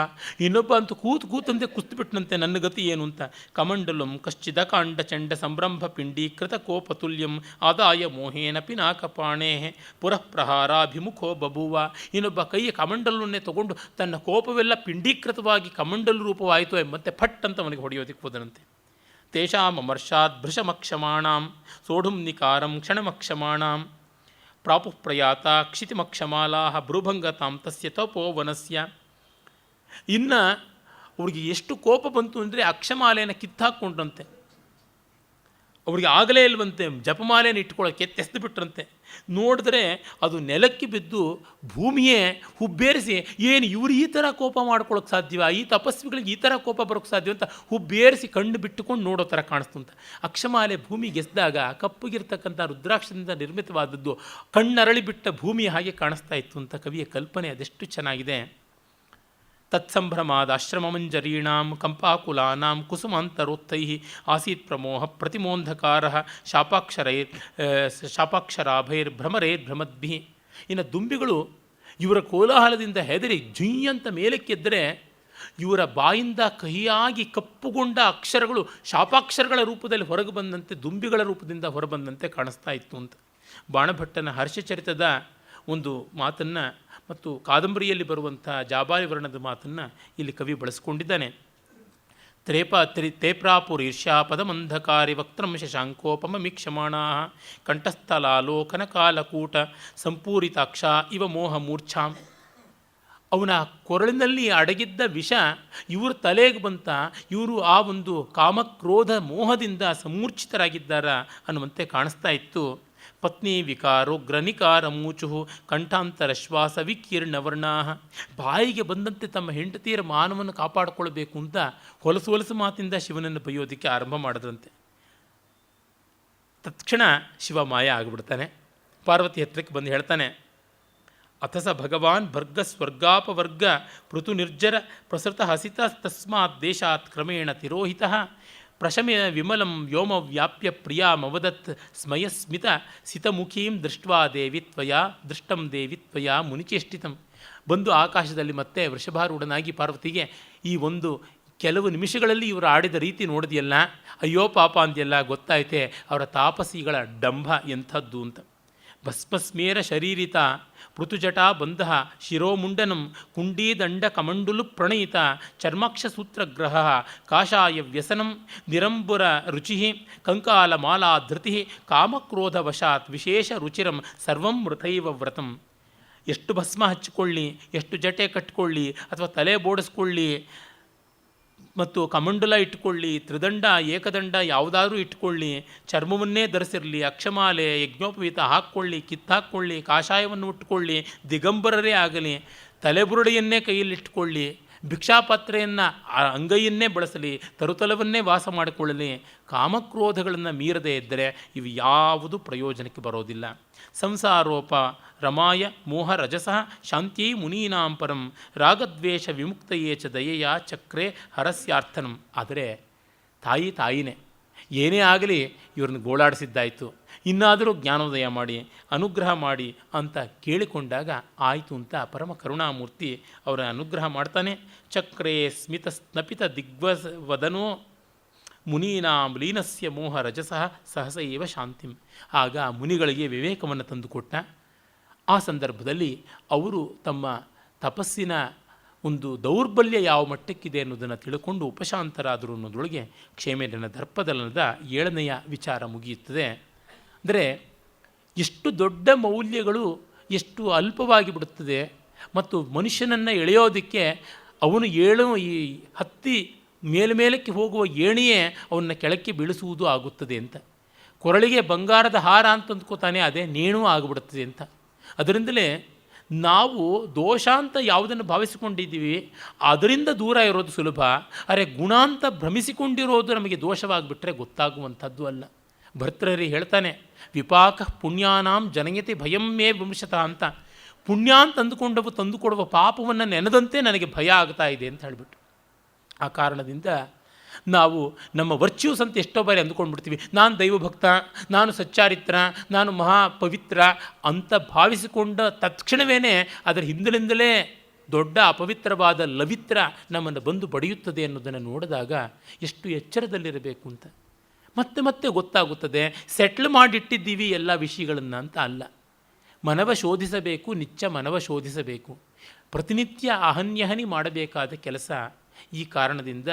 ಇನ್ನೊಬ್ಬ ಅಂತೂ ಕೂತಂತೆ ಕುಸ್ತುಬಿಟ್ನಂತೆ, ನನ್ನ ಗತಿ ಏನು ಅಂತ. ಕಮಂಡಲಂ ಕಶ್ಚಿದ ಕಾಂಡ ಚಂಡ ಸಂಭ್ರಂಭ ಪಿಂಡೀಕೃತ ಕೋಪತುಲ್ಯಂ ಆದಾಯ ಮೋಹೇನ ಪಿನಾಕಪಾಣೇ ಪುರಃ ಪ್ರಹಾರಾಭಿಮುಖೋ ಬಭೂವ. ಇನ್ನೊಬ್ಬ ಕೈಯ ಕಮಂಡಲನ್ನೇ ತಗೊಂಡು ತನ್ನ ಕೋಪವೆಲ್ಲ ಪಿಂಡೀಕೃತವಾಗಿ ಕಮಂಡಲು ರೂಪವಾಯಿತು ಎಂಬಂತೆ ಫಟ್ ಅಂತ ಅವನಿಗೆ ಹೊಡೆಯೋದಕ್ಕೆ ಹೋದನಂತೆ. ತೇಷಾಮರ್ಷಾತ್ ಭೃಶಮಕ್ಷಮಾಣಾಂ ಸೋಢುಂ ನಿಕಾರಂ ಕ್ಷಣಮಕ್ಷಮಾಣಾಂ ಪ್ರಾಪು ಪ್ರಯಾತ ಕ್ಷಿತಿಮಕ್ಷಮಾಲಾ ಭ್ರೂಭಂಗತಾಂ ತಸ್ಯ ತಪೋವನಸ್ಯ. ಇನ್ನು ಅವ್ರಿಗೆ ಎಷ್ಟು ಕೋಪ ಬಂತು ಅಂದರೆ ಅಕ್ಷಮಾಲೆಯನ್ನು ಕಿತ್ತಾಕ್ಕೊಂಡ್ರಂತೆ. ಅವ್ರಿಗೆ ಆಗಲೇ ಇಲ್ವಂತೆ ಜಪಮಾಲೆಯನ್ನು ಇಟ್ಕೊಳ್ಳೋಕ್ಕೆ ತೆಸ್ದು ಬಿಟ್ರಂತೆ. ನೋಡಿದ್ರೆ ಅದು ನೆಲಕ್ಕೆ ಬಿದ್ದು ಭೂಮಿಯೇ ಹುಬ್ಬೇರಿಸಿ, ಏನು ಇವರು ಈ ಥರ ಕೋಪ ಮಾಡ್ಕೊಳ್ಳೋಕೆ ಸಾಧ್ಯವ, ಈ ತಪಸ್ವಿಗಳಿಗೆ ಈ ಥರ ಕೋಪ ಬರೋಕ್ಕೆ ಸಾಧ್ಯ ಅಂತ ಹುಬ್ಬೇರಿಸಿ ಕಣ್ಣು ಬಿಟ್ಟುಕೊಂಡು ನೋಡೋ ಥರ ಕಾಣಿಸ್ತಂತ. ಅಕ್ಷಮಾಲೆ ಭೂಮಿಗೆ ಎಸ್ದಾಗ ಕಪ್ಪಗಿರ್ತಕ್ಕಂಥ ರುದ್ರಾಕ್ಷದಿಂದ ನಿರ್ಮಿತವಾದದ್ದು ಕಣ್ಣರಳಿ ಬಿಟ್ಟ ಭೂಮಿಯ ಹಾಗೆ ಕಾಣಿಸ್ತಾ ಇತ್ತು ಅಂತ ಕವಿಯ ಕಲ್ಪನೆ ಅದೆಷ್ಟು ಚೆನ್ನಾಗಿದೆ. ತತ್ಸಂಭ್ರಮಾದಾಶ್ರಮಮಂಜರೀಣಾಂ ಕಂಪಾಕುಲಾನಾಂ ಕುಸುಮಾಂತರೋತ್ತೈ ಆಸೀತ್ ಪ್ರಮೋಹ ಪ್ರತಿಮೋಂಧಕಾರ ಶಾಪಾಕ್ಷರಾಭೈರ್ಭ್ರಮರೇರ್ಭ್ರಮದ್ಭಿ. ಇನ್ನು ದುಂಬಿಗಳು ಇವರ ಕೋಲಾಹಲದಿಂದ ಹೆದರಿ ಜುಯ್ಯಂತ ಮೇಲಕ್ಕೆದ್ದರೆ ಇವರ ಬಾಯಿಂದ ಕಹಿಯಾಗಿ ಕಪ್ಪುಗೊಂಡ ಅಕ್ಷರಗಳು ಶಾಪಾಕ್ಷರಗಳ ರೂಪದಲ್ಲಿ ಹೊರಗೆ ಬಂದಂತೆ, ದುಂಬಿಗಳ ರೂಪದಿಂದ ಹೊರಬಂದಂತೆ ಕಾಣಿಸ್ತಾ ಇತ್ತು ಅಂತ. ಬಾಣಭಟ್ಟನ ಹರ್ಷಚರಿತದ ಒಂದು ಮಾತನ್ನು ಮತ್ತು ಕಾದಂಬರಿಯಲ್ಲಿ ಬರುವಂಥ ಜಾಬಾಲಿ ವರ್ಣದ ಮಾತನ್ನು ಇಲ್ಲಿ ಕವಿ ಬಳಸ್ಕೊಂಡಿದ್ದಾನೆ. ತೇಪ್ರಾಪುರೀರ್ಷ್ಯಾ ಪದಮಂಧಕಾರಿ ವಕ್ತ್ರಂ ಶಶಾಂಕೋಪಮೀಕ್ಷಮಾಣಾ ಕಂಠಸ್ಥಲಾಲೋಕನ ಕಾಲಕೂಟ ಸಂಪೂರಿತಾಕ್ಷ ಇವ ಮೋಹಮೂರ್ಛಾಂ. ಅವನ ಕೊರಳಿನಲ್ಲಿ ಅಡಗಿದ್ದ ವಿಷ ಇವರು ತಲೆಗೆ ಬಂತ, ಇವರು ಆ ಒಂದು ಕಾಮಕ್ರೋಧ ಮೋಹದಿಂದ ಸಮೂರ್ಛಿತರಾಗಿದ್ದಾರ ಅನ್ನುವಂತೆ ಕಾಣಿಸ್ತಾ ಇತ್ತು. ಪತ್ನಿ ವಿಕಾರೋಗ್ರನಿಕಾರ ಮೂಚು ಕಂಠಾಂತರ ಶ್ವಾಸ ವಿಕೀರ್ಣವರ್ಣಾ. ಬಾಯಿಗೆ ಬಂದಂತೆ ತಮ್ಮ ಹೆಂಡತಿಯರ ಮಾನವನ್ನು ಕಾಪಾಡಿಕೊಳ್ಬೇಕು ಅಂತ ಹೊಲಸು ಮಾತಿಂದ ಶಿವನನ್ನು ಬೈಯೋದಕ್ಕೆ ಆರಂಭ ಮಾಡಿದ್ರಂತೆ. ತತ್ಕ್ಷಣ ಶಿವ ಮಾಯ ಆಗಿಬಿಡ್ತಾನೆ. ಪಾರ್ವತಿ ಹತ್ರಕ್ಕೆ ಬಂದು ಹೇಳ್ತಾನೆ, ಅಥಸ ಭಗವಾನ್ ಭರ್ಗ ಸ್ವರ್ಗಾಪವರ್ಗ ಪೃಥು ನಿರ್ಜರ ಪ್ರಸೃತ ಹಸಿತ ತಸ್ಮಾತ್ ದೇಶಾತ್ ಕ್ರಮೇಣ ತಿರೋಹಿತ ಪ್ರಶಮ್ಯ ವಿಮಲಂ ವ್ಯೋಮ ವ್ಯಾಪ್ಯ ಪ್ರಿಯಾಮವದತ್ ಸ್ಮಯಸ್ಮಿತ ಸಿತಮುಖೀಂ ದೃಷ್ಟ್ವಾ ದೇವಿ ತ್ವಯಾ ದೃಷ್ಟಂ ದೇವಿ ತ್ವಯಾ ಮುನಿಚೇಷ್ಟಿತಂ. ಬಂದು ಆಕಾಶದಲ್ಲಿ ಮತ್ತೆ ವೃಷಭಾರೂಢನಾಗಿ ಪಾರ್ವತಿಗೆ, ಈ ಒಂದು ಕೆಲವು ನಿಮಿಷಗಳಲ್ಲಿ ಇವರು ಆಡಿದ ರೀತಿ ನೋಡಿದೆಯಲ್ಲ, ಅಯ್ಯೋ ಪಾಪ ಅಂದ್ಯಲ್ಲ, ಗೊತ್ತಾಯ್ತೆ ಅವರ ತಾಪಸಿಗಳ ಡಂಭ ಎಂಥದ್ದು ಅಂತ. ಭಸ್ಮಸ್ಮೇರ ಶರೀರಿತ ಪೃಥುಜಟಾ ಬಂಧ ಶಿರೋಮುಂಡನಂ ಕುಂಡೀದಂಡ ಕಮಂಡುಲು ಪ್ರಣಯಿತ ಚರ್ಮಾಕ್ಷಸೂತ್ರಗ್ರಹ ಕಾಷಾಯ ವ್ಯಸನಂ ನಿರಂಬುರ ರುಚಿ ಕಂಕಾಲ ಮಾಲಾ ಧೃತಿ ಕಾಮಕ್ರೋಧವಶಾತ್ ವಿಶೇಷ ರುಚಿರಂ ಸರ್ವಂ ಮೃತೈವ ವ್ರತಂ. ಎಷ್ಟು ಭಸ್ಮ ಹಚ್ಚಿಕೊಳ್ಳಿ, ಎಷ್ಟು ಜಟೆ ಕಟ್ಟಿಕೊಳ್ಳಿ ಅಥವಾ ತಲೆ ಬೋಡಿಸ್ಕೊಳ್ಳಿ ಮತ್ತು ಕಮಂಡಲ ಇಟ್ಕೊಳ್ಳಿ, ತ್ರಿದಂಡ ಏಕದಂಡ ಯಾವುದಾದ್ರೂ ಇಟ್ಕೊಳ್ಳಿ, ಚರ್ಮವನ್ನೇ ಧರಿಸಿರಲಿ, ಅಕ್ಷಮಾಲೆ ಯಜ್ಞೋಪವೀತ ಹಾಕ್ಕೊಳ್ಳಿ, ಕಿತ್ತಾಕ್ಕೊಳ್ಳಿ, ಕಾಷಾಯವನ್ನು ಉಟ್ಕೊಳ್ಳಿ, ದಿಗಂಬರರೇ ಆಗಲಿ, ತಲೆಬುರುಡೆಯನ್ನೇ ಕೈಯಲ್ಲಿಟ್ಕೊಳ್ಳಿ, ಭಿಕ್ಷಾಪಾತ್ರೆಯನ್ನು ಅಂಗೈಯನ್ನೇ ಬಳಸಲಿ, ತರುತಲವನ್ನೇ ವಾಸ ಮಾಡಿಕೊಳ್ಳಲಿ, ಕಾಮಕ್ರೋಧಗಳನ್ನು ಮೀರದೇ ಇದ್ದರೆ ಇವು ಯಾವುದು ಪ್ರಯೋಜನಕ್ಕೆ ಬರೋದಿಲ್ಲ. ಸಂಸಾರೋಪ ರಮಾಯ ಮೋಹ ರಜಸಃ ಶಾಂತ್ಯೈ ಮುನೀನಾಂ ಪರಂ ರಾಗದ್ವೇಷ ವಿಮುಕ್ತಯೇ ಚ ದಯೆಯ ಚಕ್ರೆ ಹರಸ್ಯಾರ್ಥನಂ. ಆದರೆ ತಾಯಿನೇ, ಏನೇ ಆಗಲಿ ಇವ್ರನ್ನ ಗೋಳಾಡಿಸಿದ್ದಾಯಿತು, ಇನ್ನಾದರೂ ಜ್ಞಾನೋದಯ ಮಾಡಿ ಅನುಗ್ರಹ ಮಾಡಿ ಅಂತ ಕೇಳಿಕೊಂಡಾಗ ಆಯಿತು ಅಂತ ಪರಮ ಕರುಣಾಮೂರ್ತಿ ಅವರ ಅನುಗ್ರಹ ಮಾಡ್ತಾನೆ. ಚಕ್ರೇ ಸ್ಮಿತ ಸ್ನಪಿತ ದಿಗ್ವದನೋ ಮುನೀನಾಂ ಲೀನಸ್ಯ ಮೋಹ ರಜಸಃ ಸಹಸ ಏವ ಶಾಂತಿಂ. ಆಗ ಮುನಿಗಳಿಗೆ ವಿವೇಕವನ್ನು ತಂದುಕೊಟ್ಟ. ಆ ಸಂದರ್ಭದಲ್ಲಿ ಅವರು ತಮ್ಮ ತಪಸ್ಸಿನ ಒಂದು ದೌರ್ಬಲ್ಯ ಯಾವ ಮಟ್ಟಕ್ಕಿದೆ ಅನ್ನೋದನ್ನು ತಿಳ್ಕೊಂಡು ಉಪಶಾಂತರಾದರು ಅನ್ನೋದ್ರೊಳಗೆ ಕ್ಷೇಮೇಂದ್ರನ ದರ್ಪದಲನದ 7ನೆಯ ವಿಚಾರ ಮುಗಿಯುತ್ತದೆ. ಅಂದರೆ ಎಷ್ಟು ದೊಡ್ಡ ಮೌಲ್ಯಗಳು ಎಷ್ಟು ಅಲ್ಪವಾಗಿ ಬಿಡುತ್ತದೆ ಮತ್ತು ಮನುಷ್ಯನನ್ನು ಎಳೆಯೋದಕ್ಕೆ ಅವನು ಈ ಹತ್ತಿ ಮೇಲ್ಮೇಲಕ್ಕೆ ಹೋಗುವ ಏಣಿಯೇ ಅವನ್ನ ಕೆಳಕ್ಕೆ ಬೀಳಿಸುವುದು ಆಗುತ್ತದೆ ಅಂತ. ಕೊರಳಿಗೆ ಬಂಗಾರದ ಹಾರ ಅಂತ ಅಂದ್ಕೋತಾನೆ, ಅದೇ ನೇಣು ಆಗಿಬಿಡುತ್ತದೆ ಅಂತ. ಅದರಿಂದಲೇ ನಾವು ದೋಷ ಅಂತ ಯಾವುದನ್ನು ಭಾವಿಸಿಕೊಂಡಿದ್ದೀವಿ ಅದರಿಂದ ದೂರ ಇರೋದು ಸುಲಭ. ಅರೆ ಗುಣ ಅಂತ ಭ್ರಮಿಸಿಕೊಂಡಿರೋದು ನಮಗೆ ದೋಷವಾಗಿಬಿಟ್ರೆ ಗೊತ್ತಾಗುವಂಥದ್ದು ಅಲ್ಲ. ಭರ್ತೃಹರಿ ಹೇಳ್ತಾನೆ, ವಿಪಾಕ ಪುಣ್ಯಾನಾಂ ಜನಯತಿ ಭಯಂ ಮೇ ವಿಮರ್ಶತಃ ಅಂತ. ಪುಣ್ಯ ಅಂತ ಅಂದುಕೊಂಡವು ತಂದುಕೊಡುವ ಪಾಪವನ್ನು ನೆನೆದಂತೆ ನನಗೆ ಭಯ ಆಗ್ತಾ ಇದೆ ಅಂತ ಹೇಳಿಬಿಟ್ಟು. ಆ ಕಾರಣದಿಂದ ನಾವು ನಮ್ಮ ವರ್ಚ್ಯೂಸ್ ಅಂತ ಎಷ್ಟೋ ಬಾರಿ ಅಂದುಕೊಂಡ್ಬಿಡ್ತೀವಿ. ನಾನು ದೈವಭಕ್ತ, ನಾನು ಸಚ್ಚಾರಿತ್ರ, ನಾನು ಮಹಾಪವಿತ್ರ ಅಂತ ಭಾವಿಸಿಕೊಂಡ ತಕ್ಷಣವೇ ಅದರ ಹಿಂದಿನಿಂದಲೇ ದೊಡ್ಡ ಅಪವಿತ್ರವಾದ ಲವಿತ್ರ ನಮ್ಮನ್ನು ಬಂದು ಬಡಿಯುತ್ತದೆ ಅನ್ನೋದನ್ನು ನೋಡಿದಾಗ ಎಷ್ಟು ಎಚ್ಚರದಲ್ಲಿರಬೇಕು ಅಂತ ಮತ್ತೆ ಮತ್ತೆ ಗೊತ್ತಾಗುತ್ತದೆ. ಸೆಟ್ಲ್ ಮಾಡಿಟ್ಟಿದ್ದೀವಿ ಎಲ್ಲ ವಿಷಯಗಳನ್ನು ಅಂತ ಅಲ್ಲ. ಮನವ ಶೋಧಿಸಬೇಕು, ನಿತ್ಯ ಮನವ ಶೋಧಿಸಬೇಕು. ಪ್ರತಿನಿತ್ಯ ಅಹನ್ಯಹನಿ ಮಾಡಬೇಕಾದ ಕೆಲಸ. ಈ ಕಾರಣದಿಂದ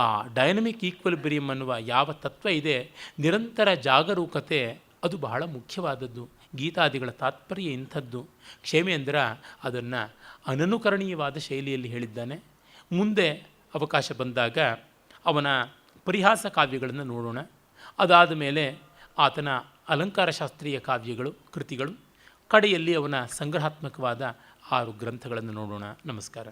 ಆ ಡೈನಮಿಕ್ ಈಕ್ವಲಿಬ್ರಿಯಮ್ ಅನ್ನುವ ಯಾವ ತತ್ವ ಇದೆ, ನಿರಂತರ ಜಾಗರೂಕತೆ, ಅದು ಬಹಳ ಮುಖ್ಯವಾದದ್ದು. ಗೀತಾದಿಗಳ ತಾತ್ಪರ್ಯ ಇಂಥದ್ದು. ಕ್ಷೇಮೇಂದ್ರ ಅದನ್ನು ಅನನುಕರಣೀಯವಾದ ಶೈಲಿಯಲ್ಲಿ ಹೇಳಿದ್ದಾನೆ. ಮುಂದೆ ಅವಕಾಶ ಬಂದಾಗ ಅವನ ಪರಿಹಾಸ ಕಾವ್ಯಗಳನ್ನು ನೋಡೋಣ. ಅದಾದ ಮೇಲೆ ಆತನ ಅಲಂಕಾರ ಶಾಸ್ತ್ರೀಯ ಕಾವ್ಯಗಳು, ಕೃತಿಗಳು, ಕಡೆಯಲ್ಲಿ ಅವನ ಸಂಗ್ರಹಾತ್ಮಕವಾದ 6 ಗ್ರಂಥಗಳನ್ನು ನೋಡೋಣ. ನಮಸ್ಕಾರ.